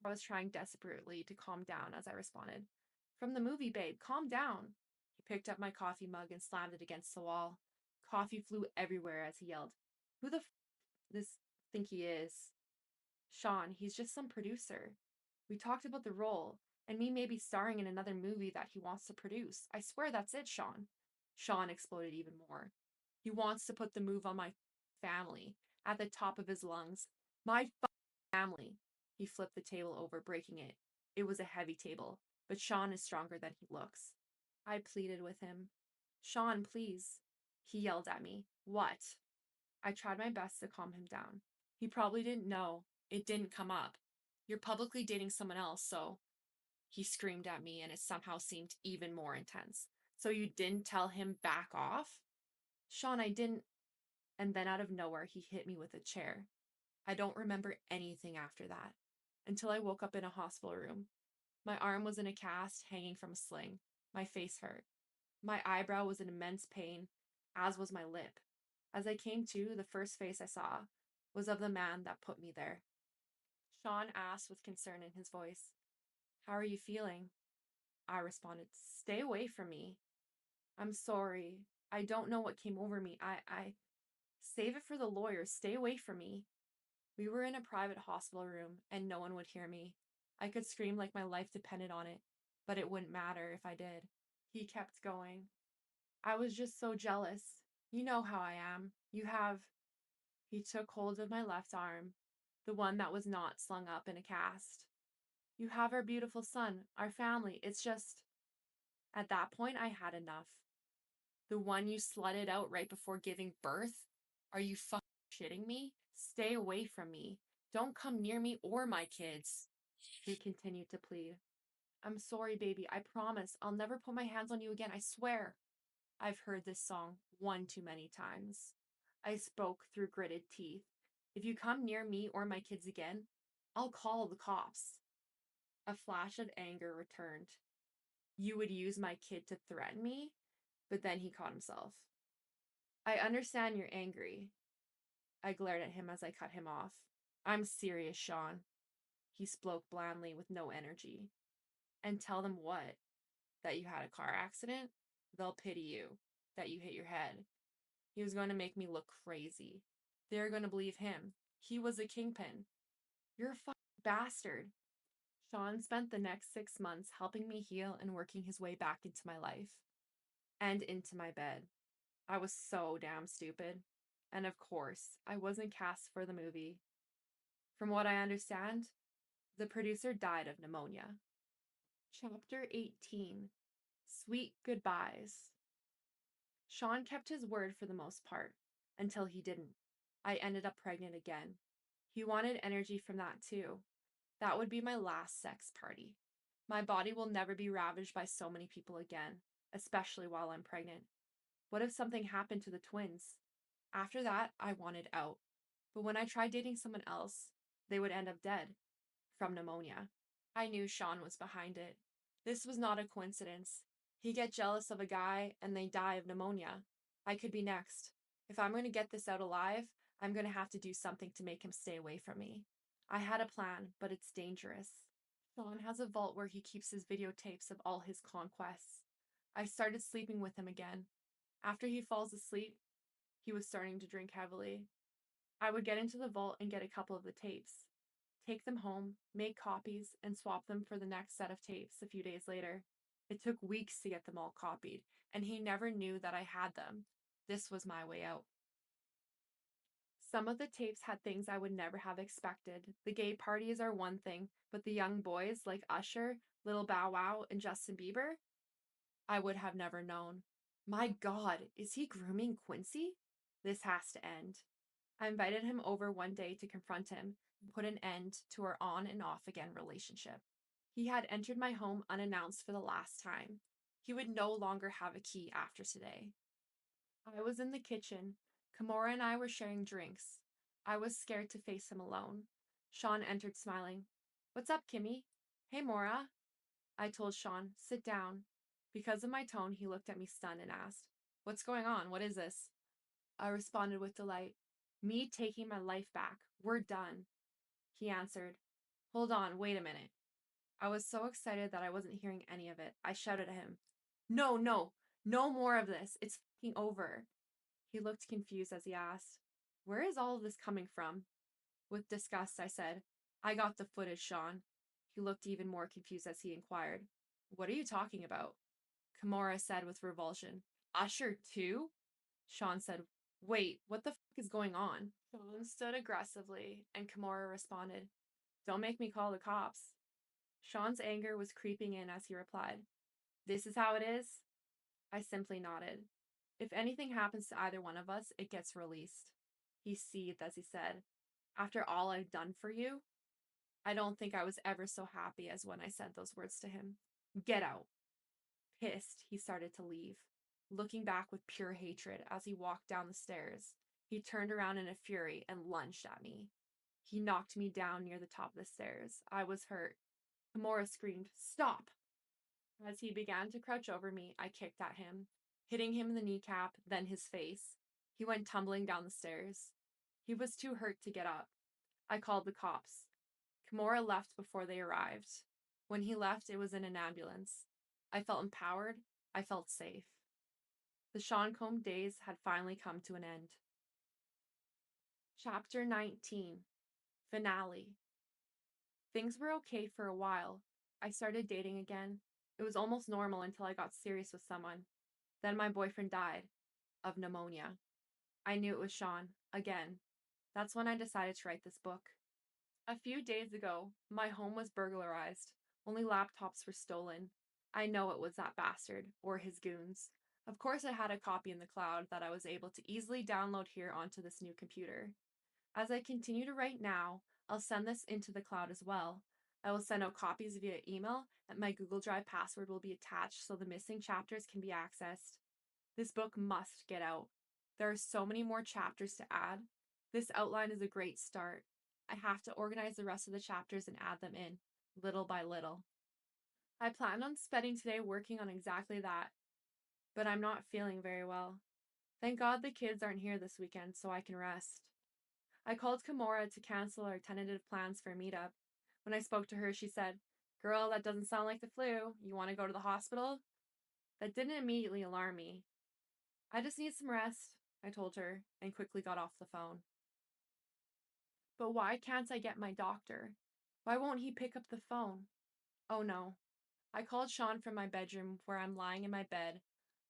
I was trying desperately to calm down as I responded, From the movie, babe. Calm down. He picked up my coffee mug and slammed it against the wall. Coffee flew everywhere as he yelled, Who the f this think he is? Sean, he's just some producer. We talked about the role, and me maybe starring in another movie that he wants to produce. I swear that's it, Sean. Sean exploded even more. He wants to put the move on my family at the top of his lungs. My family. He flipped the table over, breaking it. It was a heavy table, but Sean is stronger than he looks. I pleaded with him. Sean, please. He yelled at me. What? I tried my best to calm him down. He probably didn't know. It didn't come up. You're publicly dating someone else, so... He screamed at me, and it somehow seemed even more intense. So you didn't tell him back off? Sean, I didn't... And then out of nowhere, he hit me with a chair. I don't remember anything after that, until I woke up in a hospital room. My arm was in a cast, hanging from a sling. My face hurt. My eyebrow was in immense pain, as was my lip. As I came to, the first face I saw was of the man that put me there. Sean asked with concern in his voice, How are you feeling? I responded, Stay away from me. I'm sorry. I don't know what came over me. Save it for the lawyers. Stay away from me. We were in a private hospital room, and no one would hear me. I could scream like my life depended on it, but it wouldn't matter if I did. He kept going. I was just so jealous. You know how I am. You have... He took hold of my left arm, the one that was not slung up in a cast. You have our beautiful son, our family. It's just. At that point, I had enough. The one you slutted out right before giving birth? Are you fucking shitting me? Stay away from me. Don't come near me or my kids. He continued to plead. I'm sorry, baby. I promise. I'll never put my hands on you again. I swear. I've heard this song one too many times. I spoke through gritted teeth. If you come near me or my kids again, I'll call the cops. A flash of anger returned. You would use my kid to threaten me? But then he caught himself. I understand you're angry. I glared at him as I cut him off. I'm serious, Sean. He spoke blandly with no energy. And tell them what? That you had a car accident? They'll pity you. That you hit your head. He was going to make me look crazy. They're going to believe him. He was a kingpin. You're a fucking bastard. Sean spent the next 6 months helping me heal and working his way back into my life. And into my bed. I was so damn stupid. And of course, I wasn't cast for the movie. From what I understand, the producer died of pneumonia. Chapter 18. Sweet Goodbyes. Sean kept his word for the most part, until he didn't. I ended up pregnant again. He wanted energy from that too. That would be my last sex party. My body will never be ravaged by so many people again, especially while I'm pregnant. What if something happened to the twins? After that, I wanted out. But when I tried dating someone else, they would end up dead. From pneumonia. I knew Sean was behind it. This was not a coincidence. He get jealous of a guy and they die of pneumonia. I could be next. If I'm going to get this out alive, I'm going to have to do something to make him stay away from me. I had a plan, but it's dangerous. Sean has a vault where he keeps his videotapes of all his conquests. I started sleeping with him again. After he falls asleep, he was starting to drink heavily. I would get into the vault and get a couple of the tapes. Take them home, make copies, and swap them for the next set of tapes a few days later. It took weeks to get them all copied, and he never knew that I had them. This was my way out. Some of the tapes had things I would never have expected. The gay parties are one thing, but the young boys like Usher, Lil Bow Wow, and Justin Bieber? I would have never known. My God, is he grooming Quincy? This has to end. I invited him over one day to confront him and put an end to our on and off again relationship. He had entered my home unannounced for the last time. He would no longer have a key after today. I was in the kitchen. Kimora and I were sharing drinks. I was scared to face him alone. Sean entered smiling. What's up, Kimmy? Hey, Mora. I told Sean, sit down. Because of my tone, he looked at me stunned and asked, what's going on? What is this? I responded with delight. Me taking my life back. We're done. He answered, hold on, wait a minute. I was so excited that I wasn't hearing any of it. I shouted at him, no more of this. It's fucking over. He looked confused as he asked, where is all of this coming from? With disgust, I said, I got the footage, Sean. He looked even more confused as he inquired, what are you talking about? Kimora said with revulsion, Usher too? Sean said, wait, what the fuck is going on? Sean stood aggressively, and Kimora responded, don't make me call the cops. Sean's anger was creeping in as he replied, this is how it is? I simply nodded. If anything happens to either one of us, it gets released. He seethed as he said, after all I've done for you? I don't think I was ever so happy as when I said those words to him. Get out. Pissed, he started to leave, looking back with pure hatred as he walked down the stairs. He turned around in a fury and lunged at me. He knocked me down near the top of the stairs. I was hurt. Kimora screamed, stop! As he began to crouch over me, I kicked at him, hitting him in the kneecap, then his face. He went tumbling down the stairs. He was too hurt to get up. I called the cops. Kimora left before they arrived. When he left, it was in an ambulance. I felt empowered. I felt safe. The Sean Combe days had finally come to an end. Chapter 19. Finale. Things were okay for a while. I started dating again. It was almost normal until I got serious with someone. Then my boyfriend died. Of pneumonia. I knew it was Sean. Again. That's when I decided to write this book. A few days ago, my home was burglarized. Only laptops were stolen. I know it was that bastard, or his goons. Of course, I had a copy in the cloud that I was able to easily download here onto this new computer. As I continue to write now, I'll send this into the cloud as well. I will send out copies via email, and my Google Drive password will be attached so the missing chapters can be accessed. This book must get out. There are so many more chapters to add. This outline is a great start. I have to organize the rest of the chapters and add them in, little by little. I planned on spending today working on exactly that, but I'm not feeling very well. Thank God the kids aren't here this weekend so I can rest. I called Kimura to cancel our tentative plans for a meetup. When I spoke to her, she said, "Girl, that doesn't sound like the flu. You want to go to the hospital?" That didn't immediately alarm me. "I just need some rest," I told her, and quickly got off the phone. But why can't I get my doctor? Why won't he pick up the phone? Oh no. I called Sean from my bedroom where I'm lying in my bed.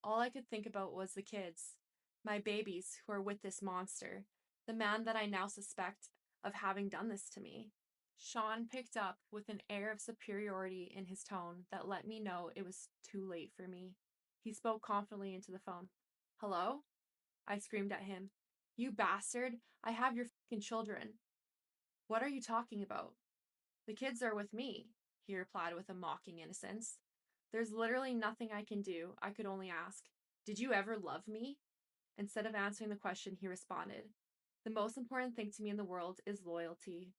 All I could think about was the kids, my babies who are with this monster, the man that I now suspect of having done this to me. Sean picked up with an air of superiority in his tone that let me know it was too late for me. He spoke confidently into the phone. "Hello?" I screamed at him. "You bastard! I have your fucking children." "What are you talking about?" "The kids are with me," he replied with a mocking innocence. "There's literally nothing I can do. I could only ask, did you ever love me?" Instead of answering the question, he responded, "The most important thing to me in the world is loyalty."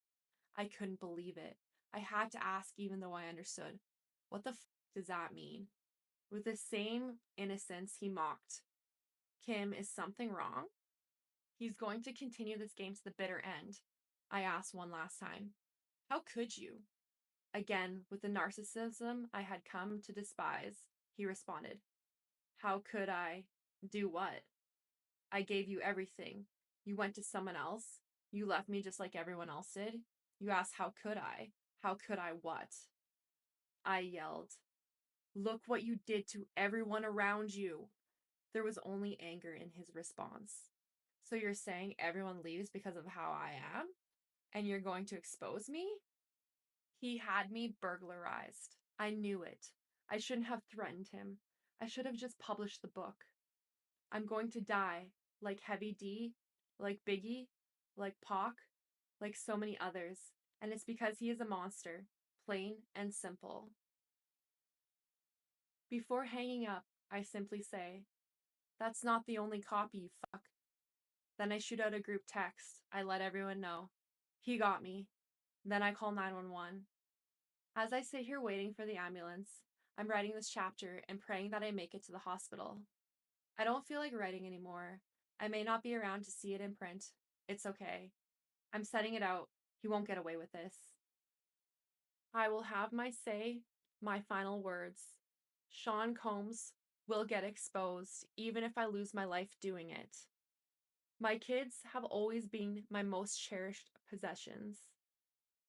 I couldn't believe it. I had to ask even though I understood. What the f does that mean? With the same innocence, he mocked. "Kim, is something wrong?" "He's going to continue this game to the bitter end," I asked one last time. "How could you?" Again, with the narcissism I had come to despise, he responded, "How could I? Do what? I gave you everything. You went to someone else. You left me just like everyone else did. You asked, how could I? How could I what?" I yelled, "Look what you did to everyone around you." There was only anger in his response. "So you're saying everyone leaves because of how I am? And you're going to expose me?" He had me burglarized. I knew it. I shouldn't have threatened him. I should have just published the book. I'm going to die, like Heavy D, like Biggie, like Pac, like so many others, and it's because he is a monster, plain and simple. Before hanging up, I simply say, "That's not the only copy, you fuck." Then I shoot out a group text. I let everyone know. He got me. Then I call 911. As I sit here waiting for the ambulance, I'm writing this chapter and praying that I make it to the hospital. I don't feel like writing anymore. I may not be around to see it in print. It's okay. I'm setting it out. He won't get away with this. I will have my say, my final words. Sean Combs will get exposed, even if I lose my life doing it. My kids have always been my most cherished possessions.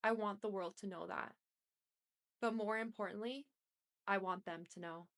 I want the world to know that. But more importantly, I want them to know.